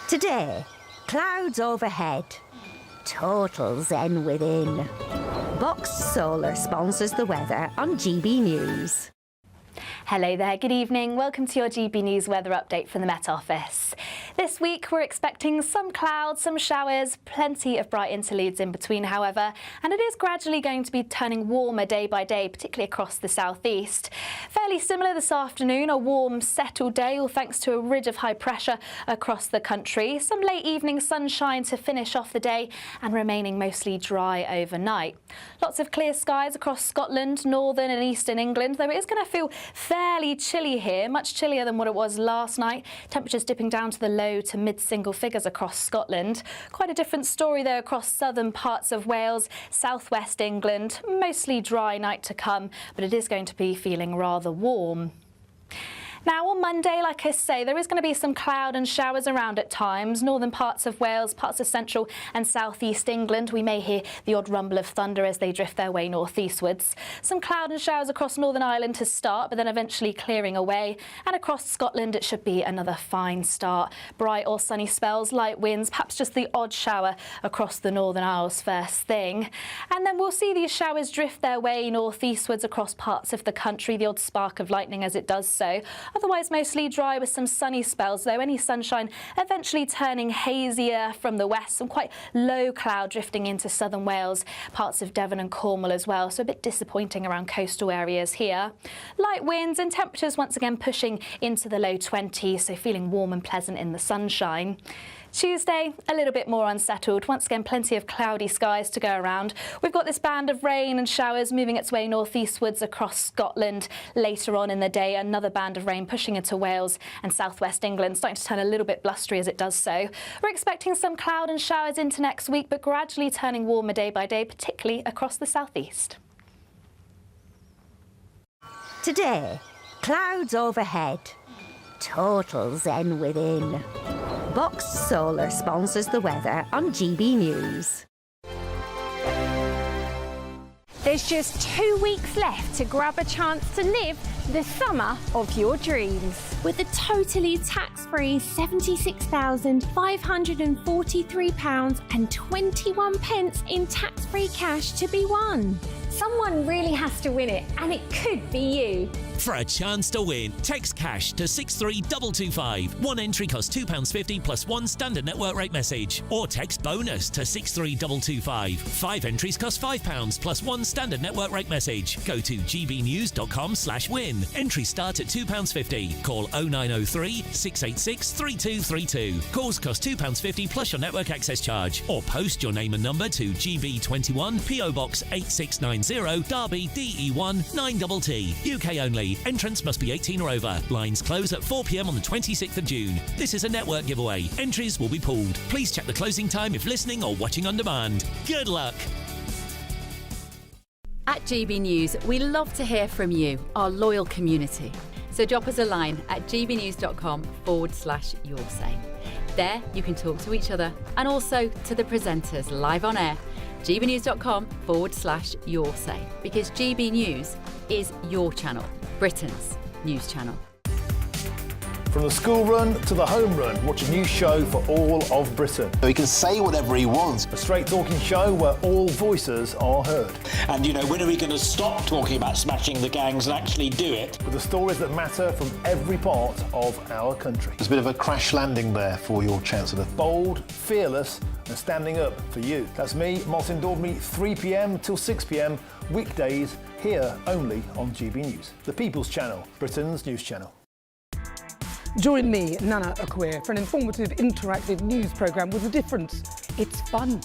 Today, clouds overhead, total zen within. Box Solar sponsors the weather on GB News. Hello there, good evening. Welcome to your GB News weather update from the Met Office. This week we're expecting some clouds, some showers, plenty of bright interludes in between, however, and it is gradually going to be turning warmer day by day, particularly across the southeast. Fairly similar this afternoon, a warm, settled day, all thanks to a ridge of high pressure across the country. Some late evening sunshine to finish off the day and remaining mostly dry overnight. Lots of clear skies across Scotland, northern and eastern England, though it is going to feel fairly chilly here, much chillier than what it was last night. Temperatures dipping down to the low to mid-single figures across Scotland. Quite a different story though across southern parts of Wales, southwest England. Mostly dry night to come, but it is going to be feeling rather warm. Now on Monday, like I say, there is going to be some cloud and showers around at times. Northern parts of Wales, parts of central and southeast England. We may hear the odd rumble of thunder as they drift their way northeastwards. Some cloud and showers across Northern Ireland to start, but then eventually clearing away. And across Scotland, it should be another fine start. Bright or sunny spells, light winds, perhaps just the odd shower across the Northern Isles first thing. And then we'll see these showers drift their way northeastwards across parts of the country, the odd spark of lightning as it does so. Otherwise mostly dry with some sunny spells, though any sunshine eventually turning hazier from the west. Some quite low cloud drifting into southern Wales, parts of Devon and Cornwall as well, so a bit disappointing around coastal areas here. Light winds and temperatures once again pushing into the low 20s, so feeling warm and pleasant in the sunshine. Tuesday, a little bit more unsettled. Once again, plenty of cloudy skies to go around. We've got this band of rain and showers moving its way northeastwards across Scotland. Later on in the day, another band of rain pushing into Wales and southwest England, starting to turn a little bit blustery as it does so. We're expecting some cloud and showers into next week, but gradually turning warmer day by day, particularly across the southeast. Today, clouds overhead, total zen within. Box Solar sponsors the weather on GB News. There's just 2 weeks left to grab a chance to live the summer of your dreams. With a totally tax-free £76,543.21 in tax-free cash to be won. Someone really has to win it, and it could be you. For a chance to win, text cash to 63225. One entry costs £2.50 plus one standard network rate message. Or text bonus to 63225. 5 entries cost £5 plus one standard network rate message. Go to gbnews.com/win. Entries start at £2.50. Call 0903 686 3232. Calls cost £2.50 plus your network access charge. Or post your name and number to GB21 PO Box 8690 Derby DE1 9TT. UK only. Entrance must be 18 or over. Lines close at 4 p.m. on the 26th of June. This is a network giveaway. Entries will be pooled. Please check the closing time if listening or watching on demand. Good luck. At GB News, we love to hear from you, our loyal community. So drop us a line at gbnews.com/yoursay. There you can talk to each other and also to the presenters live on air. gbnews.com/yoursay, because GB News is your channel, Britain's news channel. From the school run to the home run, watch a new show for all of Britain. So he can say whatever he wants. A straight talking show where all voices are heard. And, you know, when are we going to stop talking about smashing the gangs and actually do it? With the stories that matter from every part of our country. There's a bit of a crash landing there for your Chancellor. Bold, fearless and standing up for you. That's me, Martin Daubney, 3 p.m. till 6 p.m, weekdays, here only on GB News. The People's Channel, Britain's news channel. Join me, Nana Okoye, for an informative, interactive news programme with a difference. It's fun.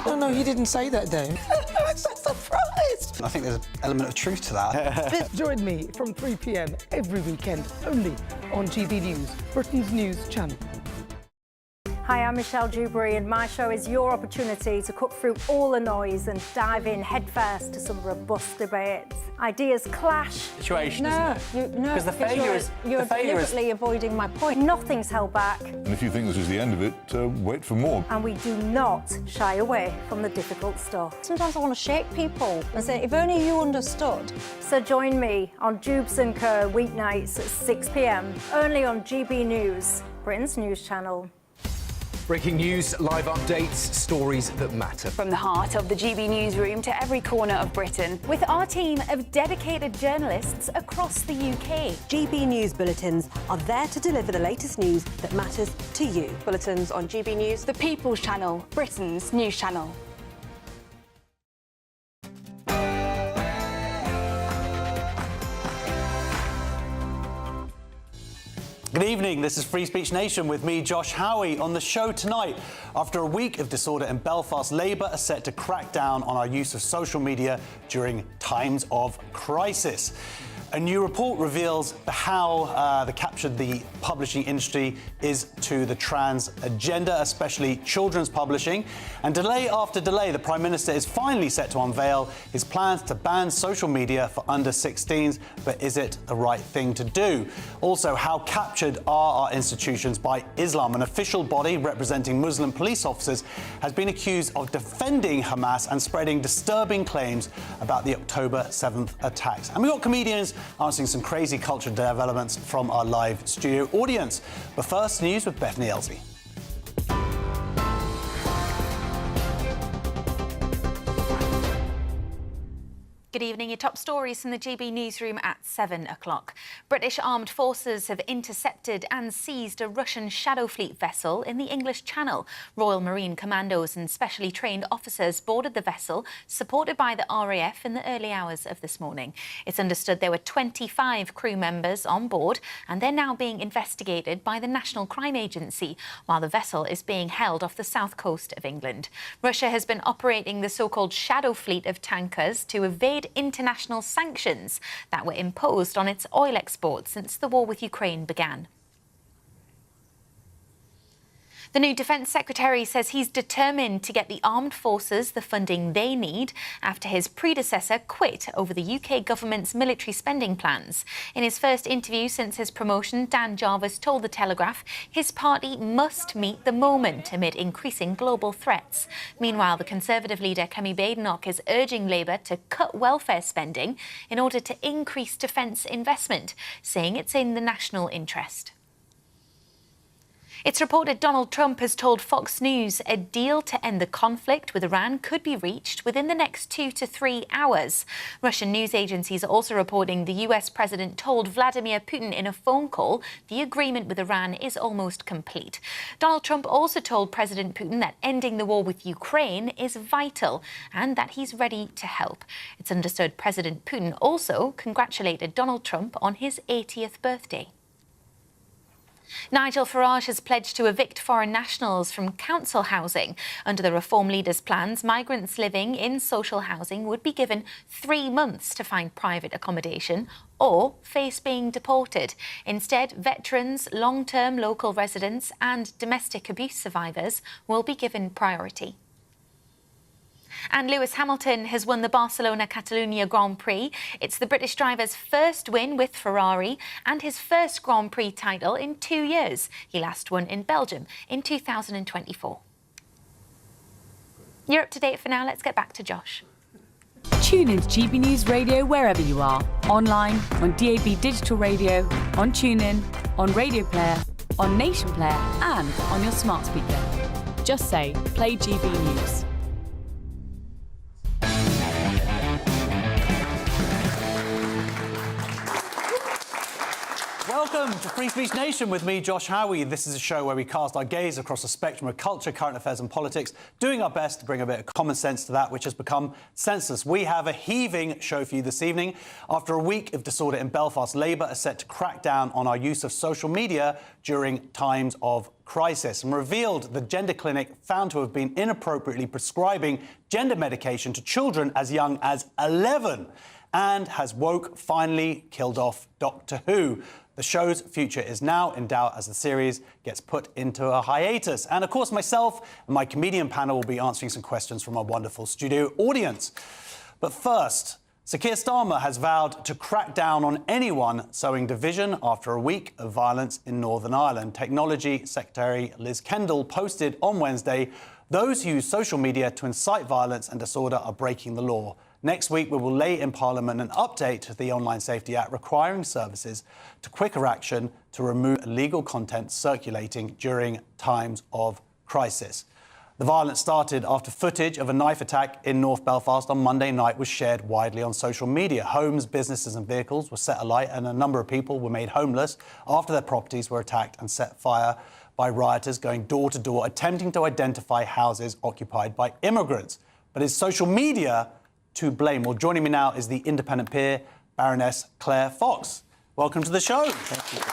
No, he didn't say that, Dave. I'm so surprised. I think there's an element of truth to that. Join me from 3 p.m. every weekend, only on GB News, Britain's news channel. Hi, I'm Michelle Dewberry, and my show is your opportunity to cut through all the noise and dive in headfirst to some robust debates. Ideas clash. Situation, No, Because the failure is... You're deliberately avoiding my point. Nothing's held back, And if you think this is the end of it, wait for more. and we do not shy away from the difficult stuff. Sometimes I want to shake people and say, if only you understood. So join me on Jubes and Kerr weeknights at 6 p.m. only on GB News, Britain's news channel. Breaking news, live updates, stories that matter. From the heart of the GB newsroom to every corner of Britain, with our team of dedicated journalists across the UK. GB News bulletins are there to deliver the latest news that matters to you. bulletins on GB News, the People's Channel, Britain's news channel. Good evening, this is Free Speech Nation with me, Josh Howie. On the show tonight, after a week of disorder in Belfast, Labour are set to crack down on our use of social media during times of crisis. A new report reveals how captured the publishing industry is to the trans agenda, especially children's publishing. And delay after delay, the Prime Minister is finally set to unveil his plans to ban social media for under 16s. But is it the right thing to do? Also, how captured are our institutions by Islam? An official body representing Muslim police officers has been accused of defending Hamas and spreading disturbing claims about the October 7th attacks. And we've got comedians answering some crazy cultural developments from our live studio audience. But first, news with Bethany Elsby. Good evening. Your top stories from the GB newsroom at 7 o'clock. British armed forces have intercepted and seized a Russian Shadow Fleet vessel in the English Channel. Royal Marine Commandos and specially trained officers boarded the vessel, supported by the RAF, in the early hours of this morning. It's understood there were 25 crew members on board, and they're now being investigated by the National Crime Agency, while the vessel is being held off the south coast of England. Russia has been operating the so-called Shadow Fleet of tankers to evade international sanctions that were imposed on its oil exports since the war with Ukraine began. The new Defence Secretary says he's determined to get the armed forces the funding they need after his predecessor quit over the UK government's military spending plans. In his first interview since his promotion, Dan Jarvis told The Telegraph his party must meet the moment amid increasing global threats. Meanwhile, the Conservative leader Kemi Badenoch is urging Labour to cut welfare spending in order to increase defence investment, saying it's in the national interest. It's reported Donald Trump has told Fox News a deal to end the conflict with Iran could be reached within the next 2 to 3 hours. Russian news agencies are also reporting the US president told Vladimir Putin in a phone call the agreement with Iran is almost complete. Donald Trump also told President Putin that ending the war with Ukraine is vital and that he's ready to help. It's understood President Putin also congratulated Donald Trump on his 80th birthday. Nigel Farage has pledged to evict foreign nationals from council housing. Under the Reform leader's plans, migrants living in social housing would be given 3 months to find private accommodation or face being deported. Instead, veterans, long-term local residents and domestic abuse survivors will be given priority. And Lewis Hamilton has won the Barcelona-Catalunya Grand Prix. It's the British driver's first win with Ferrari and his first Grand Prix title in 2 years. He last won in Belgium in 2024. You're up to date for now. Let's get back to Josh. Tune in to GB News Radio wherever you are. Online, on DAB Digital Radio, on TuneIn, on Radio Player, on Nation Player and on your smart speaker. Just say, play GB News. Welcome to Free Speech Nation with me, Josh Howie. This is a show where we cast our gaze across the spectrum of culture, current affairs and politics, doing our best to bring a bit of common sense to that which has become senseless. We have a heaving show for you this evening. After a week of disorder in Belfast, Labour are set to crack down on our use of social media during times of crisis and revealed the gender clinic found to have been inappropriately prescribing gender medication to children as young as 11. And has woke finally killed off Doctor Who? The show's future is now in doubt as the series gets put into a hiatus. And of course, myself and my comedian panel will be answering some questions from our wonderful studio audience. But first, So Keir Starmer has vowed to crack down on anyone sowing division after a week of violence in Northern Ireland. Technology Secretary Liz Kendall posted on Wednesday, those who use social media to incite violence and disorder are breaking the law. Next week, we will lay in Parliament an update to the Online Safety Act requiring services to quicker action to remove illegal content circulating during times of crisis. The violence started after footage of a knife attack in North Belfast on Monday night was shared widely on social media. Homes, businesses and vehicles were set alight and a number of people were made homeless after their properties were attacked and set fire by rioters going door to door, attempting to identify houses occupied by immigrants. But is social media to blame? Well, joining me now is the independent peer, Baroness Claire Fox. Welcome to the show. Thank you.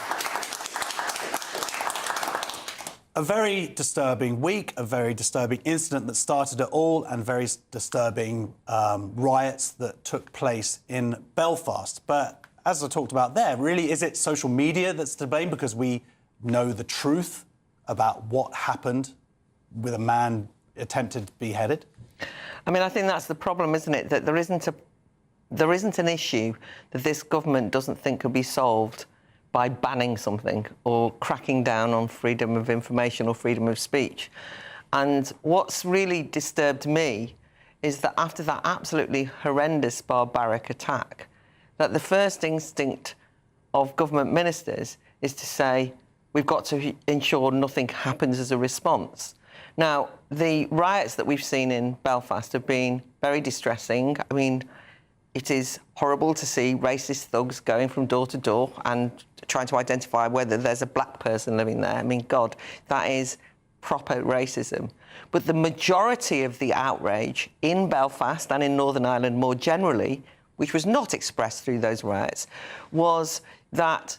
A very disturbing week, a very disturbing incident that started it all, and very disturbing riots that took place in Belfast. But as I talked about there, really, is it social media that's to blame because we know the truth about what happened with a man attempted beheaded? I mean, I think that's the problem, isn't it? That there isn't an issue that this government doesn't think could be solved by banning something or cracking down on freedom of information or freedom of speech. And what's really disturbed me is that after that absolutely horrendous barbaric attack, that the first instinct of government ministers is to say, we've got to ensure nothing happens as a response. Now, the riots that we've seen in Belfast have been very distressing. I mean, it is horrible to see racist thugs going from door to door and trying to identify whether there's a black person living there. I mean, God, that is proper racism. But the majority of the outrage in Belfast and in Northern Ireland more generally, which was not expressed through those riots, was that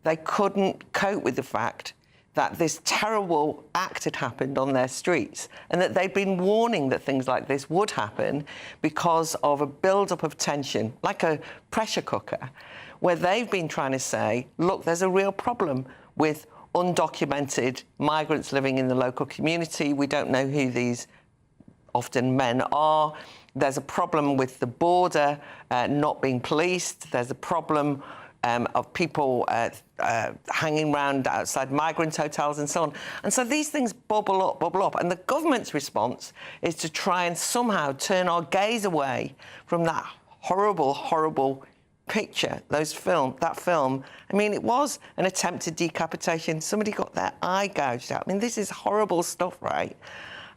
they couldn't cope with the fact that this terrible act had happened on their streets and that they'd been warning that things like this would happen because of a build-up of tension, like a pressure cooker, where they've been trying to say, look, there's a real problem with undocumented migrants living in the local community. We don't know who these often men are. There's a problem with the border not being policed. There's a problem of people hanging around outside migrant hotels and so on. And so these things bubble up. And the government's response is to try and somehow turn our gaze away from that horrible, horrible picture, that film. I mean, it was an attempted decapitation. Somebody got their eye gouged out. I mean, this is horrible stuff, right?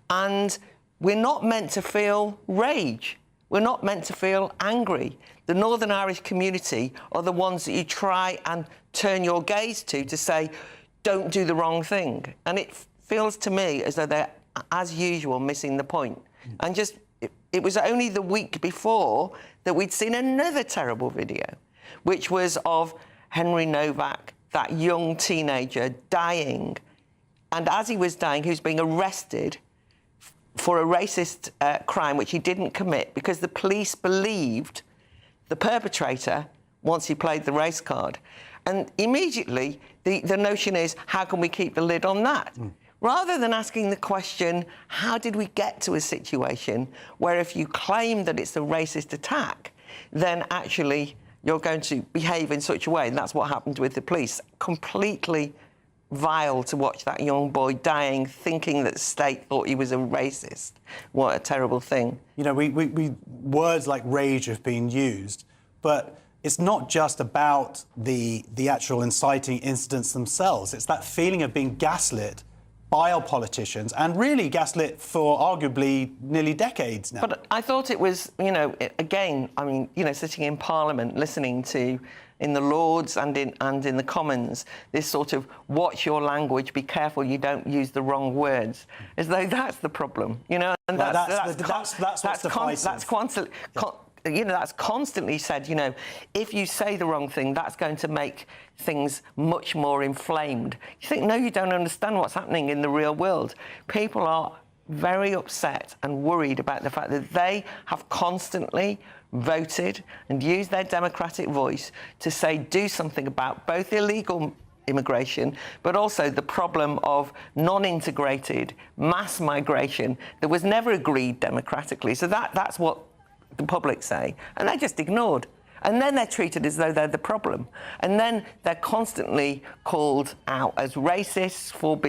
And we're not meant to feel rage. We're not meant to feel angry. The Northern Irish community are the ones that you try and turn your gaze to say, don't do the wrong thing. And it feels to me as though they're, as usual, missing the point. And just, it was only the week before that we'd seen another terrible video, which was of Henry Novak, that young teenager, dying. And as he was dying, he was being arrested for a racist crime which he didn't commit because the police believed the perpetrator once he played the race card. And immediately, the notion is, how can we keep the lid on that? Rather than asking the question, how did we get to a situation where if you claim that it's a racist attack, then actually you're going to behave in such a way, and that's what happened with the police. Completely vile to watch that young boy dying, thinking that the state thought he was a racist. What a terrible thing. You know, we words like rage have been used, but it's not just about the actual inciting incidents themselves. It's that feeling of being gaslit by our politicians, and really gaslit for arguably nearly decades now. But I thought it was, you know, again, I mean, you know, sitting in Parliament, listening to, in the Lords and in the Commons, this sort of watch your language, be careful you don't use the wrong words, as though that's the problem, you know. And well, that's constantly, you know, that's constantly said. You know, if you say the wrong thing, that's going to make things much more inflamed. You think, no, you don't understand what's happening in the real world. People are very upset and worried about the fact that they have constantly voted and used their democratic voice to say, do something about both illegal immigration, but also the problem of non-integrated mass migration that was never agreed democratically. So that's what the public say, and they're just ignored. And then they're treated as though they're the problem. And then they're constantly called out as racists for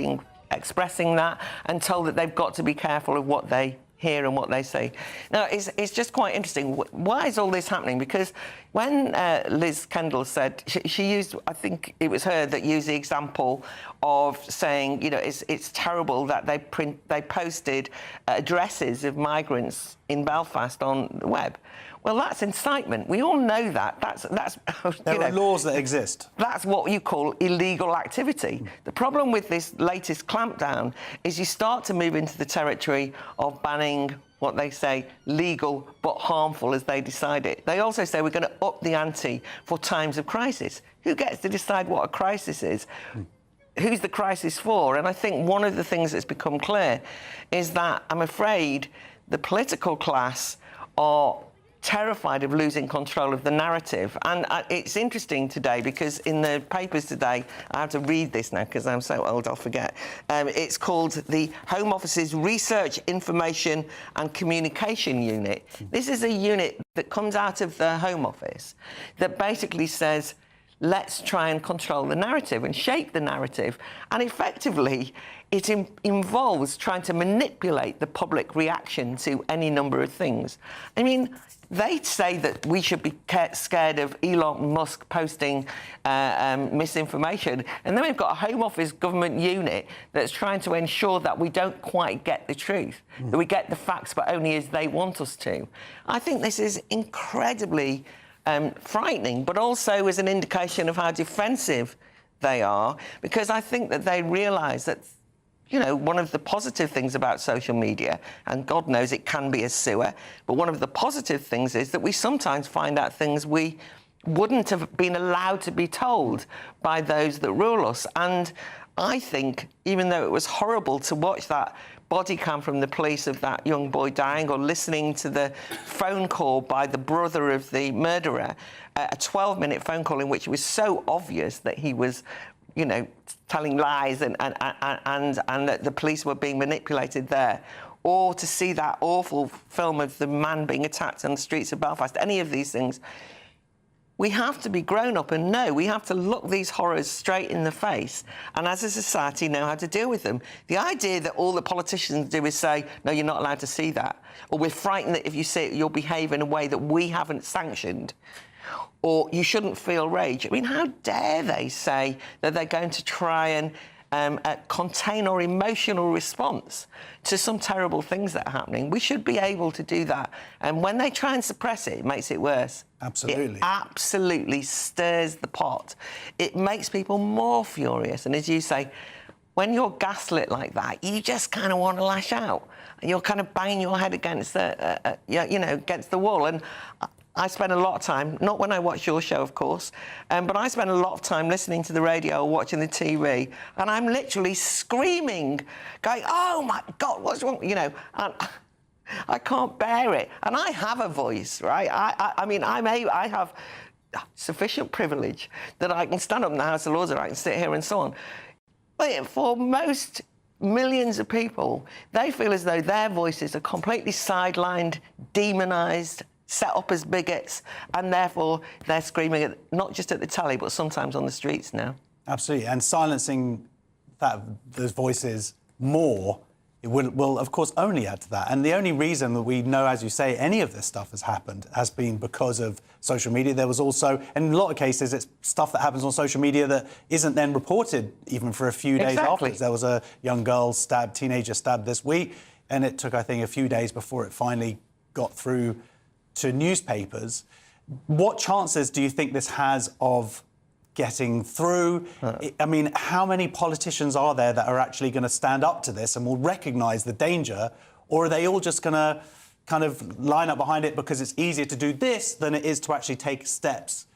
expressing that, and told that they've got to be careful of what they hear and what they say. Now, it's just quite interesting. Why is all this happening? Because when Liz Kendall said, she used, I think it was her that used the example of saying, you know, it's terrible that they posted addresses of migrants in Belfast on the web. Well, that's incitement. We all know that. That's there are laws that exist. That's what you call illegal activity. The problem with this latest clampdown is you start to move into the territory of banning what they say legal but harmful as they decide it. They also say we're going to up the ante for times of crisis. Who gets to decide what a crisis is? Who's the crisis for? And I think one of the things that's become clear is that I'm afraid the political class are terrified of losing control of the narrative. And it's interesting today because in the papers today, I have to read this now because I'm so old I'll forget. It's called the Home Office's Research, Information and Communication Unit. This is a unit that comes out of the Home Office that basically says, let's try and control the narrative and shape the narrative. And effectively, it involves trying to manipulate the public reaction to any number of things. I mean, they say that we should be scared of Elon Musk posting misinformation. And then we've got a Home Office government unit that's trying to ensure that we don't quite get the truth, that we get the facts, but only as they want us to. I think this is incredibly frightening, but also as an indication of how defensive they are, because I think that they realise that, you know, one of the positive things about social media, and God knows it can be a sewer, but one of the positive things is that we sometimes find out things we wouldn't have been allowed to be told by those that rule us. And I think, even though it was horrible to watch that body cam from the police of that young boy dying, or listening to the phone call by the brother of the murderer, a 12-minute phone call in which it was so obvious that he was, you know, telling lies and that the police were being manipulated there, or to see that awful film of the man being attacked on the streets of Belfast, any of these things, we have to be grown up and know. We have to look these horrors straight in the face and as a society know how to deal with them. The idea that all the politicians do is say, no, you're not allowed to see that, or we're frightened that if you see it, you'll behave in a way that we haven't sanctioned, or you shouldn't feel rage. I mean, how dare they say that they're going to try and contain our emotional response to some terrible things that are happening? We should be able to do that. And when they try and suppress it, it makes it worse. Absolutely. It absolutely stirs the pot. It makes people more furious. And as you say, when you're gaslit like that, you just kind of want to lash out. You're kind of banging your head against the, against the wall. And I spend a lot of time, not when I watch your show, of course, but I spend a lot of time listening to the radio or watching the TV, and I'm literally screaming, going, oh, my God, what's wrong? You know, and I can't bear it. And I have a voice, right? I have sufficient privilege that I can stand up in the House of Lords or I can sit here and so on. But for most millions of people, they feel as though their voices are completely sidelined, demonised, set up as bigots, and therefore they're screaming not just at the telly, but sometimes on the streets now. Absolutely, and silencing those voices more, it will of course only add to that. And the only reason that we know, as you say, any of this stuff has happened has been because of social media. There was also, in a lot of cases, it's stuff that happens on social media that isn't then reported even for a few days afterwards. There was a young girl teenager stabbed this week, and it took, I think, a few days before it finally got through to newspapers. What chances do you think this has of getting through? I mean, how many politicians are there that are actually going to stand up to this and will recognise the danger, or are they all just going to kind of line up behind it because it's easier to do this than it is to actually take steps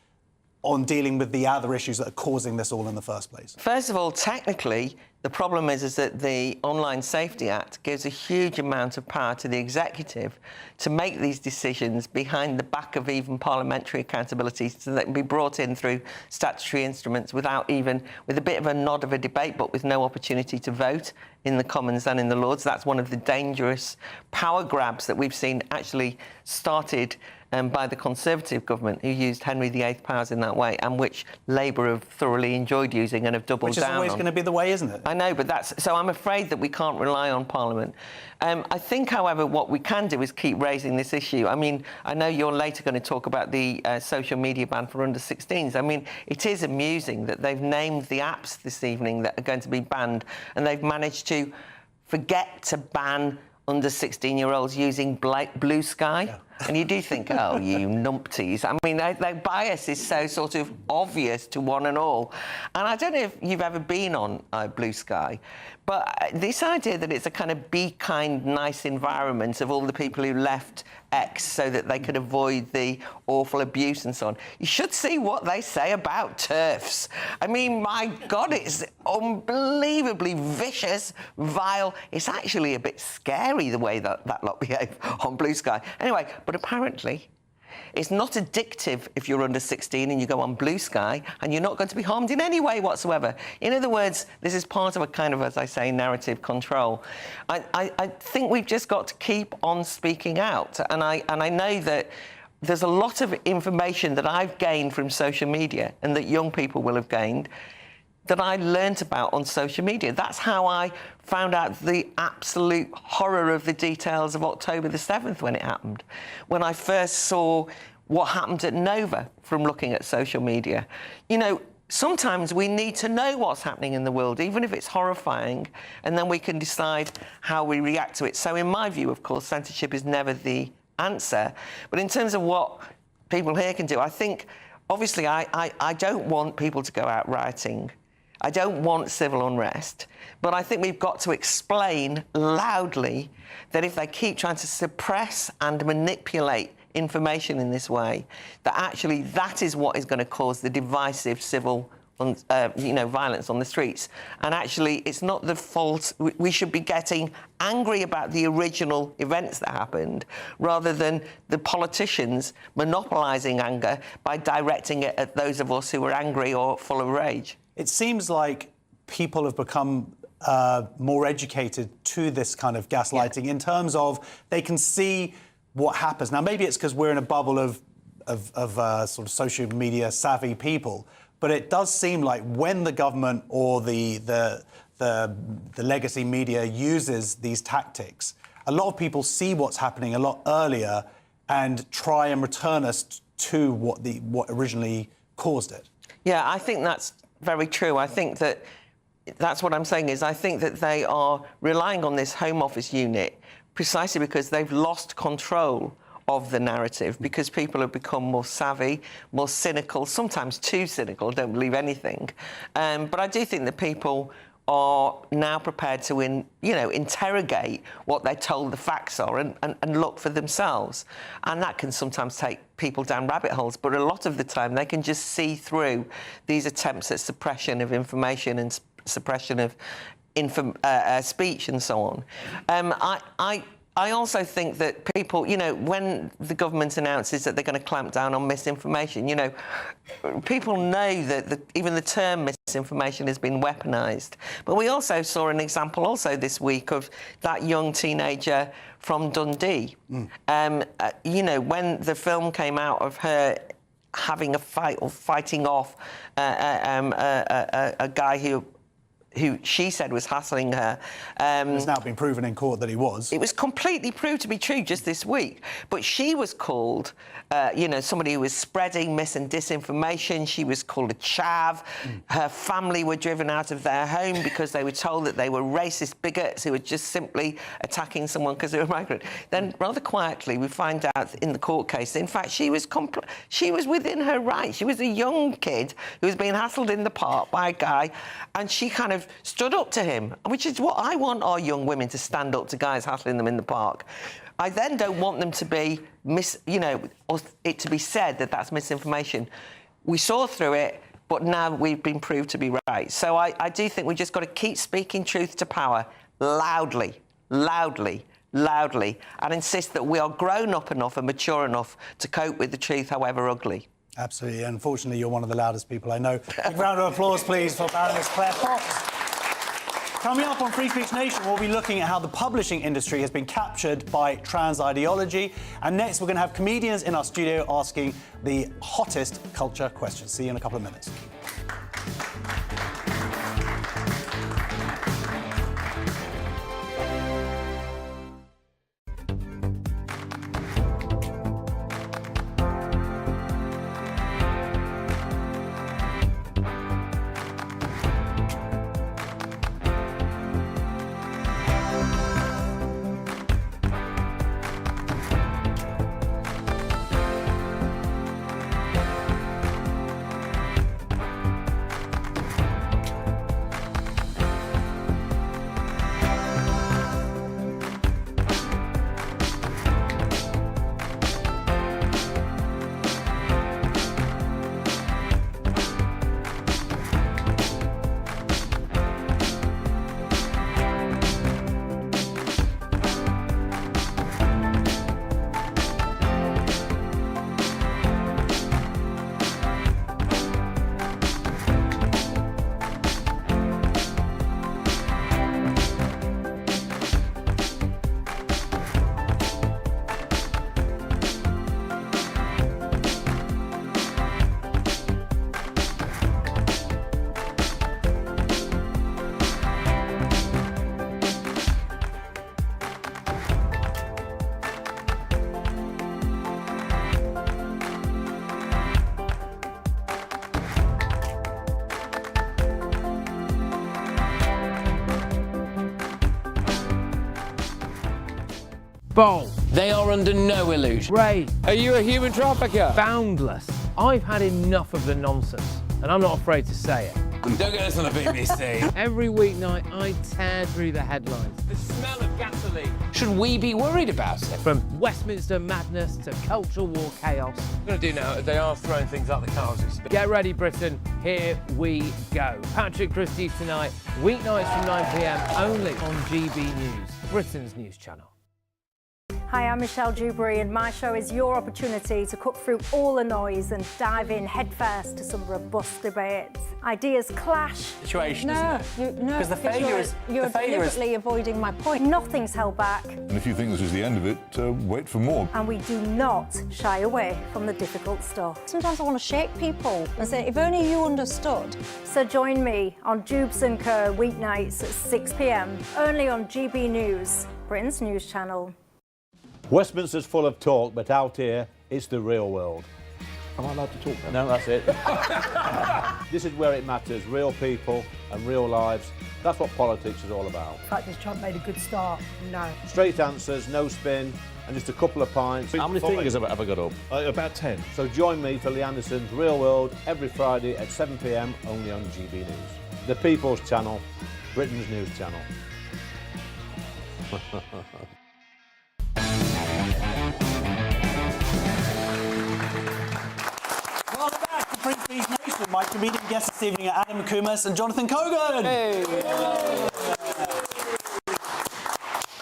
on dealing with the other issues that are causing this all in the first place? First of all, technically, the problem is that the Online Safety Act gives a huge amount of power to the executive to make these decisions behind the back of even parliamentary accountability, so that can be brought in through statutory instruments with a bit of a nod of a debate, but with no opportunity to vote in the Commons and in the Lords. That's one of the dangerous power grabs that we've seen actually started by the Conservative government, who used Henry VIII powers in that way, and which Labour have thoroughly enjoyed using and have doubled down on. Which is always going to be the way, isn't it? I know, but so I'm afraid that we can't rely on Parliament. I think, however, what we can do is keep raising this issue. I mean, I know you're later going to talk about the social media ban for under-16s. I mean, it is amusing that they've named the apps this evening that are going to be banned, and they've managed to forget to ban under 16-year-olds using Blue Sky. Yeah. And you do think, oh, you numpties. I mean, their bias is so sort of obvious to one and all. And I don't know if you've ever been on Blue Sky, but this idea that it's a kind of be kind, nice environment of all the people who left X so that they could avoid the awful abuse and so on. You should see what they say about TERFs. I mean, my God, it's unbelievably vicious, vile. It's actually a bit scary the way that lot behave on Blue Sky. Anyway, but apparently it's not addictive if you're under 16 and you go on Blue Sky, and you're not going to be harmed in any way whatsoever. In other words, this is part of a kind of, as I say, narrative control. I think we've just got to keep on speaking out. And I know that there's a lot of information that I've gained from social media and that young people will have gained that I learnt about on social media. That's how I found out the absolute horror of the details of October the 7th when it happened. When I first saw what happened at Nova from looking at social media. You know, sometimes we need to know what's happening in the world, even if it's horrifying, and then we can decide how we react to it. So in my view, of course, censorship is never the answer. But in terms of what people here can do, I think, obviously, I don't want people to go out rioting. I don't want civil unrest, but I think we've got to explain loudly that if they keep trying to suppress and manipulate information in this way, that actually that is what is going to cause the divisive civil violence on the streets. And actually, it's not the fault. We should be getting angry about the original events that happened, rather than the politicians monopolising anger by directing it at those of us who are angry or full of rage. It seems like people have become more educated to this kind of gaslighting in terms of they can see what happens. Now, maybe it's because we're in a bubble of sort of social media savvy people, but it does seem like when the government or the legacy media uses these tactics, a lot of people see what's happening a lot earlier and try and return us to what originally caused it. Yeah, I think that's very true. I think that's what I'm saying is I think that they are relying on this Home Office unit precisely because they've lost control of the narrative, because people have become more savvy, more cynical, sometimes too cynical, don't believe anything. But I do think that people are now prepared to interrogate what they're told the facts are and look for themselves. And that can sometimes take people down rabbit holes, but a lot of the time they can just see through these attempts at suppression of information and suppression of speech and so on. I also think that people, when the government announces that they're going to clamp down on misinformation, people know that even the term misinformation has been weaponised. But we also saw an example also this week of that young teenager from Dundee. When the film came out of her having a fight or fighting off a guy who she said was hassling her. It's now been proven in court that he was. It was completely proved to be true just this week. But she was called, somebody who was spreading mis and disinformation. She was called a chav. Her family were driven out of their home because they were told that they were racist bigots who were just simply attacking someone because they were migrant. Then, rather quietly, we find out in the court case, in fact, she was within her rights. She was a young kid who was being hassled in the park by a guy, and she kind of stood up to him, which is what I want our young women to stand up to guys hassling them in the park. I then don't want them to be or it to be said that that's misinformation. We saw through it, but now we've been proved to be right. So I do think we've just got to keep speaking truth to power loudly, loudly, loudly, and insist that we are grown up enough and mature enough to cope with the truth, however ugly. Absolutely. Unfortunately, you're one of the loudest people I know. Big round of applause, please, for Baroness Claire Fox. Coming up on Free Speech Nation, we'll be looking at how the publishing industry has been captured by trans ideology. And next, we're going to have comedians in our studio asking the hottest culture questions. See you in a couple of minutes. Bold. They are under no illusion. Brave. Are you a human trafficker? Boundless. I've had enough of the nonsense, and I'm not afraid to say it. Don't get this on the BBC. Every weeknight, I tear through the headlines. The smell of gasoline. Should we be worried about it? From Westminster madness to cultural war chaos. What I'm going to do now is they are throwing things out the car as we speak. Get ready, Britain. Here we go. Patrick Christie's tonight, weeknights from 9 p.m, only on GB News, Britain's news channel. Hi, I'm Michelle Dewberry, and my show is your opportunity to cut through all the noise and dive in headfirst to some robust debates. Ideas clash. Situation, No, Because the failure is... You're deliberately avoiding my point. Nothing's held back, And if you think this is the end of it, wait for more. and we do not shy away from the difficult stuff. Sometimes I want to shake people and say, if only you understood. So join me on Jubes and Kerr weeknights at 6 p.m, only on GB News, Britain's news channel. Westminster's full of talk, but out here, it's the real world. Am I allowed to talk No, now? that's it. This is where it matters, real people and real lives. That's what politics is all about. In fact, has Trump made a good start? No. Straight answers, no spin, and just a couple of pints. How many fingers have I got up? About 10. So join me for Lee Anderson's Real World every Friday at 7 p.m, only on GB News. The People's Channel, Britain's news channel. Welcome back to Free Speech Nation. My comedian guests this evening are Adam Kumas and Jonathan Cogan. Hey.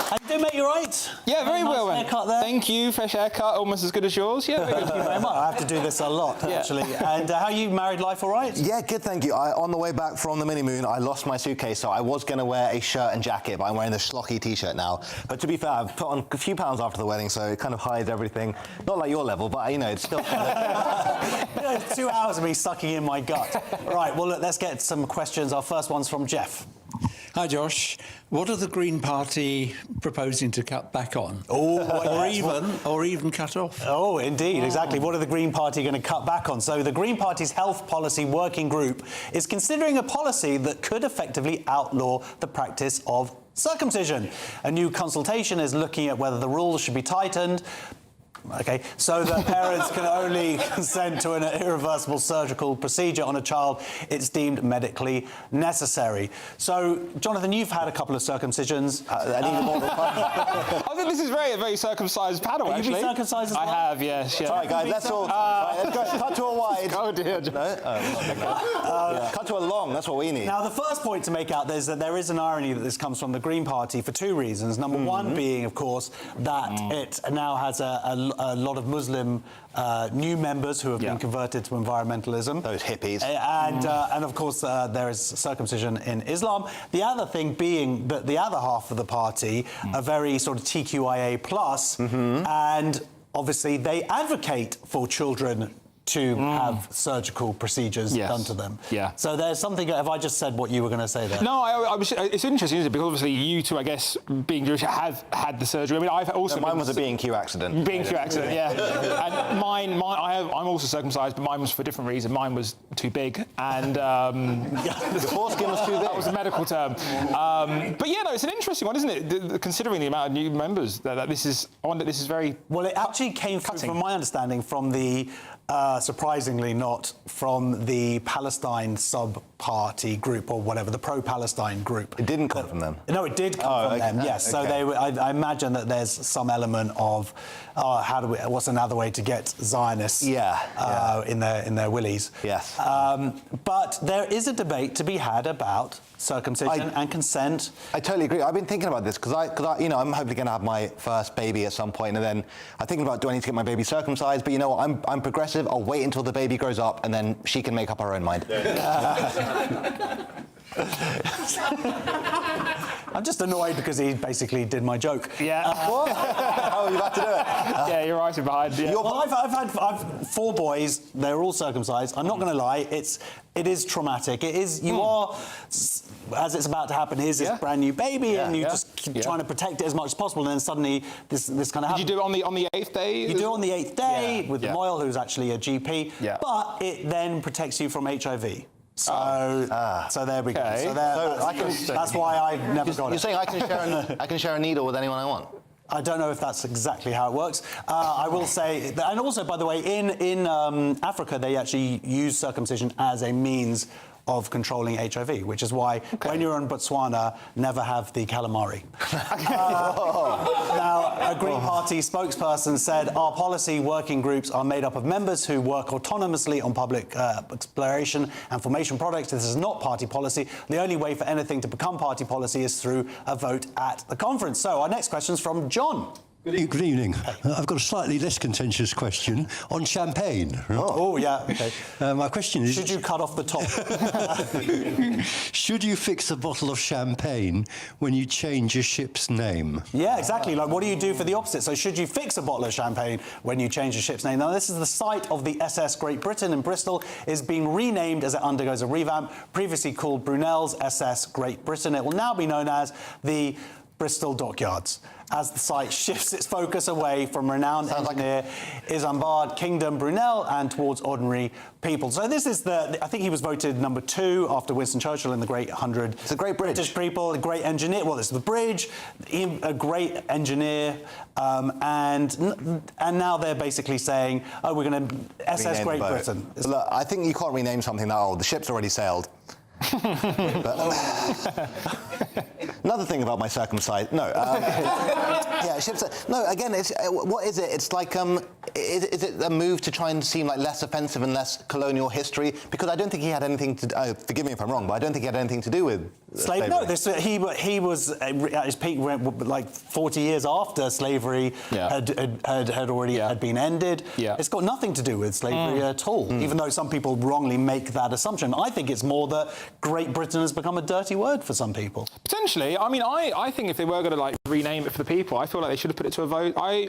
How you doing, mate? You right? Yeah, very well. Haircut there. Thank you. Fresh haircut, almost as good as yours. Yeah, very Thank you very much. I have to do this a lot, actually. And how are you? Married life all right? Yeah, good, thank you. On the way back from the mini-moon, I lost my suitcase, so I was going to wear a shirt and jacket, but I'm wearing the schlocky T-shirt now. But to be fair, I've put on a few pounds after the wedding, so it kind of hides everything. Not like your level, but, you know, it's still... 2 hours of me sucking in my gut. Right, well, look, let's get some questions. Our first one's from Jeff. Hi, Josh. What are the Green Party proposing to cut back on? Or even cut off? Oh, indeed, exactly. What are the Green Party going to cut back on? So the Green Party's Health Policy Working Group is considering a policy that could effectively outlaw the practice of circumcision. A new consultation is looking at whether the rules should be tightened. Okay, so that parents can only consent to an irreversible surgical procedure on a child it's deemed medically necessary. So, Jonathan, you've had a couple of circumcisions. I think this is a very circumcised panel, Have you actually. been circumcised as well? I have, yes. All right, guys, let's all... let's go. Cut to a wide. Oh, dear. Cut to a long, that's what we need. Now, the first point to make out is that there is an irony that this comes from the Green Party for two reasons. Number one being, of course, that it now has a lot of Muslim new members who have been converted to environmentalism. Those hippies. And of course, there is circumcision in Islam. The other thing being that the other half of the party are very sort of TQIA plus, and obviously they advocate for children to have surgical procedures done to them. Yeah. So there's something... Have I just said what you were going to say there? No, it's interesting, isn't it? Because obviously you two, I guess, being Jewish, have had the surgery. I mean, I've also... mine was a B&Q accident. B&Q accident, yeah. And I'm also circumcised, but mine was for a different reason. Mine was too big, and... the foreskin was too big. That was a medical term. But yeah, no, it's an interesting one, isn't it? Considering the amount of new members, that this is... I wonder, this is very... Well, it actually came through, from my understanding, from the... surprisingly not from the Palestine sub-party group or whatever, the pro-Palestine group. It didn't come from them? No, it did come from them, yes. So I imagine that there's some element of what's another way to get Zionists in their willies. Yes. But there is a debate to be had about circumcision and consent. I totally agree. I've been thinking about this because I'm hopefully going to have my first baby at some point, and then I'm thinking about, do I need to get my baby circumcised? But you know what? I'm progressive. I'll wait until the baby grows up, and then she can make up her own mind. I'm just annoyed because he basically did my joke. Yeah. What? How are you about to do it? Yeah, you're right behind. Yeah. Well, I've 4 boys. They're all circumcised. I'm not going to lie. It is traumatic. It is. You are, as it's about to happen. Here's this brand new baby, and you just keep trying to protect it as much as possible. And then suddenly this kind of happens. Did you do it on the 8th day? You do it on the 8th day with the Moyle, who's actually a GP. Yeah. But it then protects you from HIV. So there we go. Okay. So that's why I never got it. You're saying I can share a needle with anyone I want? I don't know if that's exactly how it works. I will say, and also, by the way, in Africa, they actually use circumcision as a means of controlling HIV, which is why when you're in Botswana, never have the calamari. Now, a Green Party spokesperson said, our policy working groups are made up of members who work autonomously on public exploration and formation projects. This is not party policy. The only way for anything to become party policy is through a vote at the conference. So our next question is from John. Good evening. I've got a slightly less contentious question on champagne. Right? Oh, yeah, OK. My question is... Should you cut off the top? Should you fix a bottle of champagne when you change a ship's name? Yeah, exactly. Like, what do you do for the opposite? So should you fix a bottle of champagne when you change a ship's name? Now, this is the site of the SS Great Britain in Bristol. Is being renamed as it undergoes a revamp. Previously called Brunel's SS Great Britain. It will now be known as the Bristol Dockyards, as the site shifts its focus away from renowned engineer Isambard Kingdom Brunel and towards ordinary people. So this is I think he was voted number 2 after Winston Churchill in the Great 100. It's a great British people, a great engineer. Well, this is the bridge, a great engineer, and now they're basically saying, oh, we're going to SS Great Britain. Look, I think you can't rename something that old. The ship's already sailed. Another thing about my circumcised... No. Yeah, ships... No, again, what is it? It's like... Is it a move to try and seem like less offensive and less colonial history? Because I don't think he had anything to... forgive me if I'm wrong, but I don't think he had anything to do with slavery. No, he was at his peak like 40 years after slavery had already been ended. Yeah. It's got nothing to do with slavery at all, even though some people wrongly make that assumption. I think it's more that Great Britain has become a dirty word for some people. Potentially. I mean, I think if they were going to rename it for the people, I feel like they should have put it to a vote. I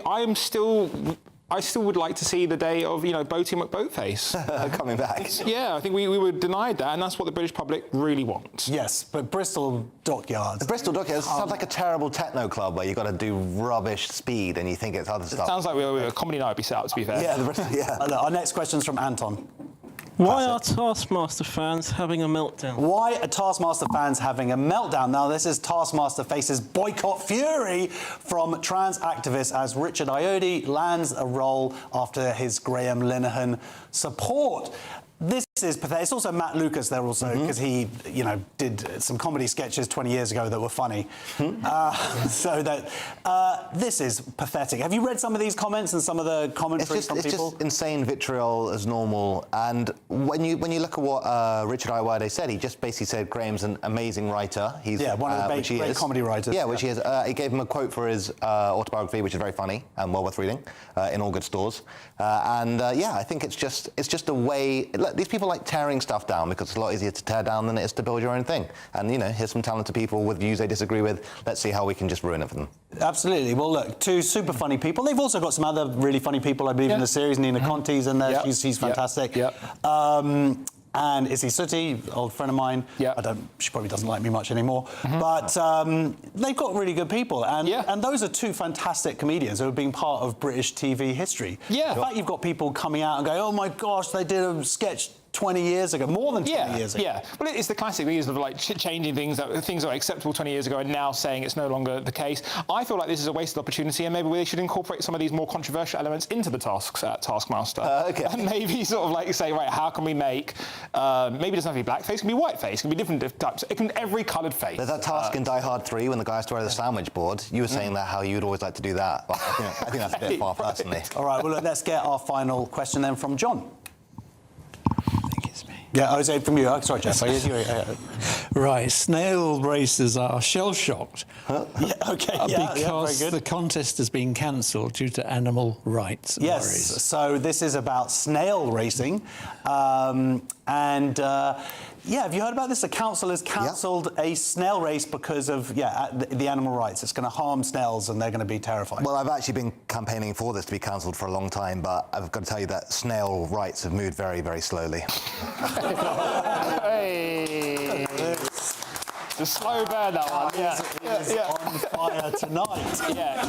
still would like to see the day of, Boaty McBoatface coming back. Yeah, I think we were denied that, and that's what the British public really wants. Yes, but Bristol Dockyards. The Bristol Dockyards sounds like a terrible techno club where you've got to do rubbish speed and you think it's other stuff. It sounds like a comedy night would be set up, to be fair. Yeah, Our next question's from Anton. Why are Taskmaster fans having a meltdown? Why are Taskmaster fans having a meltdown? Now, this is Taskmaster faces boycott fury from trans activists as Richard Ayoade lands a role after his Graham Linehan support. This is pathetic. It's also Matt Lucas there also, because he, did some comedy sketches 20 years ago that were funny. This is pathetic. Have you read some of these comments and some of the commentary from people? It's just insane vitriol as normal. And when you look at what Richard Ayoade said, he just basically said Graham's an amazing writer. He's one of the great comedy writers. Yeah, which he is. He gave him a quote for his autobiography, which is very funny and well worth reading, in all good stores. I think it's just a way. Look, these people like tearing stuff down because it's a lot easier to tear down than it is to build your own thing. And, here's some talented people with views they disagree with. Let's see how we can just ruin it for them. Absolutely. Well, look, two super funny people. They've also got some other really funny people, I believe, in the series. Nina Conti's in there. She's fantastic. And Izzy Sooty, old friend of mine. She probably doesn't like me much anymore. But they've got really good people. And those are two fantastic comedians who have been part of British TV history. The fact you've got people coming out and going, oh my gosh, they did a sketch 20 years ago, more than 20 years ago. Well, it's the classic reason of changing things that were acceptable 20 years ago and now saying it's no longer the case. I feel like this is a wasted opportunity, and maybe they should incorporate some of these more controversial elements into the tasks at Taskmaster. And maybe sort of say, right, how can we make, maybe it doesn't have to be blackface, it can be whiteface, it can be different types, it can be every coloured face. There's that task in Die Hard 3 when the guy has to wear the sandwich board. You were saying that how you'd always like to do that. But I think that's a bit far, personally. All right, well, let's get our final question then from John. Yeah, I was from you. Sorry, Jeff. Right, snail racers are shell-shocked because the contest has been cancelled due to animal rights worries. So this is about snail racing. Have you heard about this? The council has cancelled a snail race because of, the animal rights. It's going to harm snails and they're going to be terrified. Well, I've actually been campaigning for this to be cancelled for a long time, but I've got to tell you that snail rights have moved very, very slowly. Hey. The slow burn, that one. He's on fire tonight.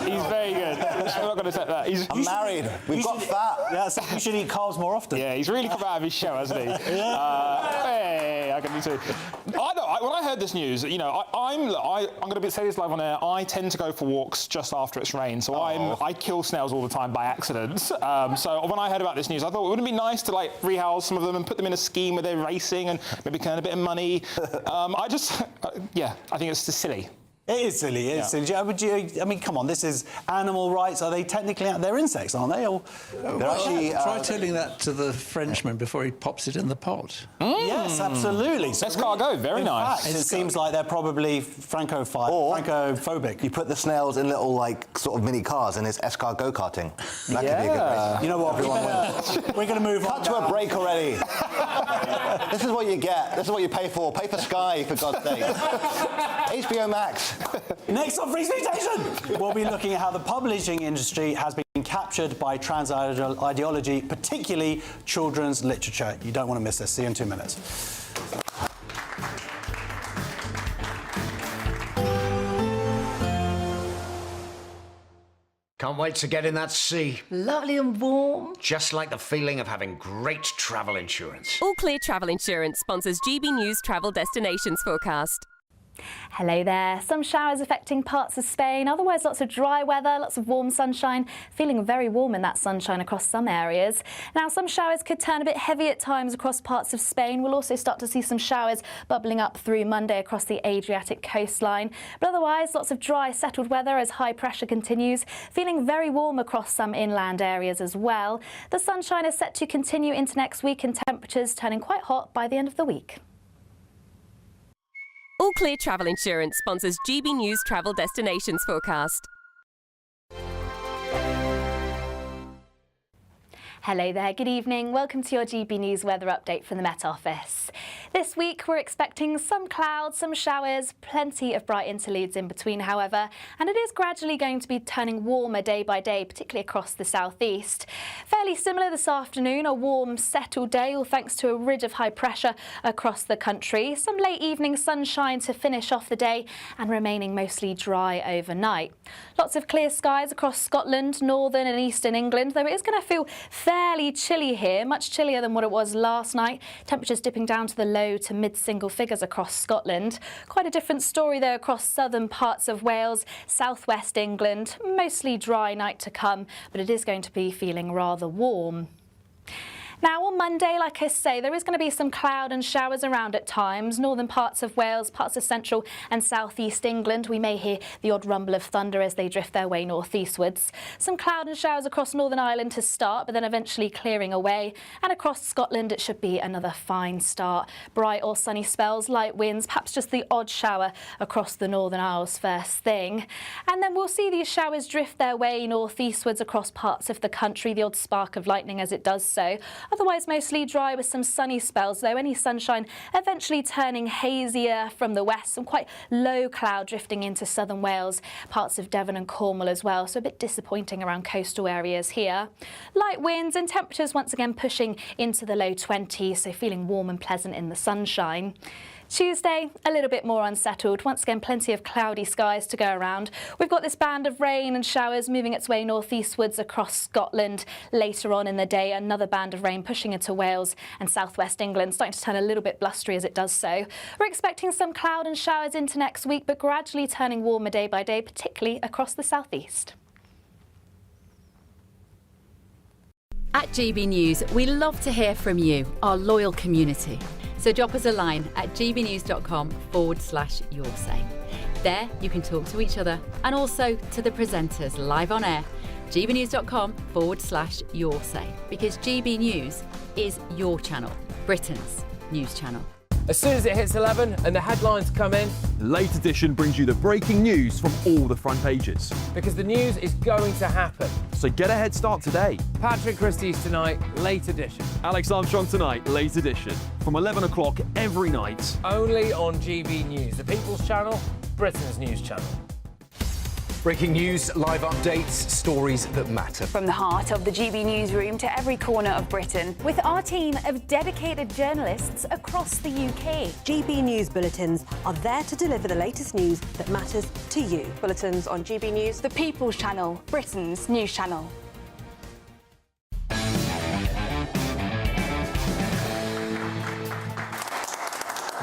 He's very good. I'm not going to take that. I'm married. We've got fat. So you should eat carbs more often. Yeah, he's really come out of his shell, hasn't he? Hey, I can do too. When I heard this news, I'm going to say this live on air. I tend to go for walks just after it's rained, so I kill snails all the time by accident. So when I heard about this news, I thought it would be nice to rehouse some of them and put them in a scheme where they're racing and maybe earn a bit of money. I think it's just silly. It is silly, it is silly. I mean, come on, this is animal rights. Are they technically out? They're insects, aren't they? They're actually... Try telling that to the Frenchman before he pops it in the pot. Yes, absolutely. So escargot, very nice. Fact, it seems like they're probably francophobic. You put the snails in little, sort of mini cars and it's escargot karting. That could be a good race. You know what, everyone we're going to move on. Cut to a break already. This is what you get. This is what you pay for. Pay for Sky, for God's sake. HBO Max. Next on Free Speech Nation, we'll be looking at how the publishing industry has been captured by trans ideology, particularly children's literature. You don't want to miss this. See you in 2 minutes. Can't wait to get in that sea. Lovely and warm. Just like the feeling of having great travel insurance. All Clear Travel Insurance sponsors GB News Travel Destinations Forecast. Hello there. Some showers affecting parts of Spain, otherwise lots of dry weather, lots of warm sunshine, feeling very warm in that sunshine across some areas. Now, some showers could turn a bit heavy at times across parts of Spain. We'll also start to see some showers bubbling up through Monday across the Adriatic coastline. But otherwise, lots of dry, settled weather as high pressure continues, feeling very warm across some inland areas as well. The sunshine is set to continue into next week and temperatures turning quite hot by the end of the week. All Clear Travel Insurance sponsors GB News Travel Destinations Forecast. Hello there, good evening. Welcome to your GB News weather update from the Met Office. This week we're expecting some clouds, some showers, plenty of bright interludes in between, however, and it is gradually going to be turning warmer day by day, particularly across the southeast. Fairly similar this afternoon, a warm, settled day, all thanks to a ridge of high pressure across the country. Some late evening sunshine to finish off the day and remaining mostly dry overnight. Lots of clear skies across Scotland, northern and eastern England, though it is going to feel fairly fairly chilly here, much chillier than what it was last night. Temperatures dipping down to the low to mid-single figures across Scotland. Quite a different story though across southern parts of Wales, southwest England. Mostly dry night to come, but it is going to be feeling rather warm. Now on Monday, like I say, there is going to be some cloud and showers around at times. Northern parts of Wales, parts of central and southeast England. We may hear the odd rumble of thunder as they drift their way northeastwards. Some cloud and showers across Northern Ireland to start, but then eventually clearing away. And across Scotland, it should be another fine start. Bright or sunny spells, light winds, perhaps just the odd shower across the Northern Isles first thing. And then we'll see these showers drift their way northeastwards across parts of the country, the odd spark of lightning as it does so. Otherwise mostly dry with some sunny spells, though any sunshine eventually turning hazier from the west. Some quite low cloud drifting into southern Wales, parts of Devon and Cornwall as well, so a bit disappointing around coastal areas here. Light winds and temperatures once again pushing into the low 20s, so feeling warm and pleasant in the sunshine. Tuesday, a little bit more unsettled. Once again, plenty of cloudy skies to go around. We've got this band of rain and showers moving its way northeastwards across Scotland. Later on in the day, another band of rain pushing into Wales and southwest England, starting to turn a little bit blustery as it does so. We're expecting some cloud and showers into next week, but gradually turning warmer day by day, particularly across the southeast. At GB News, we love to hear from you, our loyal community. So drop us a line at gbnews.com/yoursay. There you can talk to each other and also to the presenters live on air. gbnews.com/yoursay, because GB News is your channel, Britain's news channel. As soon as it hits 11 and the headlines come in, the Late Edition brings you the breaking news from all the front pages. Because the news is going to happen. So get a head start today. Patrick Christie's Tonight, Late Edition. Alex Armstrong Tonight, Late Edition. From 11 o'clock every night. Only on GB News, the People's Channel, Britain's news channel. Breaking news, live updates, stories that matter. From the heart of the GB newsroom to every corner of Britain, with our team of dedicated journalists across the UK. GB News bulletins are there to deliver the latest news that matters to you. Bulletins on GB News, the People's Channel, Britain's news channel.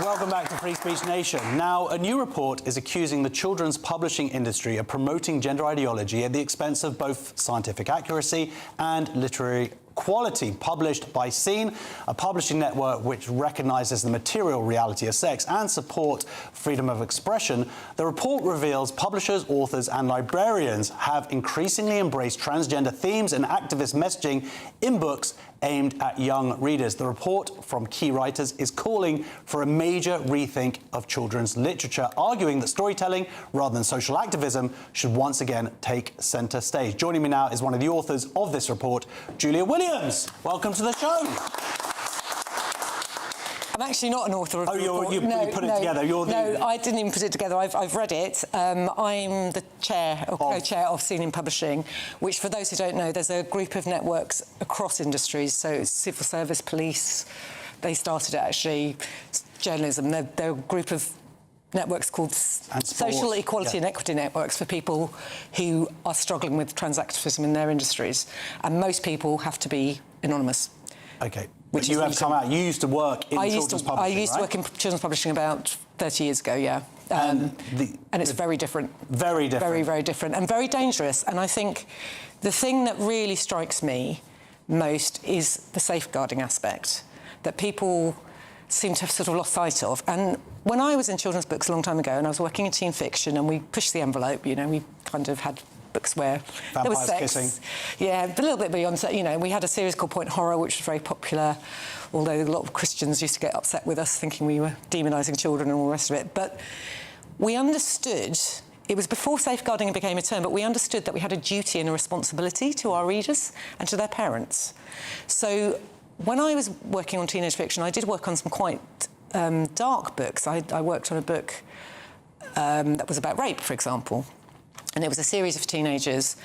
Welcome back to Free Speech Nation. Now, a new report is accusing the children's publishing industry of promoting gender ideology at the expense of both scientific accuracy and literary quality. Published by Scene, a publishing network which recognises the material reality of sex and support freedom of expression, the report reveals publishers, authors and librarians have increasingly embraced transgender themes and activist messaging in books aimed at young readers. The report from key writers is calling for a major rethink of children's literature, arguing that storytelling rather than social activism should once again take centre stage. Joining me now is one of the authors of this report, Julia Williams. Welcome to the show. I'm actually not an author of the report. You put it together. No, I didn't even put it together. I've read it. I'm the chair or co-chair of Scene in Publishing, which, for those who don't know, there's a group of networks across industries. So it's civil service, police. They started it, actually, journalism. They're a group of networks called Social Equality and Equity Networks for people who are struggling with trans activism in their industries. And most people have to be anonymous. OK. But you have come out. You used to work in children's publishing, I used to work in children's publishing about 30 years ago, yeah. And it's very different. Very different. Very, very different. And very dangerous. And I think the thing that really strikes me most is the safeguarding aspect that people seem to have sort of lost sight of. And when I was in children's books a long time ago, and I was working in teen fiction, and we pushed the envelope, you know, we kind of had books where there was sex. Kissing. Yeah, a little bit beyond, you know, we had a series called Point Horror, which was very popular, although a lot of Christians used to get upset with us, thinking we were demonising children and all the rest of it. But we understood, it was before safeguarding became a term, but we understood that we had a duty and a responsibility to our readers and to their parents. So when I was working on teenage fiction, I did work on some quite dark books. I worked on a book that was about rape, for example. And it was a series of teenagers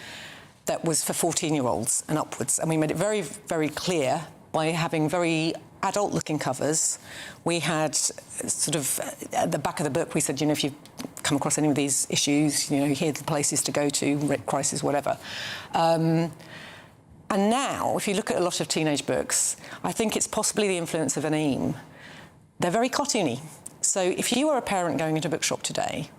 that was for 14-year-olds and upwards. And we made it very, very clear by having very adult-looking covers. We had sort of, at the back of the book, we said, you know, if you come across any of these issues, you know, here are the places to go to, rape crisis, whatever. And now, if you look at a lot of teenage books, I think it's possibly the influence of an AIM. They're very cartoony. So if you are a parent going into a bookshop today,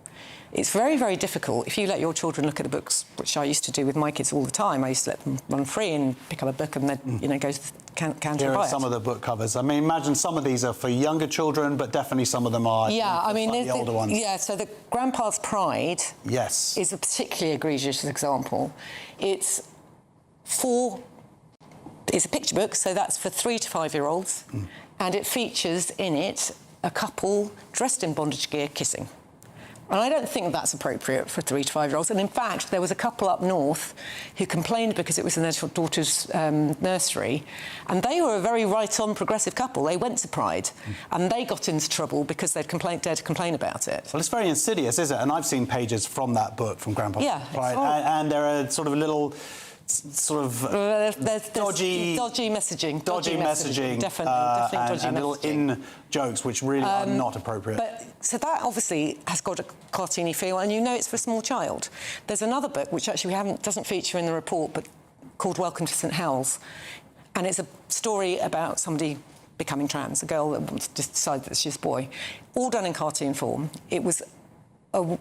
it's very, very difficult if you let your children look at the books, which I used to do with my kids all the time. I used to let them run free and pick up a book and then, go to the counter Here and buy are it. some of the book covers. I mean, imagine some of these are for younger children, but definitely some of them are the older ones. Yeah, so the Grandpa's Pride is a particularly egregious example. It's a picture book, so that's for 3 to 5-year-olds, and it features in it a couple dressed in bondage gear kissing. And I don't think that's appropriate for 3 to 5-year-olds. And in fact, there was a couple up north who complained because it was in their daughter's nursery, and they were a very right-on progressive couple. They went to Pride, and they got into trouble because dared to complain about it. Well, it's very insidious, isn't it? And I've seen pages from that book, from Grandpa's Pride, horrible. and there are sort of little... there's dodgy messaging. Definitely dodgy and little messaging. in-jokes which really are not appropriate. So that obviously has got a cartoony feel, and it's for a small child. There's another book which actually doesn't feature in the report, but called Welcome to St Hell's, and it's a story about somebody becoming trans, a girl that wants to decide that she's a boy, all done in cartoon form. It was on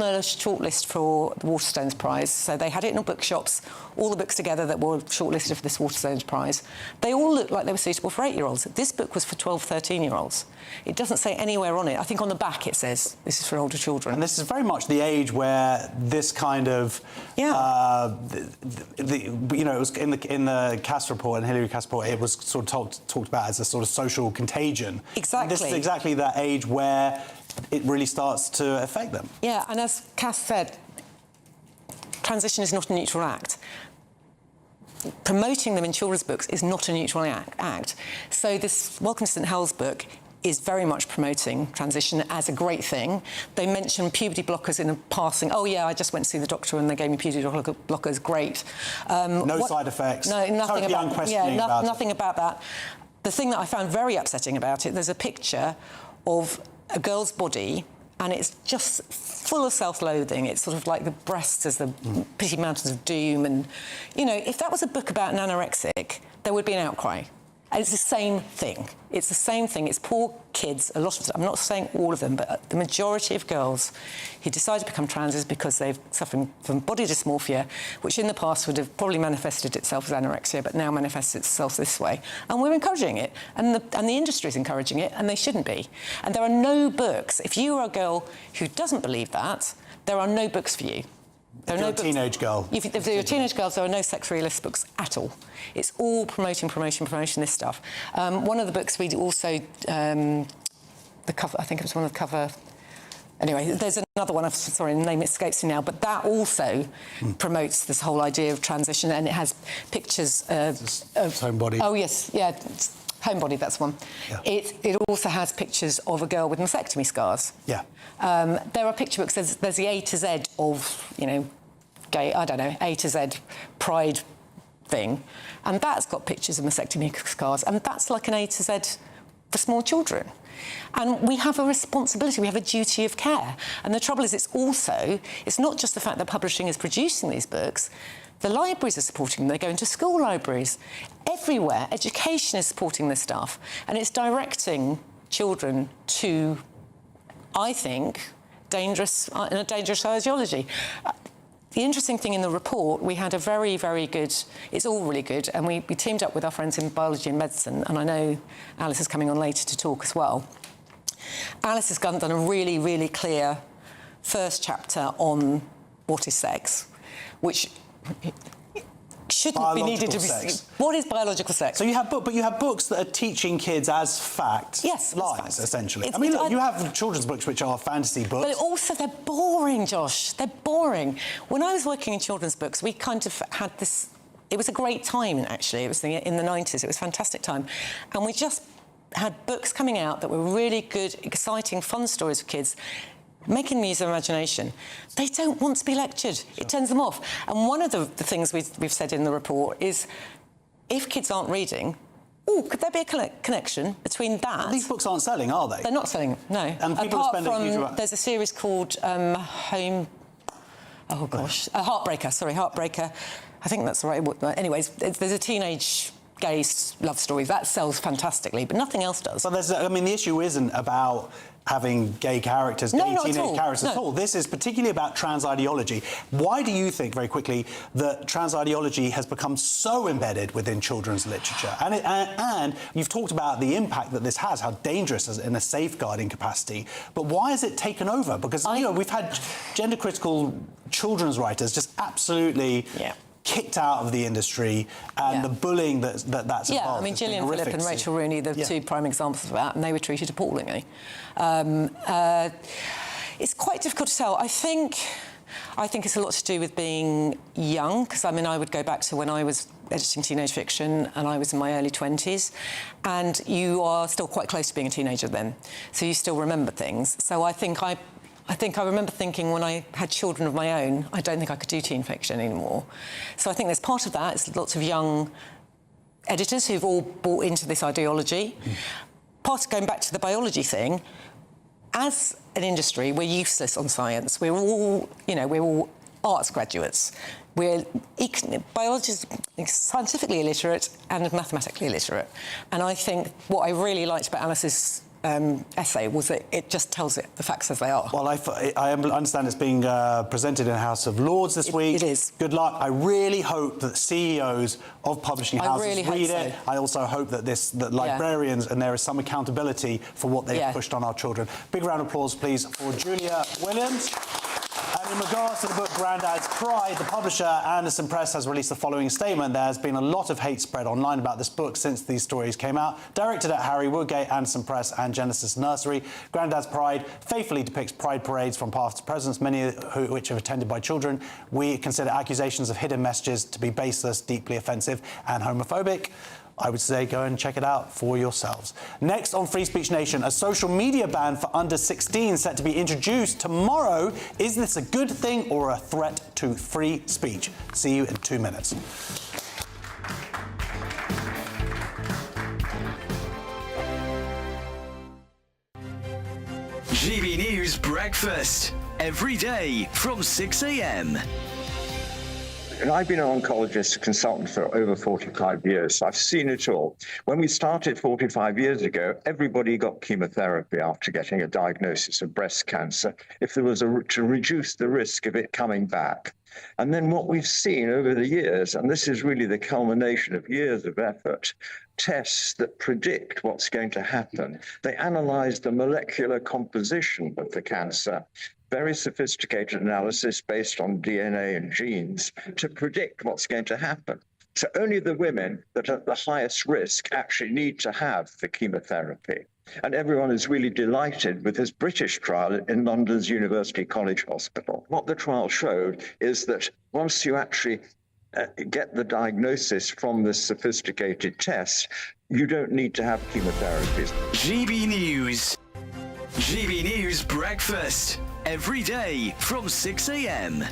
a shortlist for the Waterstones Prize, so they had it in bookshops, all the books together that were shortlisted for this Waterstones Prize. They all looked like they were suitable for 8-year-olds. This book was for 12, 13-year-olds. It doesn't say anywhere on it. I think on the back it says this is for older children. And this is very much the age where this kind of, it was in the Cass report, and Hilary Cass report, it was sort of talked about as a sort of social contagion. Exactly. And this is exactly that age where it really starts to affect them. Yeah, and as Cass said, transition is not a neutral act. Promoting them in children's books is not a neutral act. So this Welcome to St Hell's book is very much promoting transition as a great thing. They mention puberty blockers in a passing. Oh, yeah, I just went to see the doctor and they gave me puberty blockers. Great. No side effects. No, nothing totally unquestioning about nothing about that. The thing that I found very upsetting about it, there's a picture of a girl's body, and it's just full of self-loathing. It's sort of like the breasts as the pity mountains of doom. And, if that was a book about an anorexic, there would be an outcry. And it's the same thing. It's the same thing. It's poor kids, a lot of them, I'm not saying all of them, but the majority of girls who decide to become trans is because they're suffering from body dysmorphia, which in the past would have probably manifested itself as anorexia, but now manifests itself this way. And we're encouraging it, and the industry is encouraging it, and they shouldn't be. And there are no books. If you are a girl who doesn't believe that, there are no books for you. If you're a teenage girl. If you're a teenage girl, there are no sex realist books at all. It's all promotion, this stuff. One of the books we also, the cover, I think it was one of the cover. Anyway, there's another one, sorry, the name escapes me now, but that also promotes this whole idea of transition, and it has pictures of Homebody. Oh, yes, yeah. Homebody, that's one. Yeah. It also has pictures of a girl with mastectomy scars. Yeah. There are picture books. There's the A to Z of, gay, I don't know, A to Z pride thing. And that's got pictures of mastectomy scars. And that's like an A to Z for small children. And we have a responsibility, we have a duty of care. And the trouble is, it's not just the fact that publishing is producing these books. The libraries are supporting them. They're going to school libraries. Everywhere, education is supporting this stuff. And it's directing children to, I think, dangerous ideology. The interesting thing in the report, we had a very, very good... It's all really good, and we teamed up with our friends in biology and medicine, and I know Alice is coming on later to talk as well. Alice has done a really, really clear first chapter on what is sex, which... shouldn't be needed to be. What is biological sex? So you have books that are teaching kids as fact lies, essentially. You have children's books which are fantasy books. But also they're boring, Josh. They're boring. When I was working in children's books, we kind of had this. It was a great time, actually. It was in the 90s. It was a fantastic time, and we just had books coming out that were really good, exciting, fun stories for kids. Making them use their imagination. They don't want to be lectured. Sure. It turns them off. And one of the things we've said in the report is, if kids aren't reading, could there be a connection between that? Well, these books aren't selling, are they? They're not selling, no. And people Apart spend a huge amount. There's a series called Home... Oh, gosh. Heartbreaker, sorry, Heartbreaker. I think that's the right word. Anyways, there's a teenage gay love story. That sells fantastically, but nothing else does. But the issue isn't about having gay characters, gay teenage characters at all. This is particularly about trans ideology. Why do you think, very quickly, that trans ideology has become so embedded within children's literature? And you've talked about the impact that this has, how dangerous in a safeguarding capacity. But why has it taken over? Because, we've had gender-critical children's writers just absolutely... kicked out of the industry, and the bullying that's involved. Yeah, I mean, Gillian Phillip and Rachel Rooney, the two prime examples of that, and they were treated appallingly. It's quite difficult to tell. I think it's a lot to do with being young, because, I would go back to when I was editing teenage fiction and I was in my early 20s, and you are still quite close to being a teenager then, so you still remember things. So I think I remember thinking when I had children of my own, I don't think I could do teen fiction anymore. So I think there's part of that. It's lots of young editors who've all bought into this ideology. Part of going back to the biology thing, as an industry, we're useless on science. We're all arts graduates. We're biologists, scientifically illiterate and mathematically illiterate. And I think what I really liked about Alice's essay was that it just tells it the facts as they are. Well, I understand it's being presented in the House of Lords this week. It is. Good luck. I really hope that CEOs of publishing houses read it. I also hope that librarians and there is some accountability for what they've pushed on our children. Big round of applause, please, for Julia Williams. And in regards to the book Grandad's Pride, the publisher Anderson Press has released the following statement. There has been a lot of hate spread online about this book since these stories came out. Directed at Harry Woodgate, Anderson Press and Genesis Nursery, Grandad's Pride faithfully depicts pride parades from past presents, many of which are attended by children. We consider accusations of hidden messages to be baseless, deeply offensive and homophobic. I would say go and check it out for yourselves. Next on Free Speech Nation, a social media ban for under 16 set to be introduced tomorrow. Is this a good thing or a threat to free speech? See you in 2 minutes. GB News Breakfast, every day from 6 a.m. I've been an oncologist consultant for over 45 years. I've seen it all. When we started 45 years ago, everybody got chemotherapy after getting a diagnosis of breast cancer if there was to reduce the risk of it coming back. And then what we've seen over the years, and this is really the culmination of years of effort, tests that predict what's going to happen. They analyze the molecular composition of the cancer, very sophisticated analysis based on DNA and genes to predict what's going to happen. So only the women that are at the highest risk actually need to have the chemotherapy. And everyone is really delighted with this British trial in London's University College Hospital. What the trial showed is that once you actually get the diagnosis from this sophisticated test, you don't need to have chemotherapies. GB News. GB News Breakfast, every day from 6 a.m.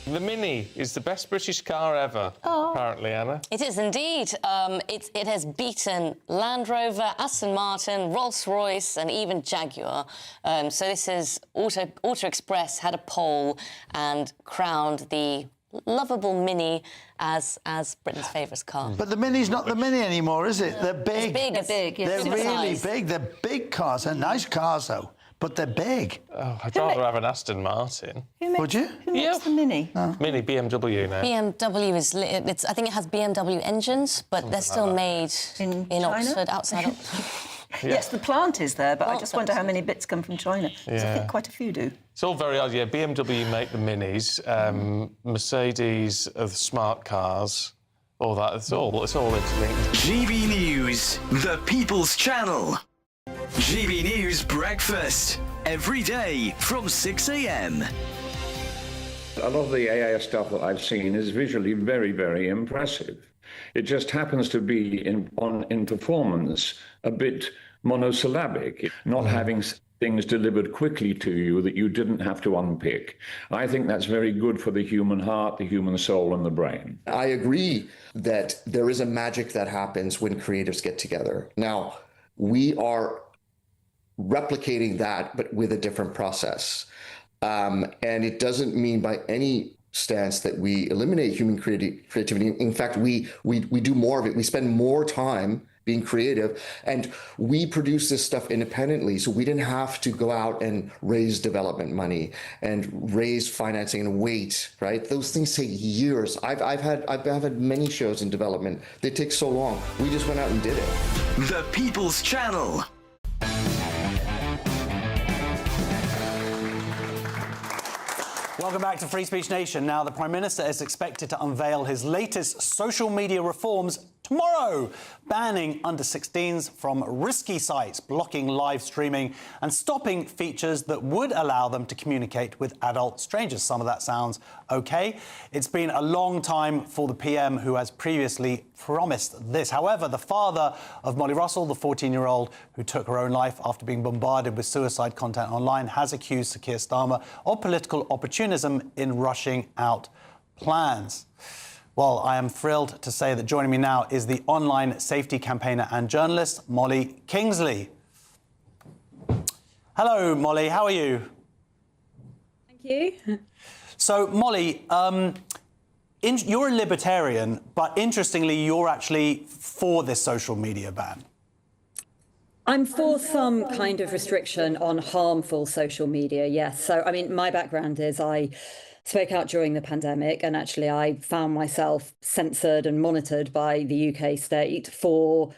The Mini is the best British car ever, apparently, Anna. It is indeed. It has beaten Land Rover, Aston Martin, Rolls-Royce and even Jaguar. So this is Auto Express had a poll and crowned the lovable Mini as Britain's favourite car. But the Mini's not the Mini anymore, is it? They're big. It's big. Yeah. They're really big. They're big cars. They're nice cars, though. But they're big. Oh, I'd rather have an Aston Martin. Would you? Who makes the Mini? Mini, BMW now. BMW is... I think it has BMW engines, but they're still made in Oxford, outside Oxford. Yes, the plant is there, but I just wonder how many bits come from China. I think quite a few do. It's all very odd, yeah. BMW make the Minis, Mercedes are the smart cars, all that. It's all interlinked. GB News, the People's Channel. GB News Breakfast, every day from 6 a.m. A lot of the AI stuff that I've seen is visually very, very impressive. It just happens to be in performance a bit monosyllabic, not having things delivered quickly to you that you didn't have to unpick. I think that's very good for the human heart, the human soul, and the brain. I agree that there is a magic that happens when creatives get together. Now, we are replicating that, but with a different process. And it doesn't mean by any stance that we eliminate human creativity. In fact, we do more of it. We spend more time being creative, and we produce this stuff independently, so we didn't have to go out and raise development money and raise financing and wait, right? Those things take years. I've had many shows in development. They take so long. We just went out and did it. The People's Channel. Welcome back to Free Speech Nation. Now, the Prime Minister is expected to unveil his latest social media reforms tomorrow, banning under-16s from risky sites, blocking live streaming and stopping features that would allow them to communicate with adult strangers. Some of that sounds okay. It's been a long time for the PM, who has previously promised this. However, the father of Molly Russell, the 14-year-old who took her own life after being bombarded with suicide content online, has accused Sir Keir Starmer of political opportunism in rushing out plans. Well, I am thrilled to say that joining me now is the online safety campaigner and journalist, Molly Kingsley. Hello, Molly. How are you? Thank you. So, Molly, you're a libertarian, but interestingly, you're actually for this social media ban. I'm for some kind of restriction on harmful social media, yes. So, I mean, my background is I spoke out during the pandemic, and actually I found myself censored and monitored by the UK state for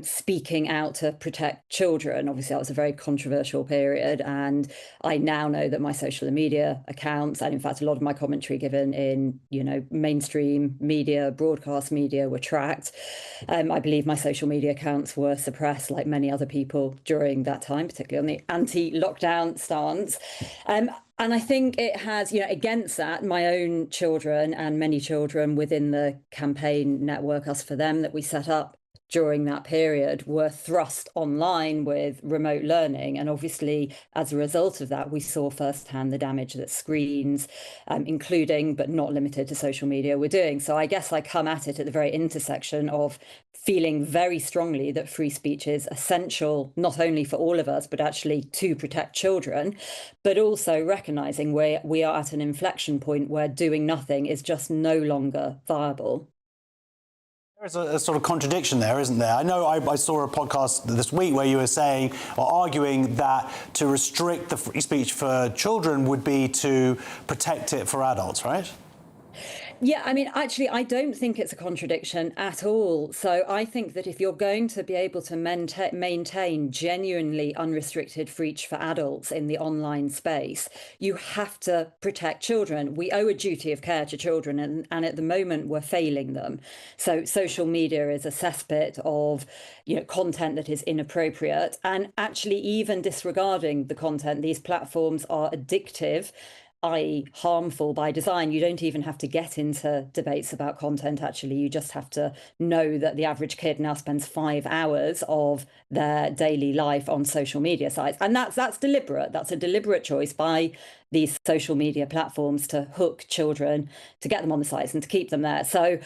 speaking out to protect children. Obviously, that was a very controversial period, and I now know that my social media accounts, and in fact a lot of my commentary given in, you know, mainstream media, broadcast media, were tracked. I believe my social media accounts were suppressed, like many other people during that time, particularly on the anti-lockdown stance. And I think it has, you know, against that, my own children and many children within the campaign network, Us For Them, that we set up during that period, were thrust online with remote learning. And obviously, as a result of that, we saw firsthand the damage that screens, including but not limited to social media, were doing. So I guess I come at it at the very intersection of feeling very strongly that free speech is essential, not only for all of us, but actually to protect children, but also recognising we are at an inflection point where doing nothing is just no longer viable. There's a sort of contradiction there, isn't there? I know I saw a podcast this week where you were saying or arguing that to restrict the free speech for children would be to protect it for adults, right? Yeah, I mean, actually, I don't think it's a contradiction at all. So I think that if you're going to be able to maintain genuinely unrestricted reach for adults in the online space, you have to protect children. We owe a duty of care to children, and at the moment we're failing them. So social media is a cesspit of, you know, content that is inappropriate, and actually even disregarding the content, these platforms are addictive, i.e. harmful by design. You don't even have to get into debates about content, actually. You just have to know that the average kid now spends 5 hours of their daily life on social media sites. And that's deliberate. That's a deliberate choice by these social media platforms to hook children, to get them on the sites and to keep them there. So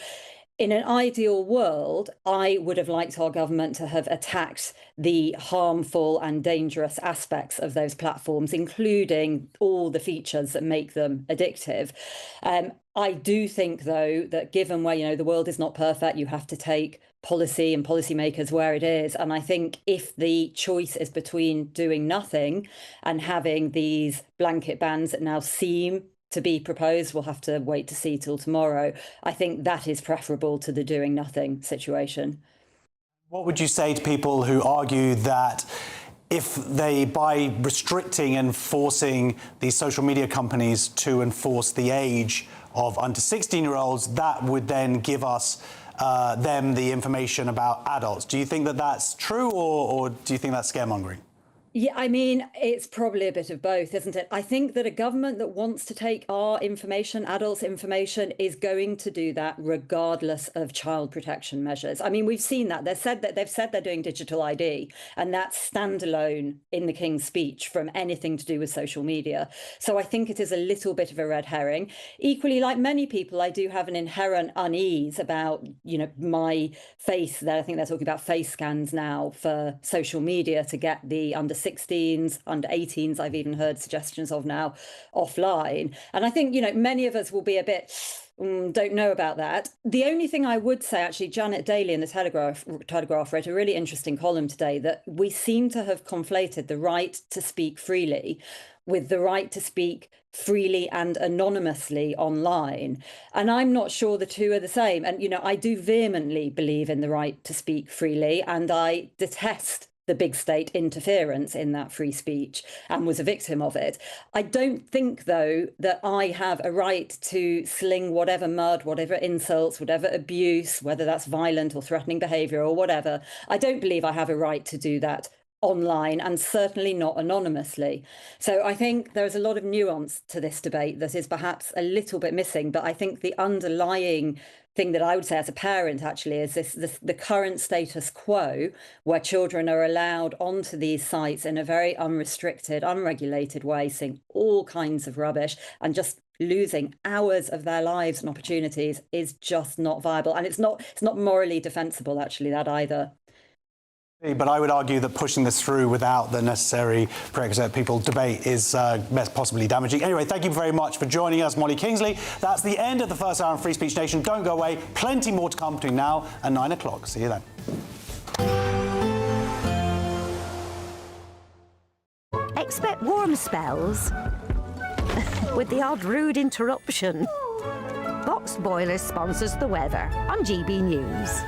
in an ideal world, I would have liked our government to have attacked the harmful and dangerous aspects of those platforms, including all the features that make them addictive. I do think, though, that given where, you know, the world is not perfect, you have to take policy and policymakers where it is. And I think if the choice is between doing nothing and having these blanket bans that now seem to be proposed, we'll have to wait to see till tomorrow. I think that is preferable to the doing nothing situation. What would you say to people who argue that if they, by restricting and forcing these social media companies to enforce the age of under 16-year-olds, that would then give us them the information about adults? Do you think that that's true, or do you think that's scaremongering? Yeah, I mean, it's probably a bit of both, isn't it? I think that a government that wants to take our information, adults' information, is going to do that regardless of child protection measures. I mean, we've seen that. They've said they're doing digital ID, and that's standalone in the King's speech from anything to do with social media. So I think it is a little bit of a red herring. Equally, like many people, I do have an inherent unease about, you know, my face. I think they're talking about face scans now for social media to get the under 16s, under 18s, I've even heard suggestions of now, offline. And I think, many of us will be a bit... don't know about that. The only thing I would say, actually, Janet Daly in the Telegraph wrote a really interesting column today that we seem to have conflated the right to speak freely with the right to speak freely and anonymously online. And I'm not sure the two are the same. And, I do vehemently believe in the right to speak freely, and I detest the big state interference in that free speech and was a victim of it. I don't think, though, that I have a right to sling whatever mud, whatever insults, whatever abuse, whether that's violent or threatening behaviour or whatever. I don't believe I have a right to do that online, and certainly not anonymously. So I think there's a lot of nuance to this debate that is perhaps a little bit missing, but I think the underlying thing that I would say as a parent actually is the current status quo, where children are allowed onto these sites in a very unrestricted, unregulated way, seeing all kinds of rubbish and just losing hours of their lives and opportunities, is just not viable. And it's not morally defensible, actually, that either. But I would argue that pushing this through without the necessary prerequisite people debate is possibly damaging. Anyway, thank you very much for joining us, Molly Kingsley. That's the end of the first hour of Free Speech Nation. Don't go away. Plenty more to come between now and 9 o'clock. See you then. Expect warm spells with the odd rude interruption. Boxed Boilers sponsors the weather on GB News.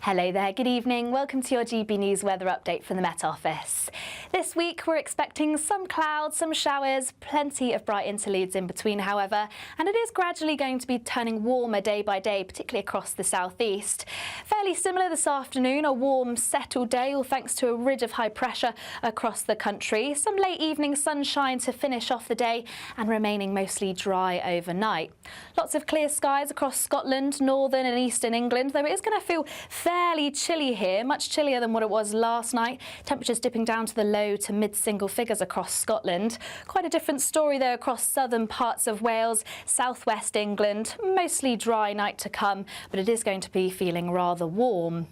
Hello there, good evening. Welcome to your GB News weather update from the Met Office. This week we're expecting some clouds, some showers, plenty of bright interludes in between, however, and it is gradually going to be turning warmer day by day, particularly across the southeast. Fairly similar this afternoon, a warm, settled day, all thanks to a ridge of high pressure across the country. Some late evening sunshine to finish off the day and remaining mostly dry overnight. Lots of clear skies across Scotland, northern and eastern England, though it is going to feel fairly chilly here, much chillier than what it was last night. Temperatures dipping down to the low to mid-single figures across Scotland. Quite a different story though across southern parts of Wales, southwest England. Mostly dry night to come, but it is going to be feeling rather warm.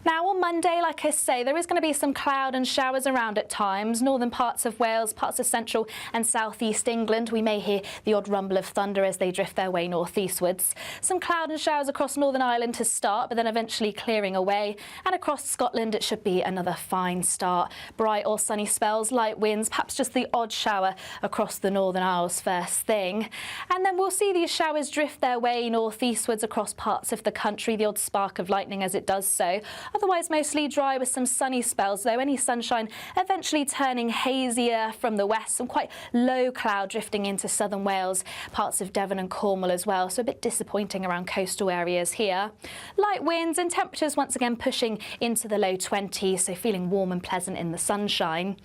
Now on Monday, like I say, there is going to be some cloud and showers around at times. Northern parts of Wales, parts of central and southeast England. We may hear the odd rumble of thunder as they drift their way northeastwards. Some cloud and showers across Northern Ireland to start, but then eventually clearing away. And across Scotland, it should be another fine start. Bright or sunny spells, light winds, perhaps just the odd shower across the Northern Isles first thing. And then we'll see these showers drift their way northeastwards across parts of the country, the odd spark of lightning as it does so. Otherwise mostly dry with some sunny spells, though any sunshine eventually turning hazier from the west. Some quite low cloud drifting into southern Wales, parts of Devon and Cornwall as well, so a bit disappointing around coastal areas here. Light winds and temperatures once again pushing into the low 20s, so feeling warm and pleasant in the sunshine.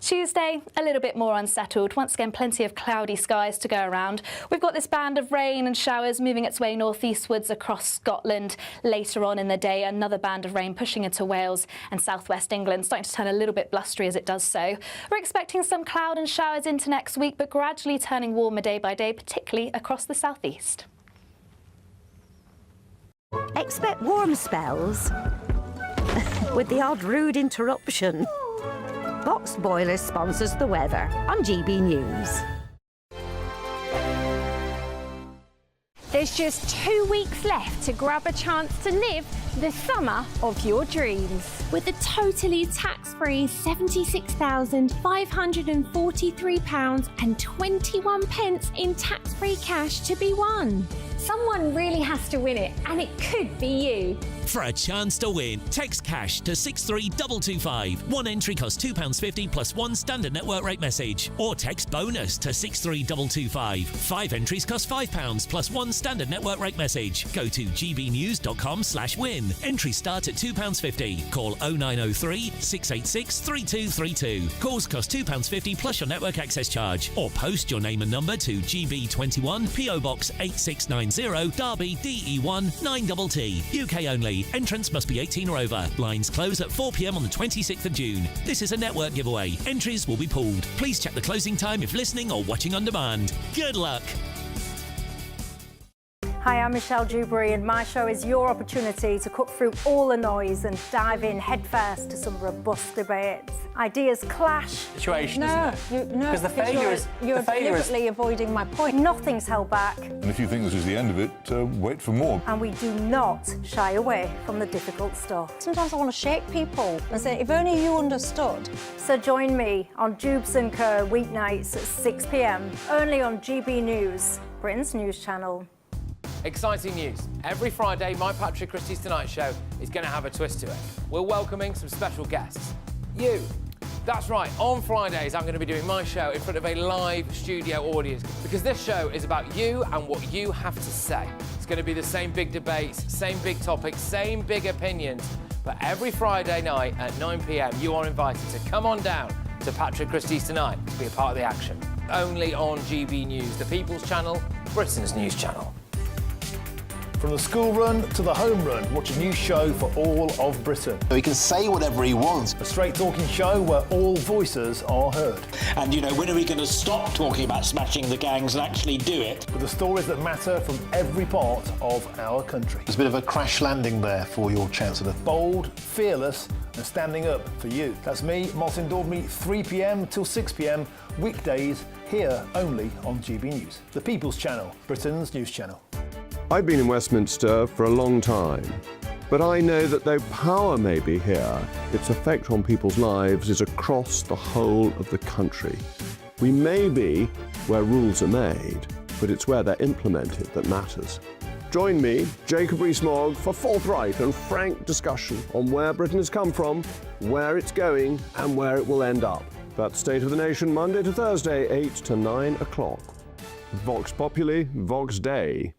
Tuesday, a little bit more unsettled. Once again, plenty of cloudy skies to go around. We've got this band of rain and showers moving its way northeastwards across Scotland. Later on in the day, another band of rain pushing into Wales and southwest England, starting to turn a little bit blustery as it does so. We're expecting some cloud and showers into next week, but gradually turning warmer day by day, particularly across the southeast. Expect warm spells with the odd rude interruption. Boxed Boilers sponsors the weather on GB News. There's just 2 weeks left to grab a chance to live the summer of your dreams. With a totally tax-free £76,543.21 in tax-free cash to be won. Someone really has to win it, and it could be you. For a chance to win, text cash to 63225. One entry costs £2.50 plus one standard network rate message. Or text bonus to 63225. 5 entries cost £5 plus one standard network rate message. Go to gbnews.com/win. Entries start at £2.50. Call 0903 686 3232. Calls cost £2.50 plus your network access charge. Or post your name and number to GB21 PO Box 8690 Derby DE1 9TT. UK only. Entrance must be 18 or over. Lines close at 4 p.m. on the 26th of June. This is a network giveaway. Entries will be pooled. Please check the closing time if listening or watching on demand. Good luck. Hi, I'm Michelle Dewberry, and my show is your opportunity to cut through all the noise and dive in headfirst to some robust debates. Ideas clash. Situation, No, isn't it? no, Because the failure is you're deliberately avoiding my point. Nothing's held back, And if you think this is the end of it, wait for more. and we do not shy away from the difficult stuff. Sometimes I want to shake people and say, if only you understood. So join me on Jubes and Kerr weeknights at 6 p.m. only on GB News, Britain's news channel. Exciting news. Every Friday, my Patrick Christie's Tonight Show is going to have a twist to it. We're welcoming some special guests. You. That's right, on Fridays I'm going to be doing my show in front of a live studio audience because this show is about you and what you have to say. It's going to be the same big debates, same big topics, same big opinions, but every Friday night at 9 p.m. you are invited to come on down to Patrick Christie's Tonight to be a part of the action. Only on GB News, the People's Channel, Britain's news channel. From the school run to the home run, watch a new show for all of Britain. He can say whatever he wants. A straight talking show where all voices are heard. And, you know, when are we going to stop talking about smashing the gangs and actually do it? With the stories that matter from every part of our country. There's a bit of a crash landing there for your Chancellor. Bold, fearless and standing up for you. That's me, Martin Daubney, 3 p.m. till 6 p.m. weekdays here only on GB News. The People's Channel, Britain's news channel. I've been in Westminster for a long time, but I know that though power may be here, its effect on people's lives is across the whole of the country. We may be where rules are made, but it's where they're implemented that matters. Join me, Jacob Rees-Mogg, for forthright and frank discussion on where Britain has come from, where it's going, and where it will end up. That's State of the Nation, Monday to Thursday, 8 to 9 o'clock. Vox Populi, Vox Dei.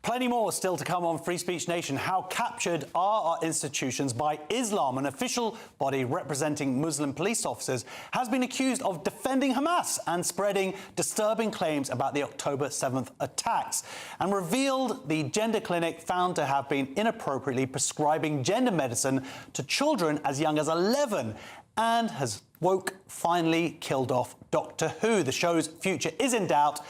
Plenty more still to come on Free Speech Nation. How captured are our institutions by Islam? An official body representing Muslim police officers has been accused of defending Hamas and spreading disturbing claims about the October 7th attacks, and revealed the gender clinic found to have been inappropriately prescribing gender medicine to children as young as 11, and has woke finally killed off Doctor Who. The show's future is in doubt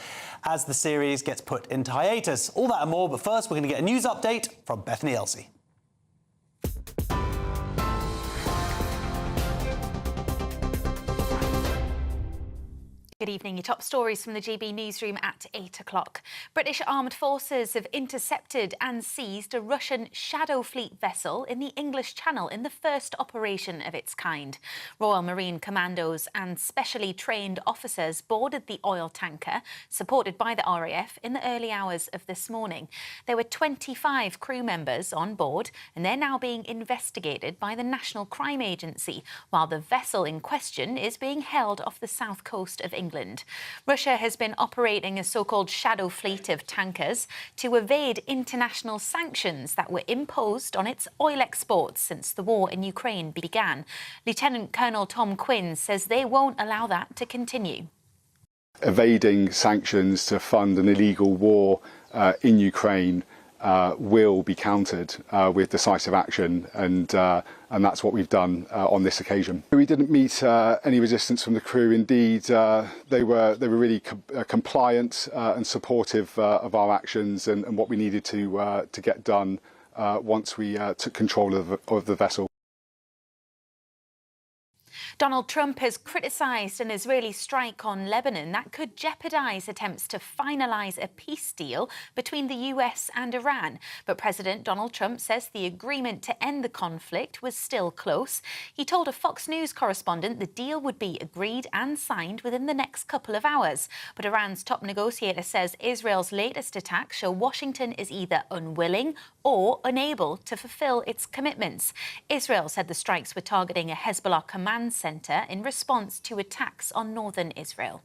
as the series gets put into hiatus. All that and more, but first we're going to get a news update from Bethany Elsey. Good evening. Your top stories from the GB newsroom at 8 o'clock. British armed forces have intercepted and seized a Russian Shadow Fleet vessel in the English Channel in the first operation of its kind. Royal Marine Commandos and specially trained officers boarded the oil tanker, supported by the RAF, in the early hours of this morning. There were 25 crew members on board, and they're now being investigated by the National Crime Agency, while the vessel in question is being held off the south coast of England. Russia has been operating a so-called shadow fleet of tankers to evade international sanctions that were imposed on its oil exports since the war in Ukraine began. Lieutenant Colonel Tom Quinn says they won't allow that to continue. Evading sanctions to fund an illegal war in Ukraine will be countered with decisive action, and that's what we've done on this occasion. We didn't meet any resistance from the crew. Indeed, they were really compliant and supportive of our actions and what we needed to get done once we took control of the vessel. Donald Trump has criticised an Israeli strike on Lebanon that could jeopardise attempts to finalise a peace deal between the US and Iran. But President Donald Trump says the agreement to end the conflict was still close. He told a Fox News correspondent the deal would be agreed and signed within the next couple of hours. But Iran's top negotiator says Israel's latest attacks show Washington is either unwilling or unable to fulfill its commitments. Israel said the strikes were targeting a Hezbollah command centre in response to attacks on northern Israel.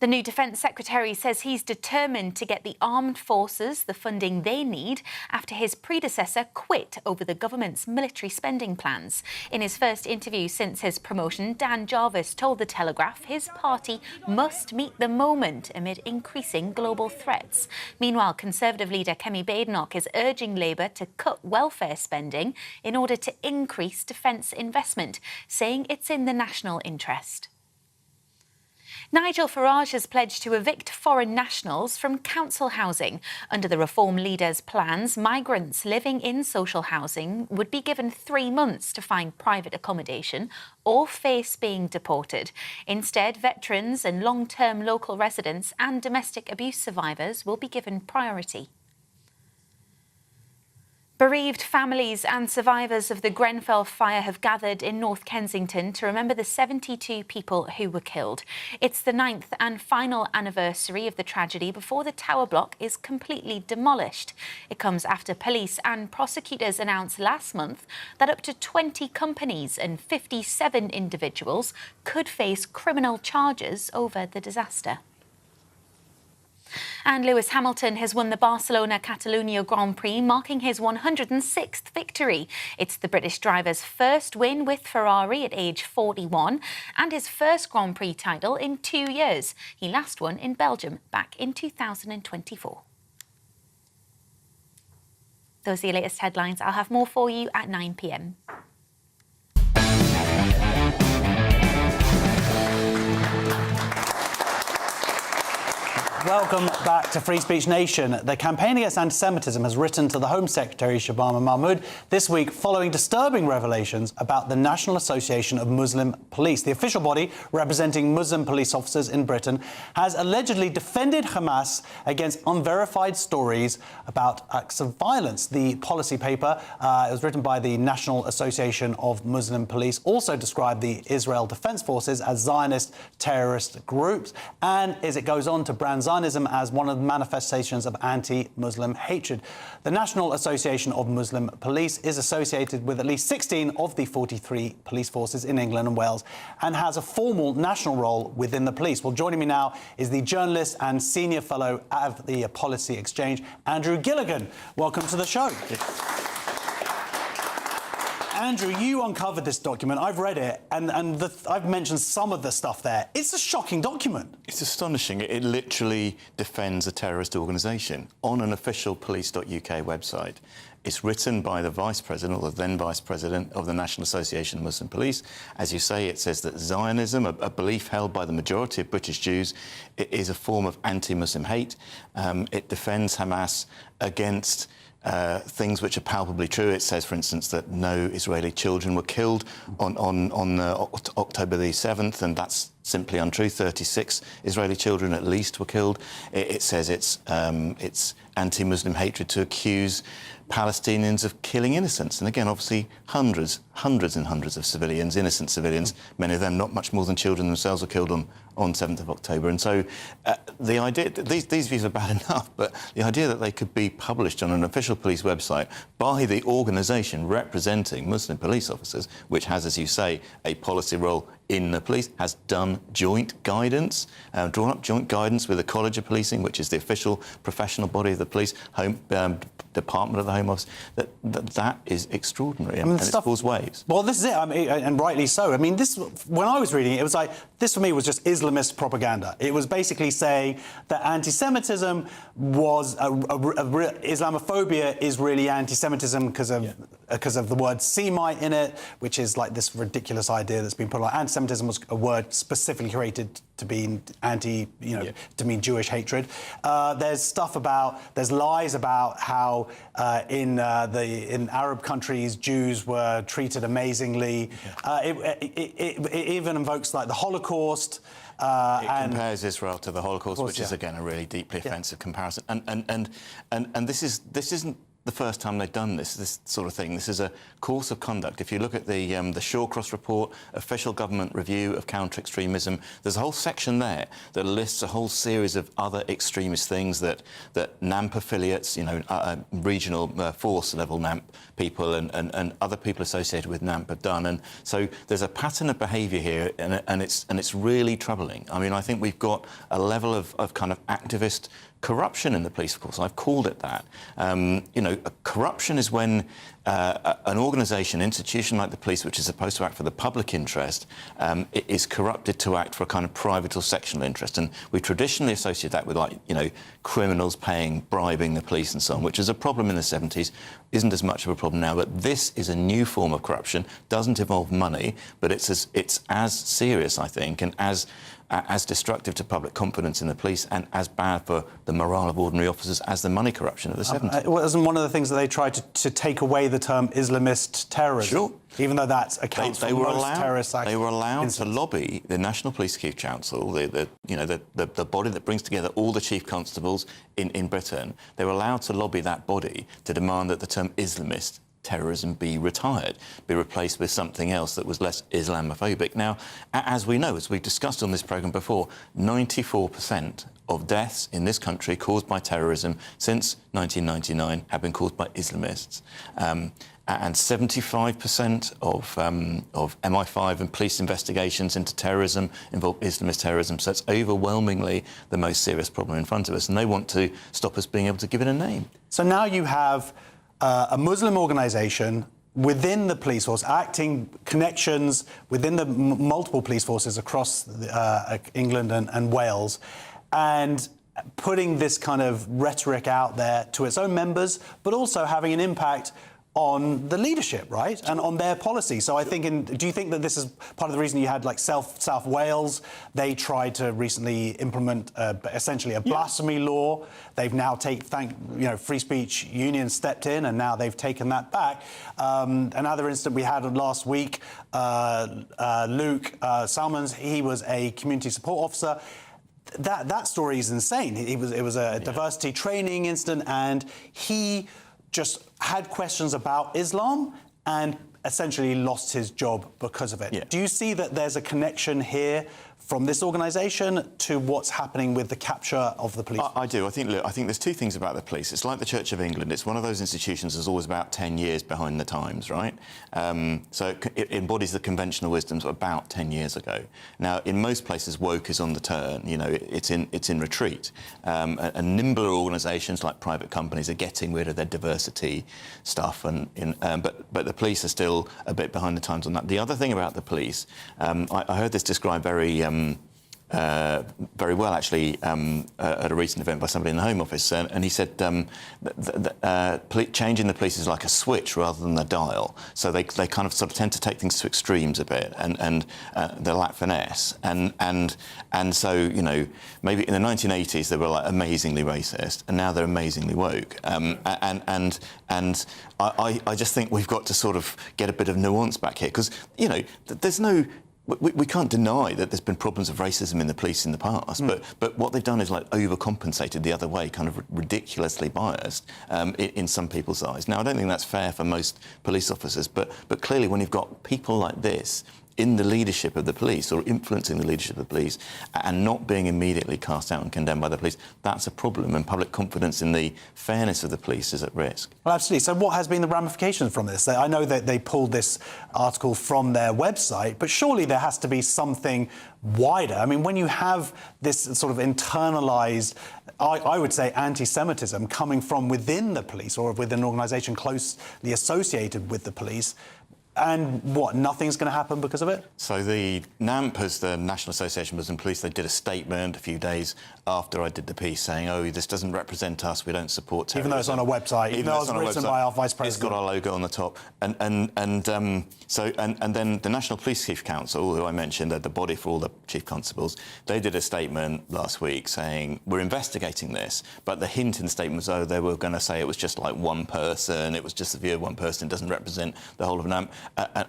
The new Defence Secretary says he's determined to get the armed forces the funding they need after his predecessor quit over the government's military spending plans. In his first interview since his promotion, Dan Jarvis told The Telegraph his party must meet the moment amid increasing global threats. Meanwhile, Conservative leader Kemi Badenoch is urging Labour to cut welfare spending in order to increase defence investment, saying it's in the national interest. Nigel Farage has pledged to evict foreign nationals from council housing. Under the Reform leader's plans, migrants living in social housing would be given 3 months to find private accommodation or face being deported. Instead, veterans and long-term local residents and domestic abuse survivors will be given priority. Bereaved families and survivors of the Grenfell fire have gathered in North Kensington to remember the 72 people who were killed. It's the 9th and final anniversary of the tragedy before the tower block is completely demolished. It comes after police and prosecutors announced last month that up to 20 companies and 57 individuals could face criminal charges over the disaster. And Lewis Hamilton has won the Barcelona-Catalunya Grand Prix, marking his 106th victory. It's the British driver's first win with Ferrari at age 41 and his first Grand Prix title in 2 years. He last won in Belgium back in 2024. Those are your latest headlines. I'll have more for you at 9 p.m. Welcome back to Free Speech Nation. The campaign against anti-Semitism has written to the Home Secretary, Shabana Mahmood, this week following disturbing revelations about the National Association of Muslim Police. The official body representing Muslim police officers in Britain has allegedly defended Hamas against unverified stories about acts of violence. The policy paper, it was written by the National Association of Muslim Police, also described the Israel Defense Forces as Zionist terrorist groups, and as it goes on to brand Zionism as one of the manifestations of anti-Muslim hatred. The National Association of Muslim Police is associated with at least 16 of the 43 police forces in England and Wales and has a formal national role within the police. Well, joining me now is the journalist and senior fellow at the Policy Exchange, Andrew Gilligan. Welcome to the show. Andrew, you uncovered this document. I've read it, and I've mentioned some of the stuff there. It's a shocking document. It's astonishing. It literally defends a terrorist organisation on an official police.uk website. It's written by the Vice President, or the then Vice President of the National Association of Muslim Police. As you say, it says that Zionism, a belief held by the majority of British Jews, it is a form of anti-Muslim hate. It defends Hamas against things which are palpably true. It says, for instance, that no Israeli children were killed on October the 7th, and that's simply untrue. 36 Israeli children at least were killed. It says it's anti-Muslim hatred to accuse Palestinians of killing innocents. And again, obviously, hundreds and hundreds of civilians, innocent civilians, many of them not much more than children themselves, were killed on 7th of October. And so the idea, these views are bad enough, but the idea that they could be published on an official police website by the organisation representing Muslim police officers, which has, as you say, a policy role in the police, has done joint guidance, drawn up joint guidance with the College of Policing, which is the official professional body of the police, Department of the Home Office, that is extraordinary. And it's caused waves. Well, this is it, and rightly so. I mean, this, when I was reading it, it was like, this for me was just Islamist propaganda. It was basically saying that anti-Semitism was Islamophobia is really anti-Semitism because of the word Semite in it, which is like this ridiculous idea that's been put on. Anti-Semitism was a word specifically created to be to mean Jewish hatred. There's lies about how in Arab countries Jews were treated amazingly. It even invokes like the Holocaust. It compares Israel to the Holocaust, which is again a really deeply offensive comparison. And this isn't the first time they've done this sort of thing. This is a course of conduct. If you look at the Shawcross report, Official Government Review of Counter-Extremism, there's a whole section there that lists a whole series of other extremist things that NAMP affiliates, regional force level NAMP people and other people associated with NAMP have done. And so there's a pattern of behaviour here, and it's really troubling. I mean, I think we've got a level of kind of activist corruption in the police, of course. I've called it that. Corruption is when an organisation, institution like the police, which is supposed to act for the public interest, is corrupted to act for a kind of private or sectional interest. And we traditionally associate that with, criminals bribing the police and so on, which is a problem in the 70s, isn't as much of a problem now. But this is a new form of corruption, doesn't involve money, but it's as serious, I think, and as destructive to public confidence in the police and as bad for the morale of ordinary officers as the money corruption of the 70s. Wasn't one of the things that they tried to take away the term Islamist terrorism? Sure. Even though that accounts for most terrorist acts. They were allowed to lobby the National Police Chief Council, the body that brings together all the chief constables in Britain. They were allowed to lobby that body to demand that the term Islamist terrorism be retired, be replaced with something else that was less Islamophobic. Now, as we know, as we've discussed on this programme before, 94% of deaths in this country caused by terrorism since 1999 have been caused by Islamists. And 75% of MI5 and police investigations into terrorism involve Islamist terrorism. So it's overwhelmingly the most serious problem in front of us. And they want to stop us being able to give it a name. So now you have a Muslim organisation within the police force, acting connections within the multiple police forces across England and Wales, and putting this kind of rhetoric out there to its own members, but also having an impact on the leadership, right, and on their policy. So I think, do you think that this is part of the reason you had South Wales? They tried to recently implement essentially a blasphemy law. They've now Free Speech Union stepped in, and now they've taken that back. Another incident we had last week, Luke Salmons, he was a community support officer. That story is insane. It was a diversity training incident, and he just had questions about Islam and essentially lost his job because of it. Yeah. Do you see that there's a connection here from this organisation to what's happening with the capture of the police? I do. I think there's two things about the police. It's like the Church of England. It's one of those institutions that's always about 10 years behind the times, right? So it embodies the conventional wisdoms of about 10 years ago. Now, in most places, woke is on the turn. It's in retreat. And nimbler organisations like private companies are getting rid of their diversity stuff, but the police are still a bit behind the times on that. The other thing about the police, I heard this described very well, actually, at a recent event by somebody in the Home Office, and he said changing the police is like a switch rather than a dial. So they kind of sort of tend to take things to extremes a bit, and they lack finesse. And so maybe in the 1980s they were amazingly racist, and now they're amazingly woke. And I just think we've got to sort of get a bit of nuance back here, because there's no. We can't deny that there's been problems of racism in the police in the past, but what they've done is overcompensated the other way, kind of ridiculously biased in some people's eyes. Now, I don't think that's fair for most police officers, but clearly when you've got people like this in the leadership of the police or influencing the leadership of the police and not being immediately cast out and condemned by the police, that's a problem, and public confidence in the fairness of the police is at risk. Well, absolutely. So what has been the ramifications from this? I know that they pulled this article from their website, but surely there has to be something wider. I mean, when you have this sort of internalised, I would say, anti-Semitism coming from within the police or within an organisation closely associated with the police, and nothing's going to happen because of it? So the NAMP, as the National Association of Muslim Police, they did a statement a few days after I did the piece saying, this doesn't represent us, we don't support terrorism. Even though it's on a website, even though it's written by our Vice President. It's got our logo on the top. And then the National Police Chief Council, who I mentioned, the body for all the chief constables, they did a statement last week saying, we're investigating this, but the hint in the statement was, they were going to say it was just one person, it was just the view of one person, it doesn't represent the whole of NAMP.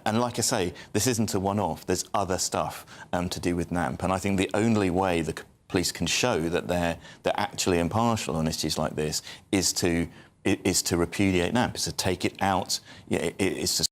And like I say, this isn't a one-off. There's other stuff to do with NAMP. And I think the only way the police can show that they're actually impartial on issues like this is to is to repudiate NAMP, is to take it out. It's to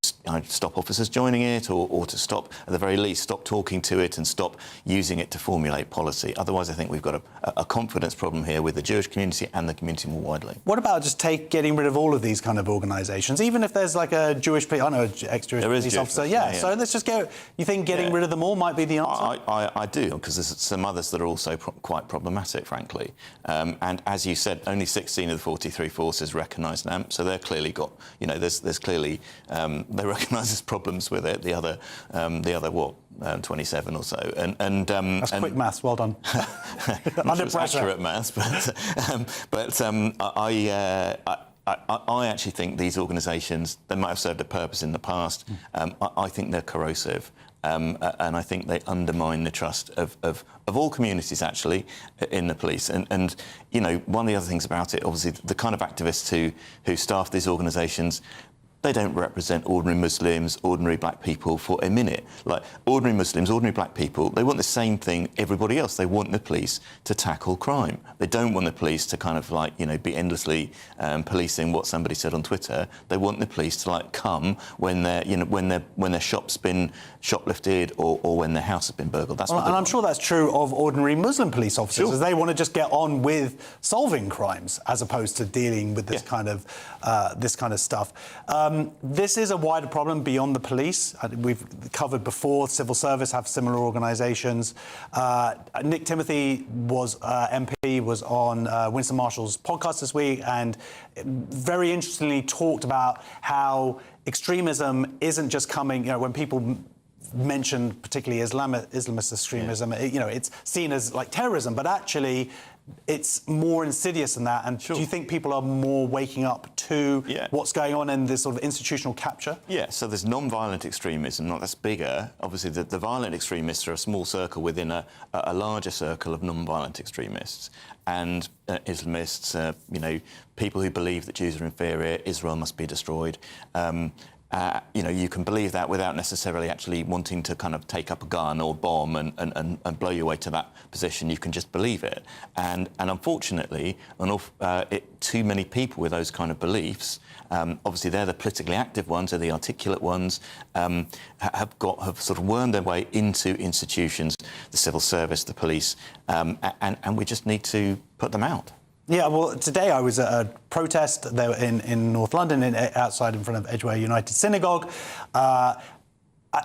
stop officers joining it, or to stop, at the very least, stop talking to it and stop using it to formulate policy. Otherwise, I think we've got a confidence problem here with the Jewish community and the community more widely. What about just getting rid of all of these kind of organisations, even if there's like a Jewish, I know, ex-Jewish police officer. Yeah, so let's just go. You think getting rid of them all might be the answer? I do, because there's some others that are also quite problematic, frankly. And as you said, only 16 of the 43 forces recognise NAMP, so they're clearly got, there's clearly they recognise there's problems with it. The other 27 or so, and that's quick maths. Well done. Under pressure. Accurate maths, but I actually think these organisations, they might have served a purpose in the past. I think they're corrosive. And I think they undermine the trust of all communities, actually, in the police. And one of the other things about it, obviously, the kind of activists who staff these organisations, they don't represent ordinary Muslims, ordinary black people for a minute. Like, ordinary Muslims, ordinary black people, they want the same thing everybody else. They want the police to tackle crime. They don't want the police to kind of be endlessly policing what somebody said on Twitter. They want the police to come when their shop's been shoplifted or when their house has been burgled. That's what I'm sure that's true of ordinary Muslim police officers, Sure. as they want to just get on with solving crimes as opposed to dealing with this kind of stuff. This is a wider problem beyond the police. We've covered before, civil service have similar organisations. Nick Timothy was MP, was on Winston Marshall's podcast this week, and very interestingly talked about how extremism isn't just coming, when people mention particularly Islamist extremism, it's seen as like terrorism, but actually it's more insidious than that. And do you think people are more waking up to what's going on in this sort of institutional capture? Yeah, so there's non-violent extremism, that's bigger. Obviously, the violent extremists are a small circle within a larger circle of non-violent extremists. And Islamists, people who believe that Jews are inferior, Israel must be destroyed. You can believe that without necessarily actually wanting to kind of take up a gun or bomb and blow your way to that position. You can just believe it. And unfortunately, too many people with those kind of beliefs, obviously they're the politically active ones, they're the articulate ones, have sort of wormed their way into institutions, the civil service, the police, and we just need to put them out. Yeah, well, today I was at a protest there in North London, outside in front of Edgware United Synagogue.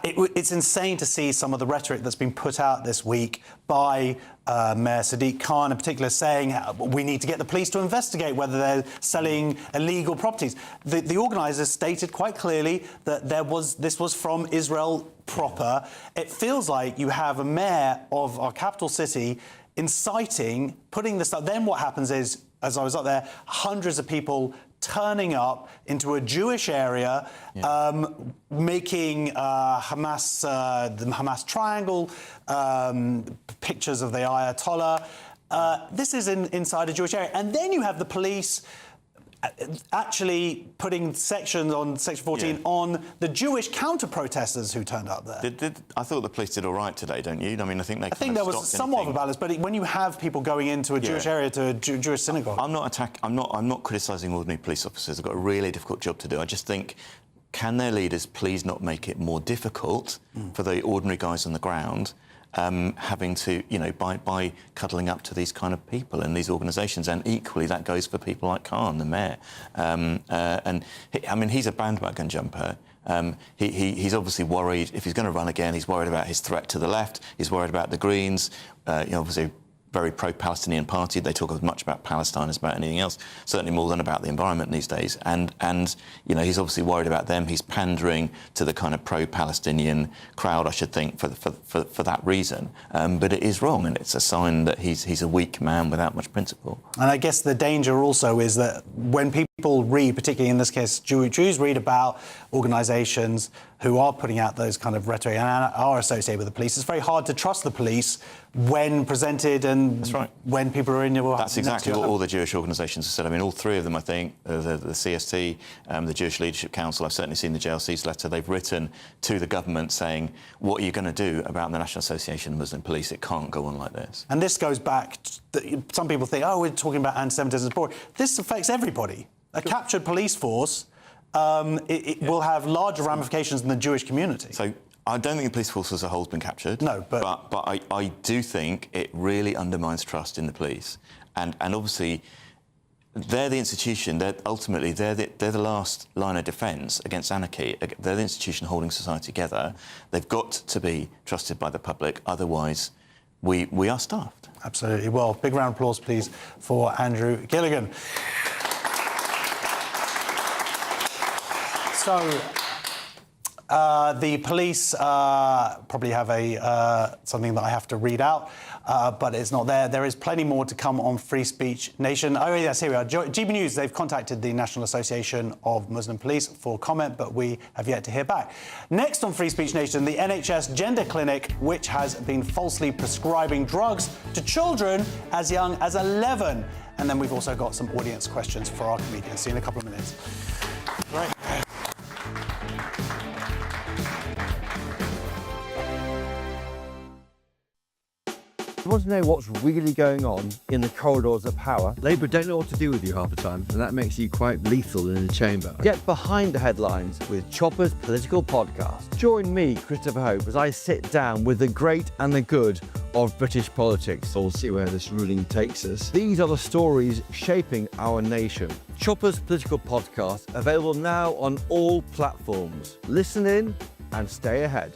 It's insane to see some of the rhetoric that's been put out this week by Mayor Sadiq Khan in particular, saying we need to get the police to investigate whether they're selling illegal properties. The organisers stated quite clearly that this was from Israel proper. It feels like you have a mayor of our capital city inciting, putting this up. Then what happens is, as I was up there, hundreds of people turning up into a Jewish area, making the Hamas triangle, pictures of the Ayatollah. This is inside a Jewish area. And then you have the police actually putting sections on Section 14 on the Jewish counter-protesters who turned up there. I thought the police did all right today, don't you? I mean, I think there was somewhat of a balance, but when you have people going into a Jewish area, to a Jewish synagogue... I'm not criticising ordinary police officers. They've got a really difficult job to do. I just think, can their leaders please not make it more difficult for the ordinary guys on the ground, having to, by cuddling up to these kind of people and these organisations, and equally that goes for people like Khan, the mayor. He's a bandwagon jumper. He's obviously worried, if he's going to run again, he's worried about his threat to the left, he's worried about the Greens, obviously very pro-Palestinian party. They talk as much about Palestine as about anything else, certainly more than about the environment these days. And he's obviously worried about them. He's pandering to the kind of pro-Palestinian crowd, I should think, for that reason. But it is wrong, and it's a sign that he's a weak man without much principle. And I guess the danger also is that when people read, particularly in this case, Jews read about organisations who are putting out those kind of rhetoric and are associated with the police, it's very hard to trust the police when presented and when people are in your... That's exactly what all the Jewish organisations have said. I mean, all three of them, I think, the CST, the Jewish Leadership Council, I've certainly seen the JLC's letter, they've written to the government saying, what are you going to do about the National Association of Muslim Police? It can't go on like this. And this goes back... Some people think, we're talking about anti-Semitism. This affects everybody. A captured police force it will have larger ramifications in the Jewish community. So I don't think the police force as a whole has been captured. No, but I do think it really undermines trust in the police, and obviously they're the institution. They're the last line of defence against anarchy. They're the institution holding society together. They've got to be trusted by the public. Otherwise, we are starved. Absolutely. Well, big round of applause, please, for Andrew Gilligan. So, the police probably have something that I have to read out, but it's not there. There is plenty more to come on Free Speech Nation. Oh, yes, here we are. GB News, they've contacted the National Association of Muslim Police for comment, but we have yet to hear back. Next on Free Speech Nation, the NHS Gender Clinic, which has been falsely prescribing drugs to children as young as 11. And then we've also got some audience questions for our comedians. See you in a couple of minutes. Right. You want to know what's really going on in the corridors of power? Labour don't know what to do with you half the time, and that makes you quite lethal in the chamber. Get behind the headlines with Chopper's Political Podcast. Join me, Christopher Hope, as I sit down with the great and the good of British politics. We'll see where this ruling takes us. These are the stories shaping our nation. Chopper's Political Podcast, available now on all platforms. Listen in and stay ahead.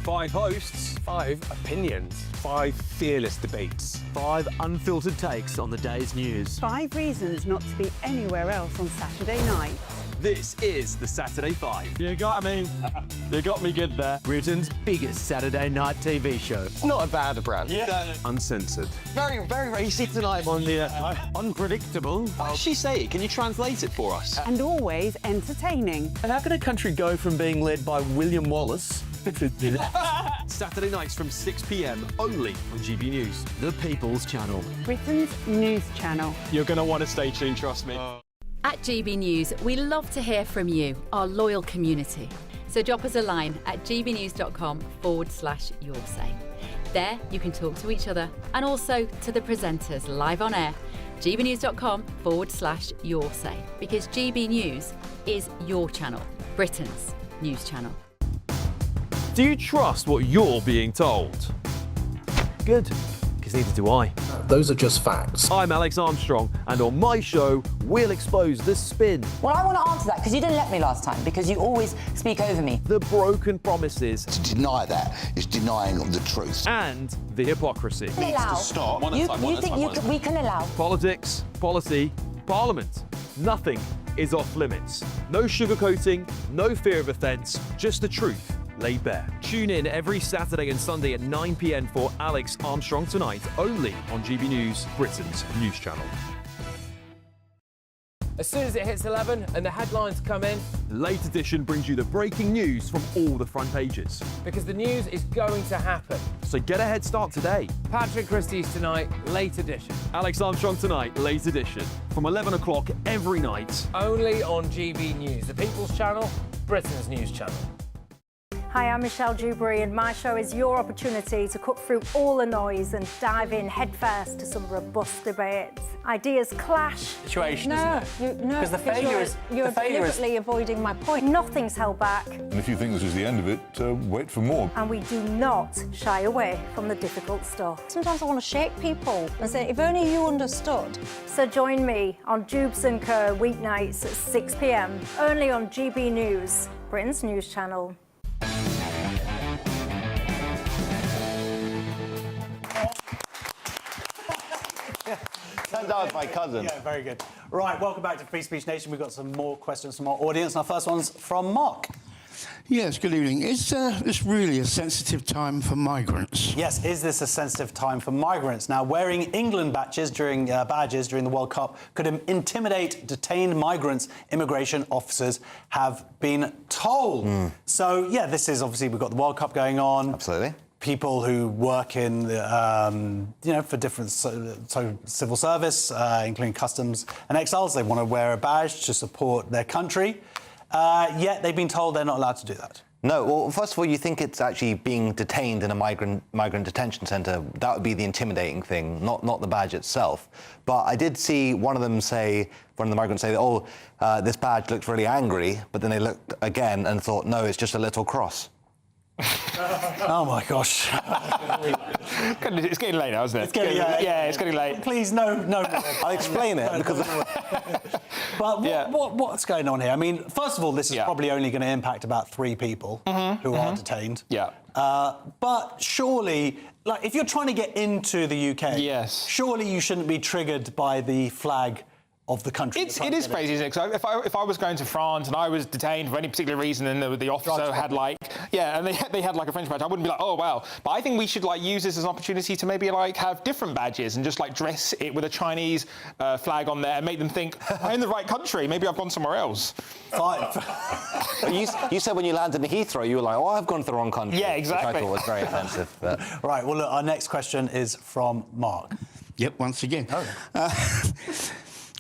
5 hosts, 5 opinions, 5 fearless debates, 5 unfiltered takes on the day's news. 5 reasons not to be anywhere else on Saturday night. This is the Saturday 5. You got me good there. Britain's biggest Saturday night TV show. It's not a bad brand. Yeah. Uncensored. Very, very racist tonight on the unpredictable. What did she say? Can you translate it for us? And always entertaining. And how can a country go from being led by William Wallace Saturday nights from 6 p.m. only on GB News. The People's Channel. Britain's news channel. You're going to want to stay tuned, trust me. At GB News, we love to hear from you, our loyal community. So drop us a line at gbnews.com/yoursay. There you can talk to each other and also to the presenters live on air. gbnews.com/yoursay, because GB News is your channel, Britain's news channel. Do you trust what you're being told? Good, because neither do I. Those are just facts. I'm Alex Armstrong, and on my show, we'll expose the spin. Well, I want to answer that, because you didn't let me last time, because you always speak over me. The broken promises. To deny that is denying the truth. And the hypocrisy. We can allow. Stop. You think we can allow? Politics, policy, parliament. Nothing is off limits. No sugarcoating, no fear of offence, just the truth laid bare. Tune in every Saturday and Sunday at 9 p.m. for Alex Armstrong Tonight, only on GB News, Britain's news channel. As soon as it hits 11 and the headlines come in, Late Edition brings you the breaking news from all the front pages. because the news is going to happen. So get a head start today. Patrick Christie's Tonight, Late Edition. Alex Armstrong Tonight, Late Edition, from 11 o'clock every night. Only on GB News, the People's Channel, Britain's news channel. Hi, I'm Michelle Dewberry, and my show is your opportunity to cut through all the noise and dive in headfirst to some robust debates. Ideas clash. Situation, No, isn't it? because the failure is you're deliberately avoiding my point. Nothing's held back, And if you think this is the end of it, wait for more. and we do not shy away from the difficult stuff. Sometimes I want to shake people and say, if only you understood. So join me on Jubes and Kerr weeknights at 6 p.m. only on GB News, Britain's news channel. Turns out it's my cousin. Yeah, very good. Right, welcome back to Free Speech Nation. We've got some more questions from our audience. Our first one's from Mark. Yes, good evening. Is this really a sensitive time for migrants? Yes, is this a sensitive time for migrants? Now, wearing England badges during the World Cup could intimidate detained migrants, immigration officers have been told. So, yeah, this is obviously, we've got the World Cup going on. Absolutely. People who work in, for different civil service, including customs and exiles, they want to wear a badge to support their country. Yet they've been told they're not allowed to do that. No, well, first of all, you think it's actually being detained in a migrant detention centre. That would be the intimidating thing, not the badge itself. But I did see one of the migrants say, oh, this badge looked really angry, but then they looked again and thought, no, it's just a little cross. Oh my gosh. It's getting late now, isn't it? It's getting, it's getting late. Please, no. I'll explain it because. But what's going on here? I mean, first of all, this is probably only going to impact about 3 people who are detained. Yeah. But surely, like, if you're trying to get into the UK, yes, surely you shouldn't be triggered by the flag of the country. It is crazy, isn't it? Because if I was going to France and I was detained for any particular reason and the officer had and they had like a French badge, I wouldn't be like, oh wow. But I think we should like use this as an opportunity to maybe like have different badges and just like dress it with a Chinese flag on there and make them think I'm in the right country. Maybe I've gone somewhere else. You said when you landed in Heathrow, you were like, oh, I've gone to the wrong country. Yeah, exactly. Which I thought was very offensive. But... Right. Well, look, our next question is from Mark. Yep. Once again.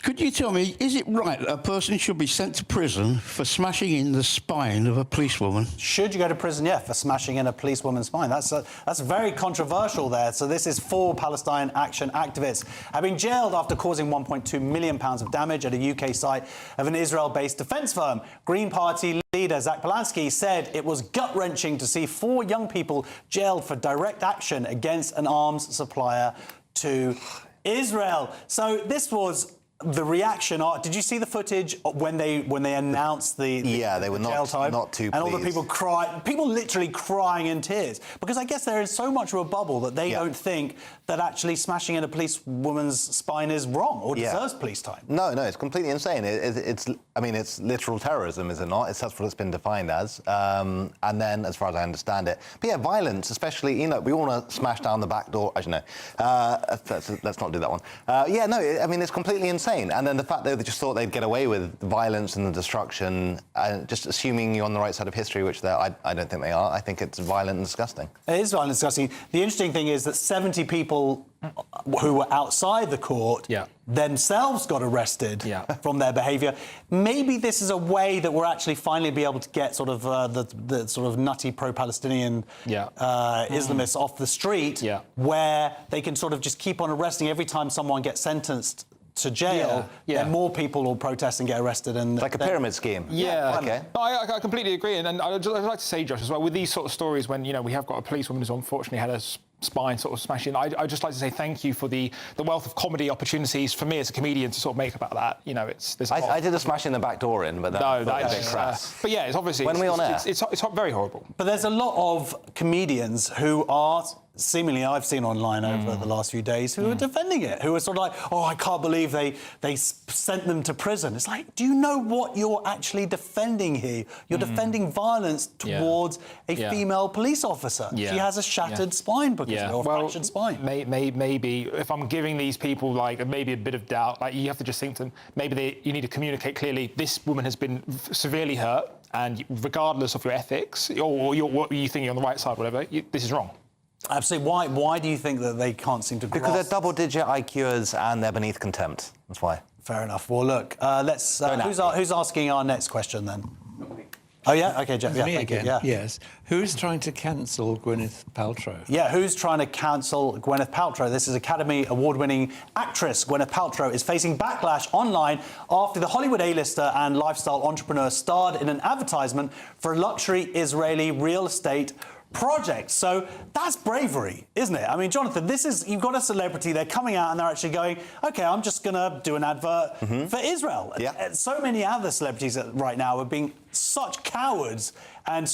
Could you tell me, is it right that a person should be sent to prison for smashing in the spine of a policewoman? Should you go to prison, for smashing in a policewoman's spine? That's very controversial there. So this is 4 Palestine Action activists have been jailed after causing £1.2 million of damage at a UK site of an Israel-based defence firm. Green Party leader Zach Polanski said it was gut-wrenching to see 4 young people jailed for direct action against an arms supplier to Israel. So this was the reaction. Did you see the footage when they announced the they were jail time? Not too and all the pleased. people literally crying in tears, because I guess they're in so much of a bubble that they don't think that actually smashing in a policewoman's spine is wrong or deserves police time. No, it's completely insane. It's literal terrorism, is it not? That's what it's been defined as. And then, as far as I understand it, but violence, especially, we want to smash down the back door. Actually, no, let's not do that one. It's completely insane. And then the fact that they just thought they'd get away with the violence and the destruction, just assuming you're on the right side of history, which I don't think they are. I think it's violent and disgusting. It is violent and disgusting. The interesting thing is that 70 people who were outside the court themselves got arrested from their behaviour. Maybe this is a way that we're actually finally be able to get sort of the sort of nutty pro-Palestinian Islamists off the street, where they can sort of just keep on arresting every time someone gets sentenced to jail, then more people will protest and get arrested. And like a pyramid scheme. Yeah. Okay. No, I completely agree. And I'd like to say, Josh, as well, with these sort of stories when, we have got a policewoman who's unfortunately had a spine sort of smashed in, I'd just like to say thank you for the wealth of comedy opportunities for me as a comedian to sort of make about that. I did a smash in the back door in, but that was a bit crass. But it's obviously... When are we on air? It's very horrible. But there's a lot of comedians who are... seemingly I've seen online over the last few days who are defending it, who are sort of like, oh, I can't believe they sent them to prison. It's like, do you know what you're actually defending here? You're defending violence towards a female police officer. She has a shattered spine because of it, or fractured spine. Maybe if I'm giving these people maybe a bit of doubt, you have to just think to them, maybe you need to communicate clearly, this woman has been severely hurt, and regardless of your ethics or what you think you're on the right side, whatever, this is wrong. Absolutely. Why do you think that they can't seem to grasp? Because they're double-digit IQs and they're beneath contempt. That's why. Fair enough. Well, look, let's... who's asking our next question, then? Oh, yeah? OK, Jeff. Me again. You. Yes. Who's trying to cancel Gwyneth Paltrow? Yeah, who's trying to cancel Gwyneth Paltrow? This is Academy Award-winning actress Gwyneth Paltrow is facing backlash online after the Hollywood A-lister and lifestyle entrepreneur starred in an advertisement for a luxury Israeli real estate project. So that's bravery, isn't it? I mean, Jonathan, you've got a celebrity, they're coming out and they're actually going, OK, I'm just going to do an advert for Israel. Yeah. So many other celebrities right now are being such cowards and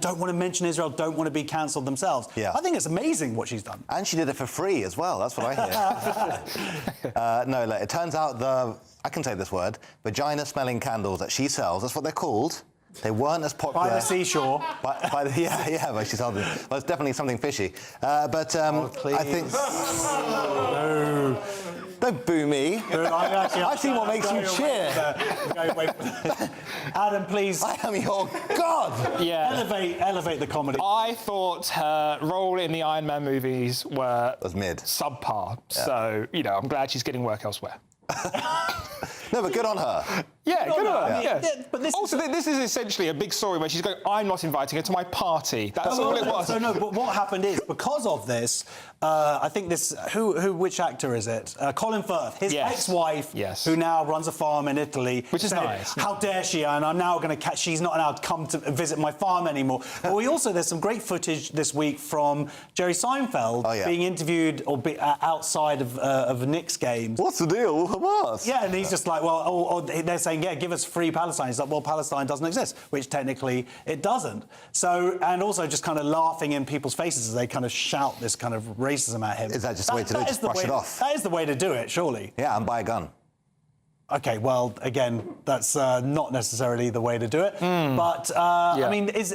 don't want to mention Israel, don't want to be cancelled themselves. Yeah. I think it's amazing what she's done. And she did it for free as well, that's what I hear. It turns out I can say this word, vagina-smelling candles that she sells, that's what they're called. They weren't as popular... By the seashore. But she told me. Well, it's definitely something fishy. I think... No. Don't boo me. I've seen what makes you cheer. Adam, please. I am your god. Yeah. Elevate the comedy. I thought her role in the Iron Man movies was mid. Subpar. Yeah. So, I'm glad she's getting work elsewhere. No, but good on her. Yeah, No, good no, on her. I mean, Yeah. yeah, but this also, this is essentially a big story where she's going, I'm not inviting her to my party. That's all it was. So no, but what happened is, because of this, I think this, which actor is it? Colin Firth, his ex-wife, who now runs a farm in Italy. Which is said, nice. How dare she, and I'm now going to catch, she's not allowed to come to visit my farm anymore. But there's some great footage this week from Jerry Seinfeld being interviewed outside of Knicks games. What's the deal with Hamas? Yeah, and he's just like, well, they're saying, yeah, give us free Palestine. He's like, well, Palestine doesn't exist, which technically it doesn't. So, and also just kind of laughing in people's faces as they kind of shout this kind of racism at him. Is that just the way to do it? Just brush it off? That is the way to do it, surely. Yeah, and buy a gun. OK, well, again, that's not necessarily the way to do it. But, I mean, is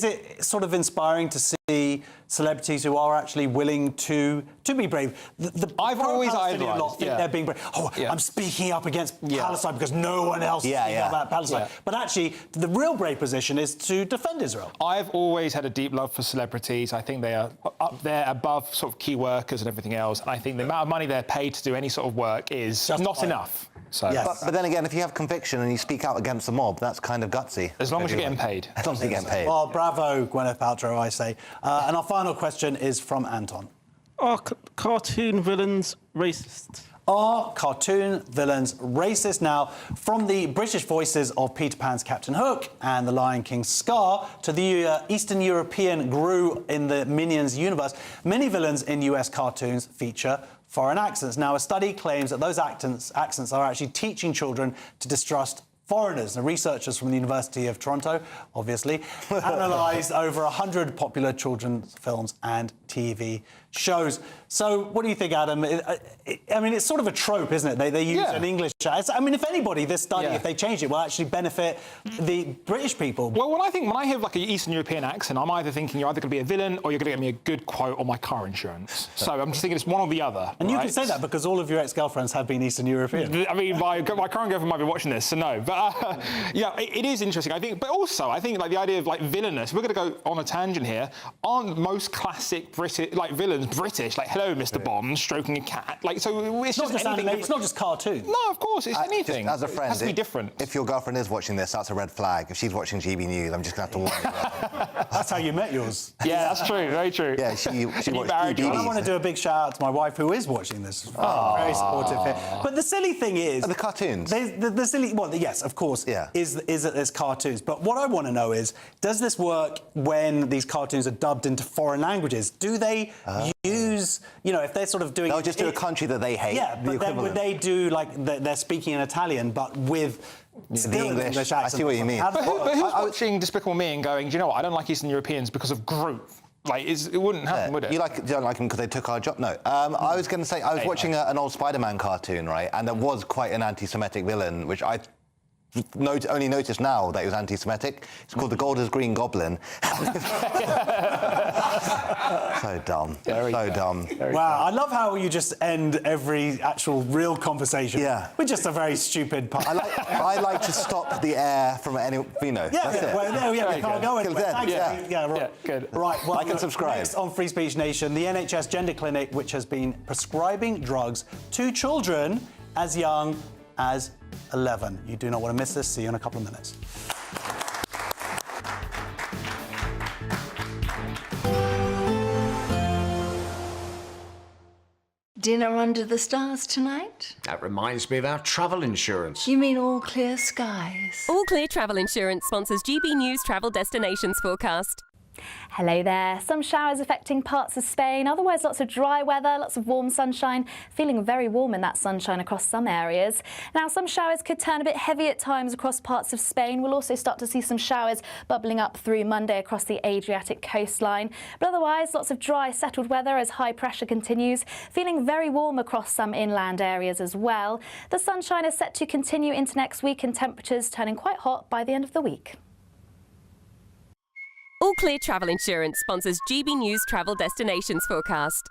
it sort of inspiring to see celebrities who are actually willing to be brave? I've always idolized. They're being brave. I'm speaking up against Palestine because no one else is speaking about Palestine. But actually, the real brave position is to defend Israel. I've always had a deep love for celebrities. I think they are up there above sort of key workers and everything else. And I think the amount of money they're paid to do any sort of work is not enough. So. But then again, if you have conviction and you speak out against the mob, that's kind of gutsy. As long as you're getting paid. As long as you're getting paid. Well, bravo, Gwyneth Paltrow, I say. And our final question is from Anton. Are cartoon villains racist? Are cartoon villains racist? Now, from the British voices of Peter Pan's Captain Hook and The Lion King's Scar to the Eastern European Gru in the Minions universe, many villains in US cartoons feature foreign accents. Now, a study claims that those accents are actually teaching children to distrust foreigners. And researchers from the University of Toronto, obviously, analysed over 100 popular children's films and TV shows. So what do you think, Adam? I mean, it's sort of a trope, isn't it? They use an English... I mean, if anybody, this study, if they change it, will actually benefit the British people. Well, when I hear like an Eastern European accent, I'm either thinking you're either going to be a villain or you're going to get me a good quote on my car insurance. So I'm just thinking it's one or the other. And you can say that because all of your ex-girlfriends have been Eastern European. I mean, my current girlfriend might be watching this, so no. But it is interesting, I think. But also, I think like the idea of like villainous. We're going to go on a tangent here. Aren't most classic British villains British? Like, hello, Mr. Bond, stroking a cat. Like, so it's not just animation. It's not just cartoons. No, of course, it's anything. Just as a friend, it has to be different. If your girlfriend is watching this, that's a red flag. If she's watching GB News, I'm just going to have to warn you. That's how you met yours. Yeah, that's true. Very true. Yeah, she watched GB. I want to do a big shout out to my wife who is watching this. Very supportive here. But the silly thing is... the cartoons. The silly... Well, yes, of course, is that there's cartoons. But what I want to know is, does this work when these cartoons are dubbed into foreign languages? Do they use... You know, if they're sort of doing... They'll just do a country that they hate. Yeah, but then would they do, like, they're speaking in Italian, but with... The English accent. I see what you mean. But who's watching Despicable Me and going, do you know what, I don't like Eastern Europeans because of Groot? Like, it wouldn't happen, would it? You don't like them because they took our job? No. I was going to say, I was watching an old Spider-Man cartoon, right? And there was quite an anti-Semitic villain, which I only noticed now that he was anti-Semitic. It's called the Golders Green Goblin. So dumb. So dumb. Wow, I love how you just end every actual real conversation with just a very stupid part. I like to stop the air from any, you know. That's it. Well, we can't go anywhere. Thanks, right. Yeah, good. Right, well, like and subscribe. Next on Free Speech Nation, the NHS Gender Clinic, which has been prescribing drugs to children as young as 11. You do not want to miss this. See you in a couple of minutes. Dinner under the stars tonight? That reminds me of our travel insurance. You mean All Clear Skies? All Clear Travel Insurance sponsors GB News Travel Destinations Forecast. Hello there. Some showers affecting parts of Spain, otherwise lots of dry weather, lots of warm sunshine, feeling very warm in that sunshine across some areas. Now, some showers could turn a bit heavy at times across parts of Spain. We'll also start to see some showers bubbling up through Monday across the Adriatic coastline. But otherwise, lots of dry, settled weather as high pressure continues, feeling very warm across some inland areas as well. The sunshine is set to continue into next week and temperatures turning quite hot by the end of the week. All Clear Travel Insurance sponsors GB News Travel Destinations Forecast.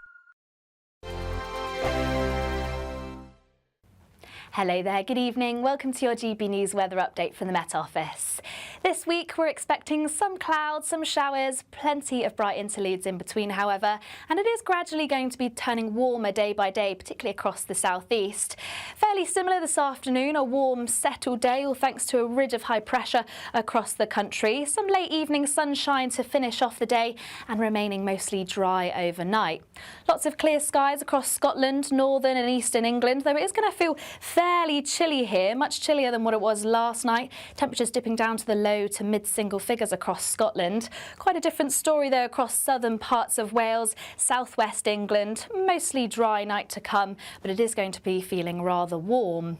Hello there, good evening. Welcome to your GB News weather update from the Met Office. This week we're expecting some clouds, some showers, plenty of bright interludes in between, however, and it is gradually going to be turning warmer day by day, particularly across the southeast. Fairly similar this afternoon, a warm, settled day, all thanks to a ridge of high pressure across the country. Some late evening sunshine to finish off the day and remaining mostly dry overnight. Lots of clear skies across Scotland, northern and eastern England, though it is going to feel fairly chilly here, much chillier than what it was last night. Temperatures dipping down to the low to mid-single figures across Scotland. Quite a different story though across southern parts of Wales, southwest England. Mostly dry night to come, but it is going to be feeling rather warm.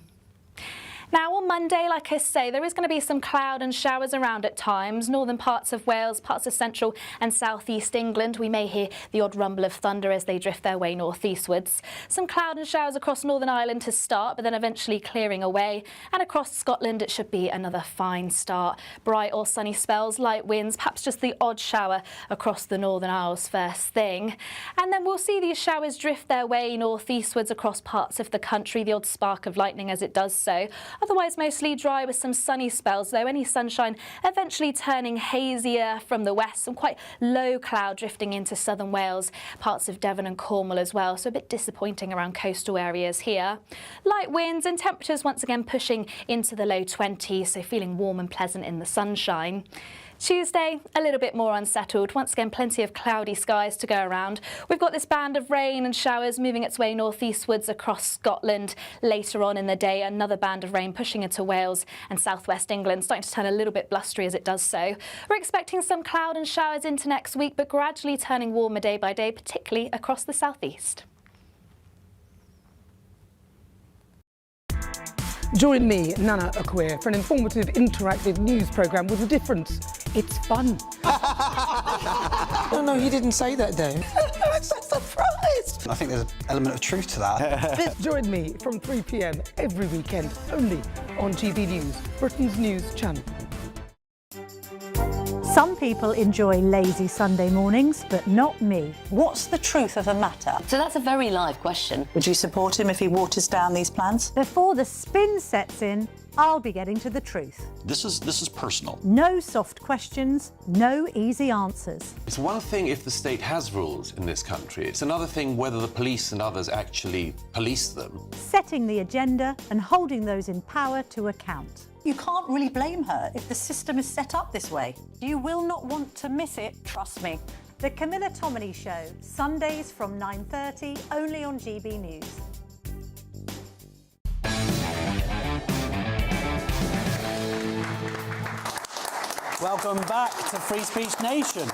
Now on Monday, like I say, there is going to be some cloud and showers around at times. Northern parts of Wales, parts of central and southeast England. We may hear the odd rumble of thunder as they drift their way northeastwards. Some cloud and showers across Northern Ireland to start, but then eventually clearing away. And across Scotland, it should be another fine start. Bright or sunny spells, light winds, perhaps just the odd shower across the Northern Isles first thing. And then we'll see these showers drift their way northeastwards across parts of the country, the odd spark of lightning as it does so. Otherwise mostly dry with some sunny spells, though any sunshine eventually turning hazier from the west. Some quite low cloud drifting into southern Wales, parts of Devon and Cornwall as well, so a bit disappointing around coastal areas here. Light winds and temperatures once again pushing into the low 20s, so feeling warm and pleasant in the sunshine. Tuesday, a little bit more unsettled. Once again, plenty of cloudy skies to go around. We've got this band of rain and showers moving its way northeastwards across Scotland. Later on in the day, another band of rain pushing into Wales and southwest England, starting to turn a little bit blustery as it does so. We're expecting some cloud and showers into next week, but gradually turning warmer day by day, particularly across the southeast. Join me, Nana Akweer, for an informative, interactive news programme with a difference. It's fun. No, he didn't say that, Dave. I'm so surprised. I think there's an element of truth to that. Join me from 3 p.m. every weekend, only on GB News, Britain's news channel. Some people enjoy lazy Sunday mornings, but not me. What's the truth of the matter? So that's a very live question. Would you support him if he waters down these plans? Before the spin sets in, I'll be getting to the truth. This is personal. No soft questions, no easy answers. It's one thing if the state has rules in this country. It's another thing whether the police and others actually police them. Setting the agenda and holding those in power to account. You can't really blame her if the system is set up this way. You will not want to miss it, trust me. The Camilla Tominey Show, Sundays from 9:30, only on GB News. Welcome back to Free Speech Nation.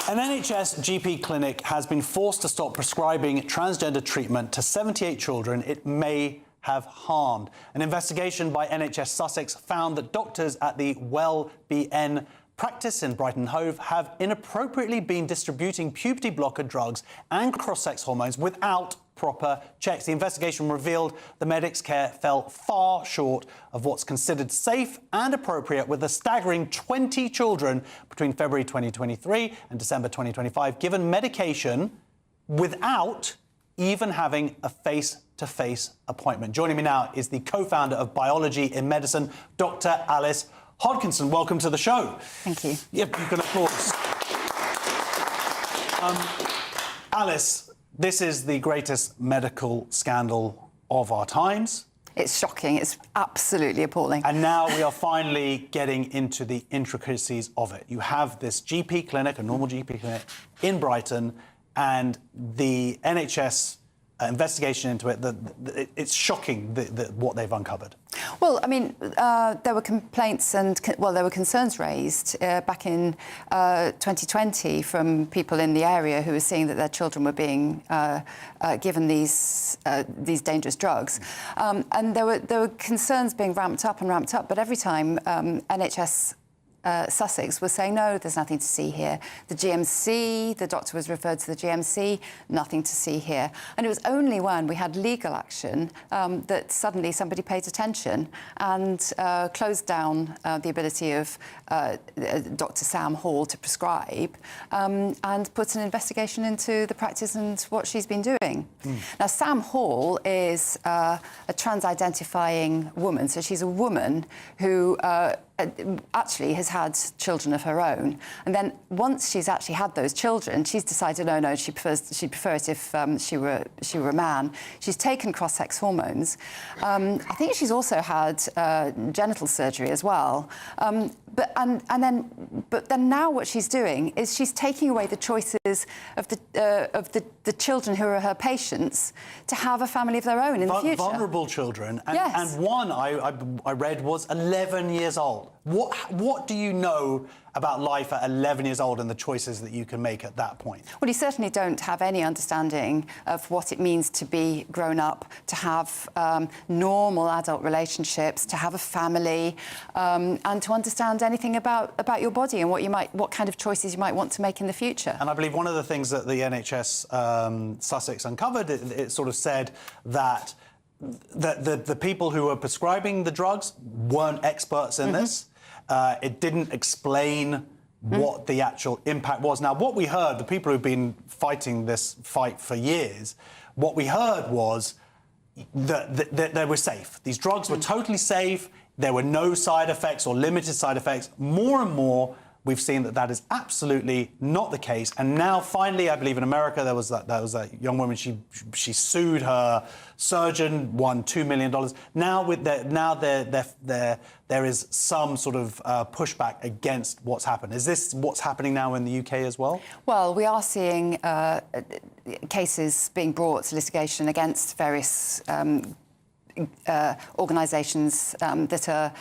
An NHS GP clinic has been forced to stop prescribing transgender treatment to 78 children it may have harmed. An investigation by NHS Sussex found that doctors at the Well-BN practice in Brighton Hove have inappropriately been distributing puberty blocker drugs and cross-sex hormones without proper checks. The investigation revealed the medics' care fell far short of what's considered safe and appropriate, with a staggering 20 children between February 2023 and December 2025 given medication without even having a face-to-face appointment. Joining me now is the co-founder of Biology in Medicine, Dr. Alice Hodkinson. Welcome to the show. Thank you. Yep, you can applause. Alice, this is the greatest medical scandal of our times. It's shocking. It's absolutely appalling. And now we are finally getting into the intricacies of it. You have this GP clinic, a normal GP clinic in Brighton, and the NHS investigation into it, it's shocking what they've uncovered. Well, I mean, there were complaints and, there were concerns raised back in 2020 from people in the area who were seeing that their children were being given these dangerous drugs. And there were concerns being ramped up, but every time NHS Sussex was saying, no, there's nothing to see here. The GMC, the doctor was referred to the GMC, nothing to see here. And it was only when we had legal action that suddenly somebody paid attention and closed down the ability of Dr. Sam Hall to prescribe and put an investigation into the practice and what she's been doing. Now, Sam Hall is a trans-identifying woman, so she's a woman who actually has had children of her own, and then once she's actually had those children, she's decided no, she'd prefer it if she were a man. She's taken cross-sex hormones. I think she's also had genital surgery as well. But then now what she's doing is she's taking away the choices of the children who are her patients to have a family of their own in the future. Vulnerable children, and, yes. and one I read was 11 years old. What do you know about life at 11 years old and the choices that you can make at that point? Well, you certainly don't have any understanding of what it means to be grown up, to have normal adult relationships, to have a family, and to understand anything about your body and what kind of choices you might want to make in the future. And I believe one of the things that the NHS Sussex uncovered, it sort of said that the people who were prescribing the drugs weren't experts in this. It didn't explain what the actual impact was. Now, what we heard, the people who've been fighting this fight for years, what we heard was that they were safe. These drugs were totally safe. There were no side effects or limited side effects. More and more, we've seen that is absolutely not the case. And now, finally, I believe in America, there was that young woman. She sued her surgeon, won $2 million. Now, there is some sort of pushback against what's happened. Is this what's happening now in the UK as well? Well, we are seeing cases being brought to litigation against various organisations that are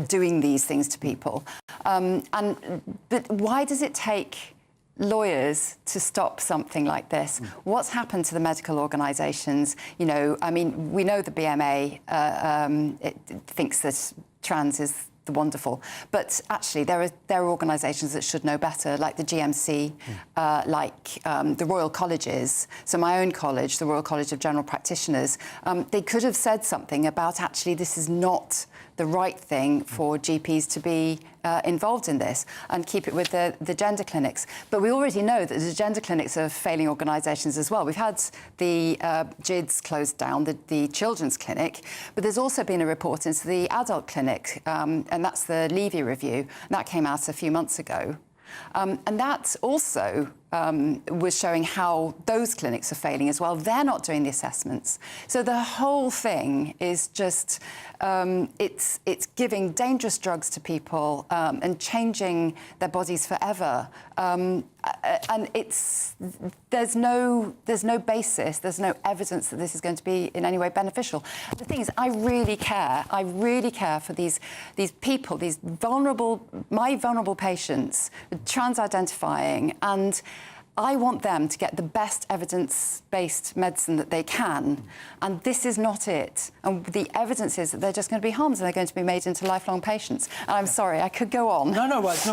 doing these things to people. But why does it take lawyers to stop something like this? What's happened to the medical organisations? You know, I mean, we know the BMA it thinks that trans is the wonderful, but actually there are organisations that should know better, like the GMC, like the Royal Colleges. So my own college, the Royal College of General Practitioners, they could have said something about actually this is not the right thing for GPs to be involved in this and keep it with the gender clinics. But we already know that the gender clinics are failing organisations as well. We've had the GIDS closed down, the children's clinic, but there's also been a report into the adult clinic, and that's the Levy review. And that came out a few months ago. And that also was showing how those clinics are failing as well. They're not doing the assessments. So the whole thing is just, it's giving dangerous drugs to people and changing their bodies forever. And there's no basis, there's no evidence that this is going to be in any way beneficial. The thing is, I really care for these people, my vulnerable patients, trans-identifying, and I want them to get the best evidence-based medicine that they can, and this is not it. And the evidence is that they're just going to be harmed and they're going to be made into lifelong patients. And I'm sorry, I could go on. No, well, it's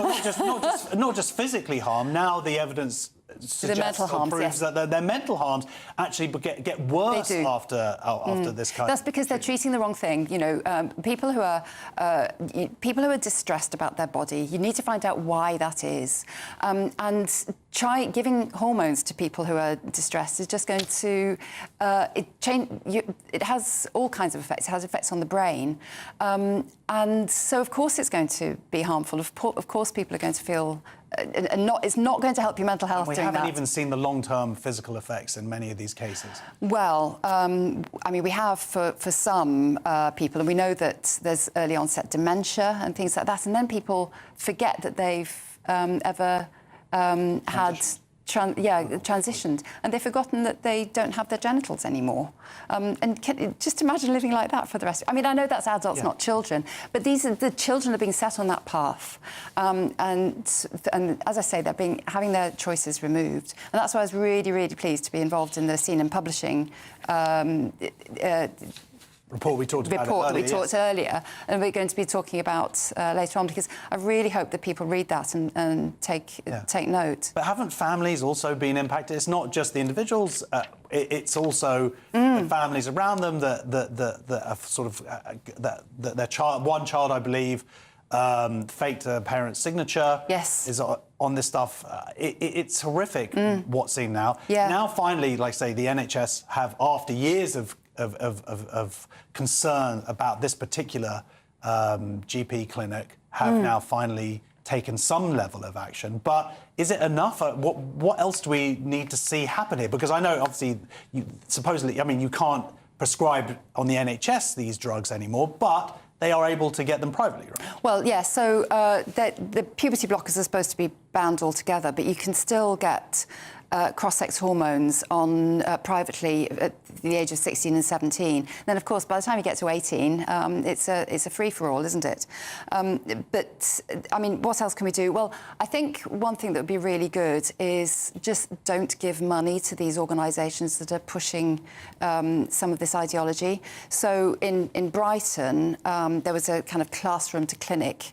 not just physically harmed. Now the evidence suggests or proves that their mental harms actually get worse after this kind. That's because they're treating the wrong thing. You know, people who are distressed about their body, you need to find out why that is, and try giving hormones to people who are distressed is just going to it has all kinds of effects. It has effects on the brain, and so of course it's going to be harmful. Of course, people are going to feel. It's not going to help your mental health. We haven't even seen the long-term physical effects in many of these cases. Well, I mean, we have for some people, and we know that there's early onset dementia and things like that, and then people forget that they've ever had transitioned, and they've forgotten that they don't have their genitals anymore. And just imagine living like that for the rest. I mean, I know that's adults, not children, but the children are being set on that path, and as I say, they're having their choices removed, and that's why I was really, really pleased to be involved in the Scene and Publishing report we talked about report that we earlier, talked earlier, and we're going to be talking about later on, because I really hope that people read that and take note. But haven't families also been impacted? It's not just the individuals; it's also the families around them that have sort of that their child, one child, I believe, faked a parent's signature. Yes, is on this stuff. It's horrific what's seen now. Yeah. Now, finally, like I say, the NHS have, after years of concern about this particular GP clinic, have now finally taken some level of action. But is it enough? What else do we need to see happen here? Because I know, obviously, supposedly, I mean, you can't prescribe on the NHS these drugs anymore, but they are able to get them privately, right? Well, yeah, so the puberty blockers are supposed to be banned altogether, but you can still get cross-sex hormones on privately at the age of 16 and 17. Then, of course, by the time you get to 18, it's a free-for-all, isn't it? But, I mean, what else can we do? Well, I think one thing that would be really good is just don't give money to these organisations that are pushing some of this ideology. So in Brighton, there was a kind of classroom-to-clinic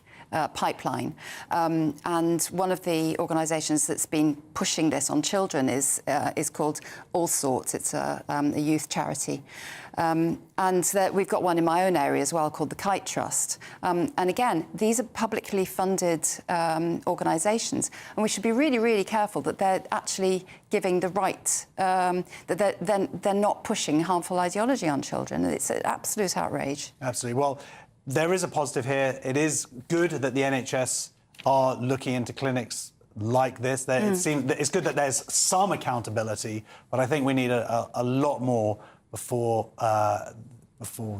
pipeline, and one of the organisations that's been pushing this on children is called All Sorts. It's a youth charity, and we've got one in my own area as well called the Kite Trust. And again, these are publicly funded organisations, and we should be really, really careful that they're actually giving the right, that they're not pushing harmful ideology on children. It's an absolute outrage. Absolutely. Well, there is a positive here. It is good that the NHS are looking into clinics like this. It's good that there's some accountability, but I think we need a lot more before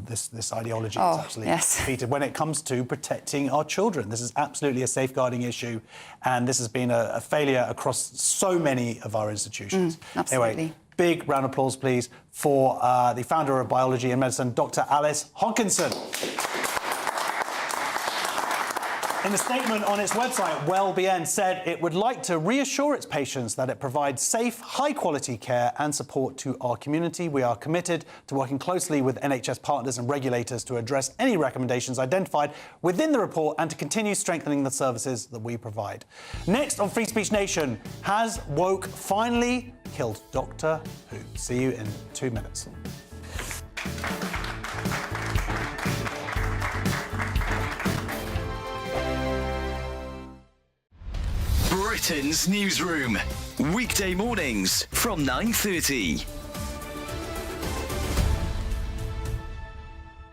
this ideology is actually defeated when it comes to protecting our children. This is absolutely a safeguarding issue, and this has been a failure across so many of our institutions. Absolutely. Anyway, big round of applause, please, for the founder of Biology and Medicine, Dr. Alice Hodkinson. In a statement on its website, WellBN said it would like to reassure its patients that it provides safe, high-quality care and support to our community. We are committed to working closely with NHS partners and regulators to address any recommendations identified within the report and to continue strengthening the services that we provide. Next on Free Speech Nation, has woke finally killed Doctor Who? See you in 2 minutes. Britain's Newsroom, weekday mornings from 9:30.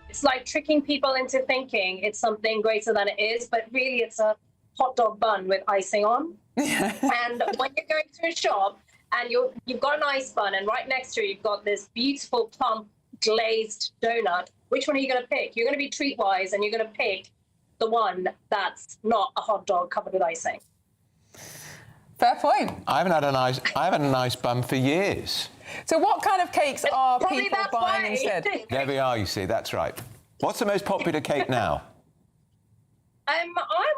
It's like tricking people into thinking it's something greater than it is, but really it's a hot dog bun with icing on. And when you're going to a shop and you've got an ice bun and right next to it you've got this beautiful plump glazed donut, which one are you going to pick? You're going to be treat-wise and you're going to pick the one that's not a hot dog covered with icing. Fair point. I haven't had an ice bun for years. So what kind of cakes are Probably people that's buying why. instead? There we are, you see, that's right. What's the most popular cake now? I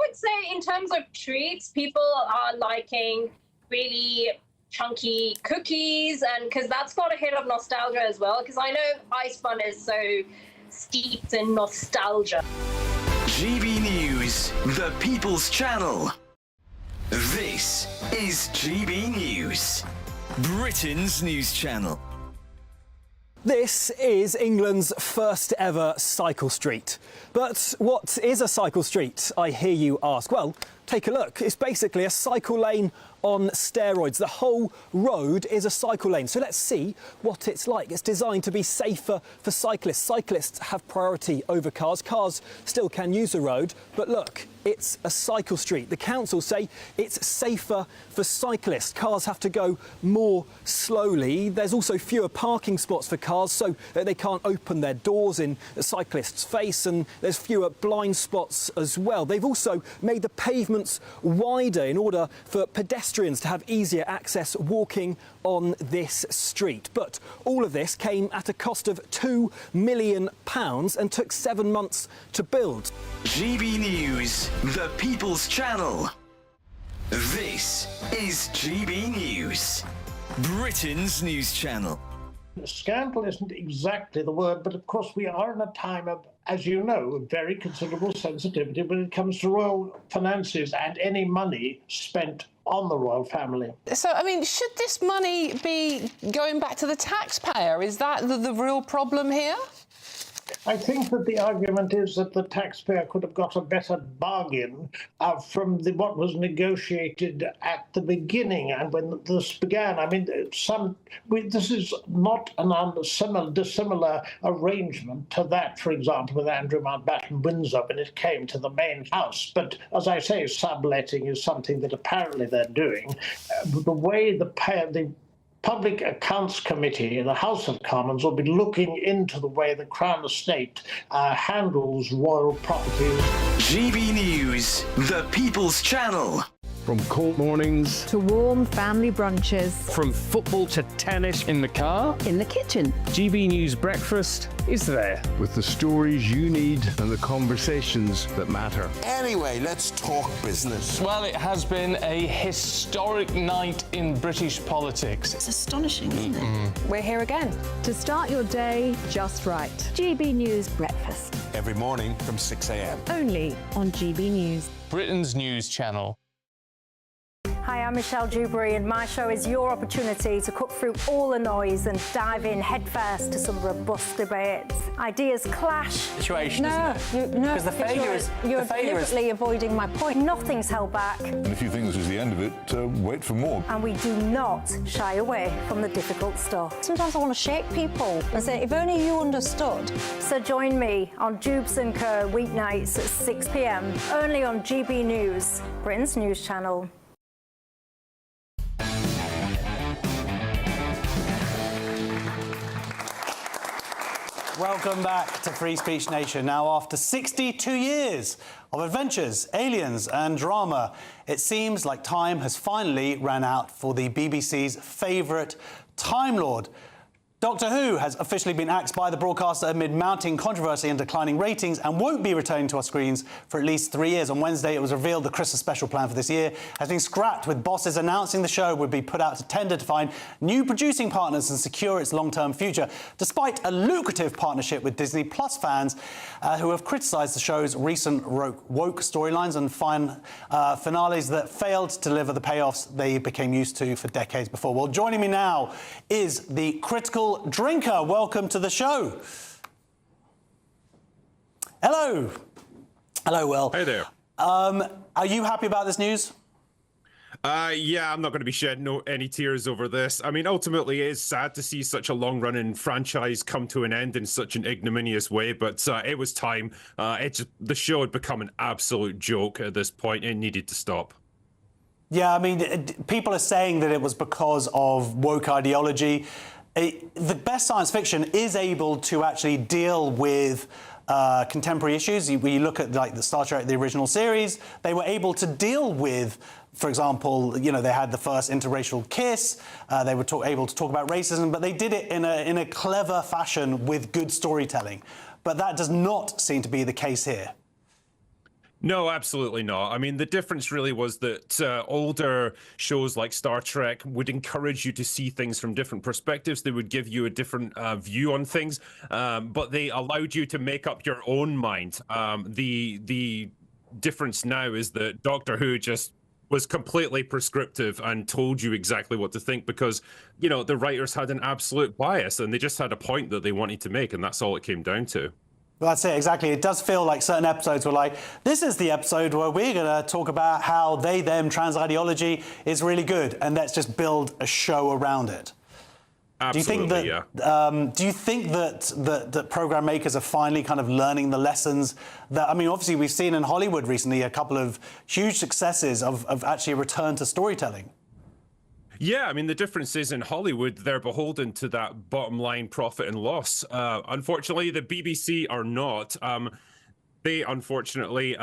would say in terms of treats, people are liking really chunky cookies, and because that's got a hit of nostalgia as well, because I know ice bun is so steeped in nostalgia. GB News, the People's Channel. This is GB News, Britain's news channel. This is England's first ever cycle street. But what is a cycle street, I hear you ask? Well, take a look. It's basically a cycle lane on steroids. The whole road is a cycle lane. So let's see what it's like. It's designed to be safer for cyclists. Cyclists have priority over cars. Cars still can use the road, but look, it's a cycle street. The council say it's safer for cyclists. Cars have to go more slowly. There's also fewer parking spots for cars, so that they can't open their doors in the cyclist's face, and there's fewer blind spots as well. They've also made the pavements wider in order for pedestrians to have easier access walking on this street. But all of this came at a cost of £2 million and took 7 months to build. GB News, the People's Channel. This is GB News, Britain's news channel. Scandal isn't exactly the word, but of course we are in a time of, as you know, very considerable sensitivity when it comes to royal finances and any money spent on the royal family. So, I mean, should this money be going back to the taxpayer? Is that the real problem here? I think that the argument is that the taxpayer could have got a better bargain from what was negotiated at the beginning and when this began. I mean, this is not an dissimilar arrangement to that, for example, with Andrew Mountbatten Windsor when it came to the main house. But as I say, subletting is something that apparently they're doing. The way the Public Accounts Committee in the House of Commons will be looking into the way the Crown Estate handles royal property. GB News, the People's Channel. From cold mornings to warm family brunches. From football to tennis in the car. In the kitchen. GB News Breakfast is there. With the stories you need and the conversations that matter. Anyway, let's talk business. Well, it has been a historic night in British politics. It's astonishing, isn't it? We're here again. To start your day just right. GB News Breakfast. Every morning from 6 a.m. Only on GB News. Britain's news channel. Hi, I'm Michelle Dewberry, and my show is your opportunity to cut through all the noise and dive in headfirst to some robust debates. Ideas clash. Situation, No, Because the failure is... You're deliberately avoiding my point. Nothing's held back. And if you think this is the end of it, wait for more. And we do not shy away from the difficult stuff. Sometimes I want to shake people and say, if only you understood. So join me on Dubes & Co. weeknights at 6 p.m. only on GB News, Britain's news channel. Welcome back to Free Speech Nation. Now, after 62 years of adventures, aliens and drama, it seems like time has finally ran out for the BBC's favourite Time Lord. Doctor Who has officially been axed by the broadcaster amid mounting controversy and declining ratings and won't be returning to our screens for at least 3 years. On Wednesday, it was revealed the Christmas special plan for this year has been scrapped, with bosses announcing the show would be put out to tender to find new producing partners and secure its long-term future, despite a lucrative partnership with Disney Plus fans who have criticised the show's recent woke storylines and finales that failed to deliver the payoffs they became used to for decades before. Well, joining me now is the critical drinker. Welcome to the show. Hello. Hello, Will. Hey there. Are you happy about this news? Yeah, I'm not going to be shedding any tears over this. I mean, ultimately, it is sad to see such a long-running franchise come to an end in such an ignominious way, but it was time. The show had become an absolute joke at this point. It needed to stop. Yeah, I mean, people are saying that it was because of woke ideology. The best science fiction is able to actually deal with contemporary issues. When you look at like the Star Trek, the original series, they were able to deal with, for example, you know, they had the first interracial kiss. They were able to talk about racism, but they did it in a clever fashion with good storytelling. But that does not seem to be the case here. No, absolutely not. I mean, the difference really was that older shows like Star Trek would encourage you to see things from different perspectives. They would give you a different view on things, but they allowed you to make up your own mind. The difference now is that Doctor Who just was completely prescriptive and told you exactly what to think because, you know, the writers had an absolute bias and they just had a point that they wanted to make, and that's all it came down to. Well, that's it, exactly. It does feel like certain episodes were like, this is the episode where we're going to talk about how they-them trans ideology is really good, and let's just build a show around it. Absolutely, do you think that program makers are finally kind of learning the lessons that, I mean, obviously we've seen in Hollywood recently a couple of huge successes of actually a return to storytelling? Yeah, I mean, the difference is in Hollywood, they're beholden to that bottom line profit and loss. Unfortunately, the BBC are not. They unfortunately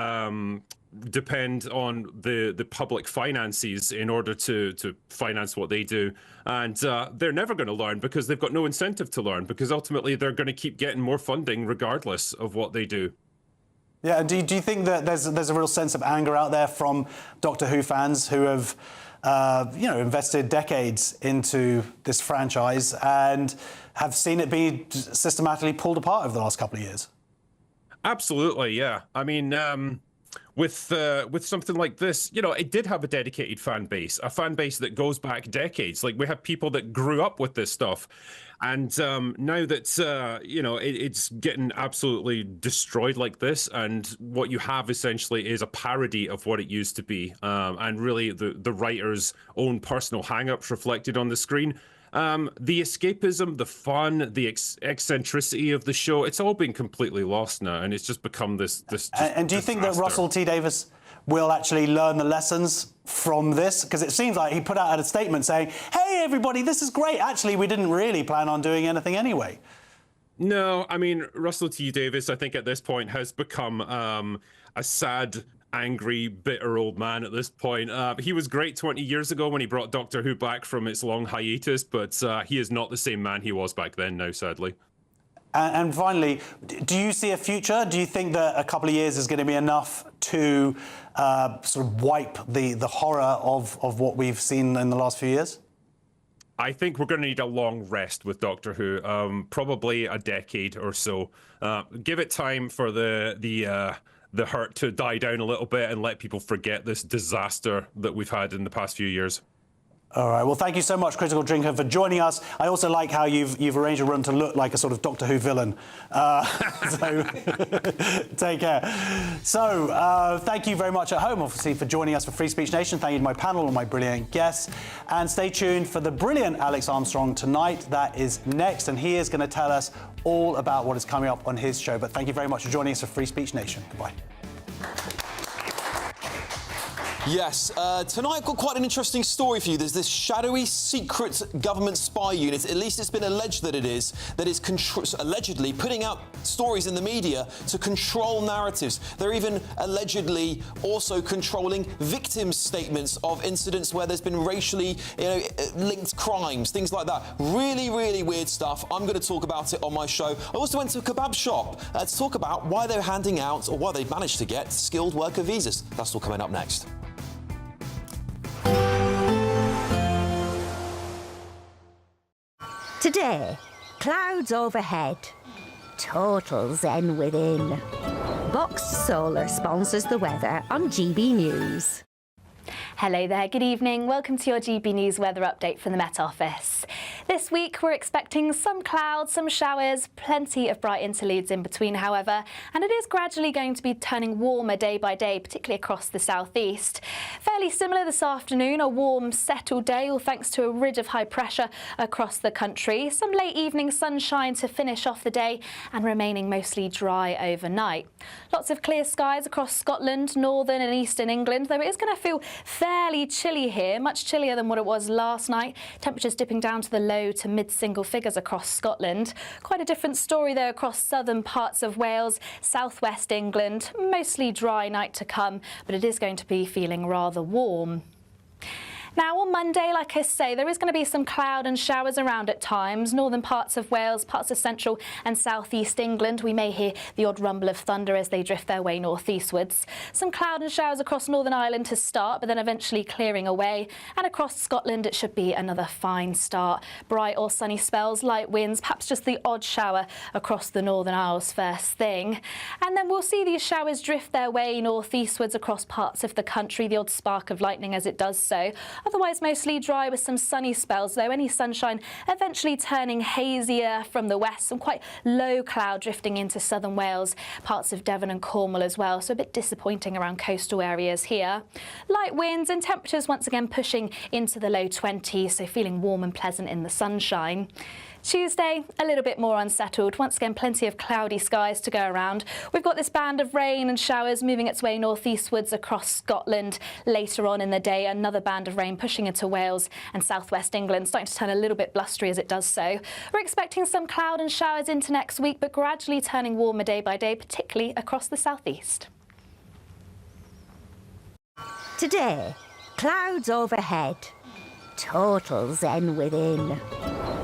depend on the public finances in order to finance what they do. And they're never going to learn because they've got no incentive to learn, because ultimately they're going to keep getting more funding regardless of what they do. Yeah, do you think that there's a real sense of anger out there from Doctor Who fans who have invested decades into this franchise and have seen it be systematically pulled apart over the last couple of years. Absolutely, yeah. I mean, with something like this, you know, it did have a dedicated fan base, a fan base that goes back decades. Like, we have people that grew up with this stuff. And now that, you know, it's getting absolutely destroyed like this, and what you have essentially is a parody of what it used to be, and really the writer's own personal hang-ups reflected on the screen. The escapism, the fun, the eccentricity of the show, it's all been completely lost now, and it's just become this and do you think that Russell T Davies will actually learn the lessons from this? Because it seems like he put out a statement saying, hey, everybody, this is great. Actually, we didn't really plan on doing anything anyway. No, I mean, Russell T Davies, I think at this point has become a sad, angry, bitter old man at this point. He was great 20 years ago when he brought Doctor Who back from its long hiatus, but he is not the same man he was back then now, sadly. And finally, do you see a future? Do you think that a couple of years is going to be enough to sort of wipe the horror of what we've seen in the last few years? I think we're going to need a long rest with Doctor Who, probably a decade or so. Give it time for the hurt to die down a little bit and let people forget this disaster that we've had in the past few years. All right. Well, thank you so much, Critical Drinker, for joining us. I also like how you've arranged a room to look like a sort of Doctor Who villain. So take care. So thank you very much at home, obviously, for joining us for Free Speech Nation. Thank you to my panel and my brilliant guests. And stay tuned for the brilliant Alex Armstrong tonight. That is next, and he is going to tell us all about what is coming up on his show. But thank you very much for joining us for Free Speech Nation. Goodbye. Yes, tonight I've got quite an interesting story for you. There's this shadowy, secret government spy unit, at least it's been alleged that it is allegedly putting out stories in the media to control narratives. They're even allegedly also controlling victims' statements of incidents where there's been racially linked crimes, things like that. Really, really weird stuff. I'm going to talk about it on my show. I also went to a kebab shop to talk about why they're handing out, or why they've managed to get, skilled worker visas. That's all coming up next. Today, clouds overhead, total zen within. Boxed Solar sponsors the weather on GB News. Hello there, good evening. Welcome to your GB News weather update from the Met Office. This week we're expecting some clouds, some showers, plenty of bright interludes in between, however, and it is gradually going to be turning warmer day by day, particularly across the southeast. Fairly similar this afternoon, a warm, settled day, all thanks to a ridge of high pressure across the country. Some late evening sunshine to finish off the day and remaining mostly dry overnight. Lots of clear skies across Scotland, northern and eastern England, though it is going to feel fairly chilly here, much chillier than what it was last night. Temperatures dipping down to the low to mid-single figures across Scotland. Quite a different story though across southern parts of Wales, southwest England. Mostly dry night to come, but it is going to be feeling rather warm. Now on Monday, like I say, there is going to be some cloud and showers around at times. Northern parts of Wales, parts of central and southeast England. We may hear the odd rumble of thunder as they drift their way northeastwards. Some cloud and showers across Northern Ireland to start, but then eventually clearing away. And across Scotland, it should be another fine start. Bright or sunny spells, light winds, perhaps just the odd shower across the Northern Isles first thing. And then we'll see these showers drift their way northeastwards across parts of the country, the odd spark of lightning as it does so. Otherwise mostly dry with some sunny spells, though any sunshine eventually turning hazier from the west. Some quite low cloud drifting into southern Wales, parts of Devon and Cornwall as well, so a bit disappointing around coastal areas here. Light winds and temperatures once again pushing into the low 20s, so feeling warm and pleasant in the sunshine. Tuesday, a little bit more unsettled. Once again, plenty of cloudy skies to go around. We've got this band of rain and showers moving its way northeastwards across Scotland. Later on in the day, another band of rain pushing into Wales and southwest England, starting to turn a little bit blustery as it does so. We're expecting some cloud and showers into next week, but gradually turning warmer day by day, particularly across the southeast. Today, clouds overhead, total zen within.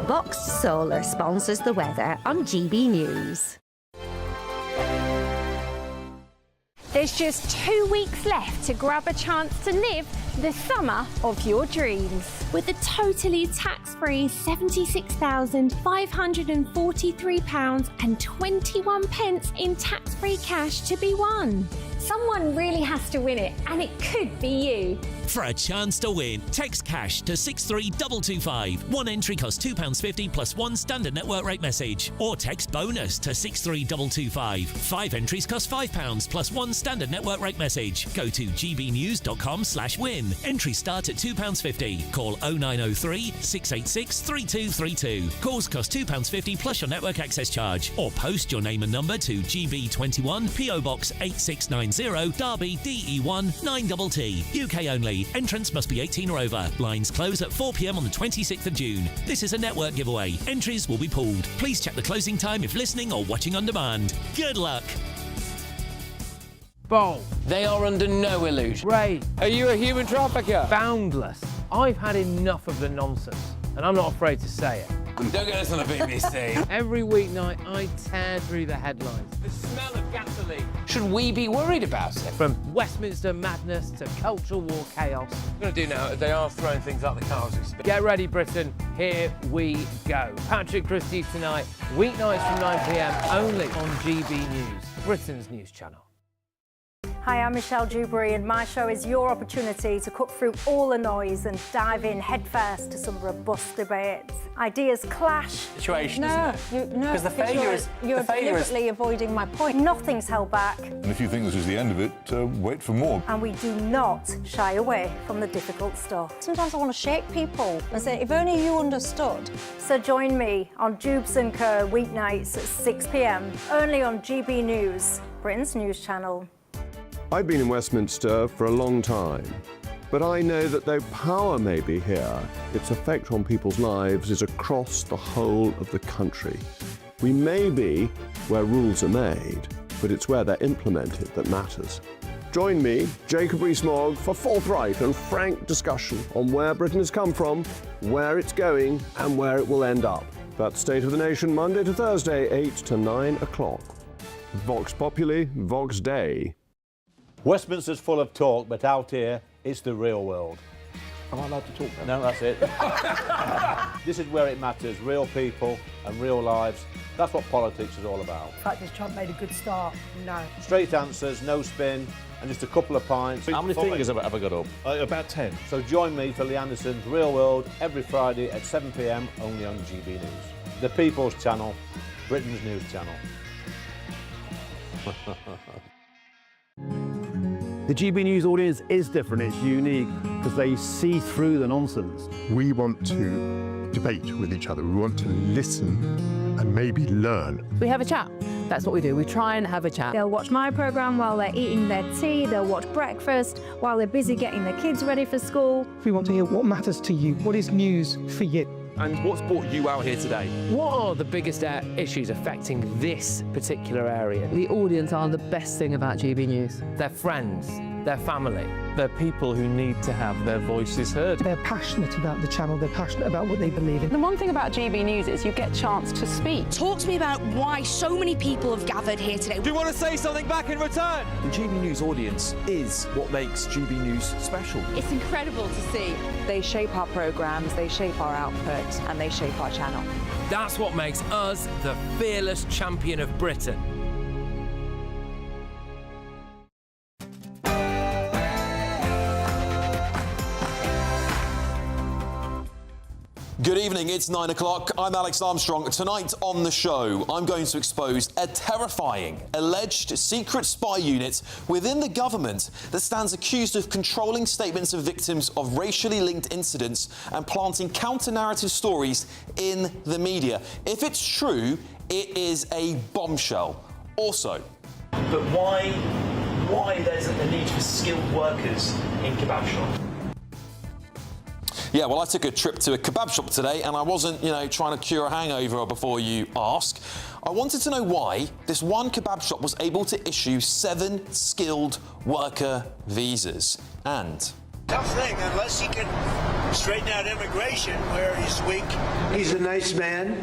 Boxed Solar sponsors the weather on GB News. There's just 2 weeks left to grab a chance to live the summer of your dreams. With the totally tax tax-free £76,543.21 in tax-free cash to be won. Someone really has to win it, and it could be you. For a chance to win, text cash to 63225. One entry costs £2.50 plus one standard network rate message. Or text bonus to 63225. 5 entries cost £5 plus one standard network rate message. Go to gbnews.com/win. Entries start at £2.50. Call 0903 686 3232. Calls cost £2.50 plus your network access charge. Or post your name and number to GB21 PO Box 8690 Derby DE1 9TT. UK only. Entrance must be 18 or over. Lines close at 4 p.m. on the 26th of June. This is a network giveaway. Entries will be pooled. Please check the closing time if listening or watching on demand. Good luck. Bold. They are under no illusion. Ray. Are you a human trafficker? Boundless. I've had enough of the nonsense, and I'm not afraid to say it. Don't get this on the BBC. Every weeknight, I tear through the headlines. The smell of gasoline. Should we be worried about it? From Westminster madness to cultural war chaos. What I'm going to do now is they are throwing things out the car as we speak. Get ready, Britain. Here we go. Patrick Christie tonight, weeknights from 9 p.m. only on GB News, Britain's news channel. Hi, I'm Michelle Dewberry, and my show is your opportunity to cut through all the noise and dive in headfirst to some robust debates. Ideas clash. Situation, no, isn't it? Because the failure is... You're deliberately avoiding my point. Nothing's held back. And if you think this is the end of it, wait for more. And we do not shy away from the difficult stuff. Sometimes I want to shake people and say, if only you understood. So join me on Jubes & Co weeknights at 6 p.m. only on GB News, Britain's news channel. I've been in Westminster for a long time, but I know that though power may be here, its effect on people's lives is across the whole of the country. We may be where rules are made, but it's where they're implemented that matters. Join me, Jacob Rees-Mogg, for forthright and frank discussion on where Britain has come from, where it's going, and where it will end up. That's State of the Nation, Monday to Thursday, 8 to 9 o'clock. Vox Populi, Vox Dei. Westminster's full of talk, but out here, it's the real world. Am I allowed to talk now? No, that's it. This is where it matters, real people and real lives. That's what politics is all about. In fact, has Trump made a good start? No. Straight answers, no spin, and just a couple of pints. How many fingers have I got up? About 10. So join me for Lee Anderson's Real World every Friday at 7 p.m. only on GB News. The People's Channel, Britain's news channel. The GB News audience is different, it's unique, because they see through the nonsense. We want to debate with each other, we want to listen and maybe learn. We have a chat. That's what we do. We try and have a chat. They'll watch my programme while they're eating their tea, they'll watch breakfast while they're busy getting their kids ready for school. We want to hear what matters to you, what is news for you. And what's brought you out here today? What are the biggest issues affecting this particular area? The audience are the best thing about GB News. Their friends, their family. They're people who need to have their voices heard. They're passionate about the channel, they're passionate about what they believe in. The one thing about GB News is you get a chance to speak. Talk to me about why so many people have gathered here today. Do you want to say something back in return? The GB News audience is what makes GB News special. It's incredible to see. They shape our programmes, they shape our output, and they shape our channel. That's what makes us the fearless champion of Britain. Good evening, it's 9 o'clock. I'm Alex Armstrong. Tonight on the show, I'm going to expose a terrifying, alleged secret spy unit within the government that stands accused of controlling statements of victims of racially linked incidents and planting counter-narrative stories in the media. If it's true, it is a bombshell. Also, but why there's a need for skilled workers in kebab shops? Yeah, well, I took a trip to a kebab shop today and I wasn't, trying to cure a hangover before you ask. I wanted to know why this one kebab shop was able to issue 7 skilled worker visas. And tough thing, unless he can straighten out immigration where he's weak. He's a nice man,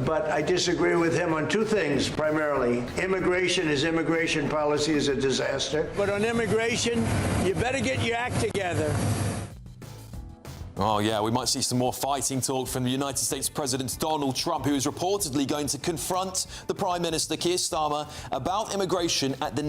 but I disagree with him on 2 things, primarily. His immigration policy is a disaster. But on immigration, you better get your act together. Oh, yeah, we might see some more fighting talk from the United States President Donald Trump, who is reportedly going to confront the Prime Minister, Keir Starmer, about immigration at the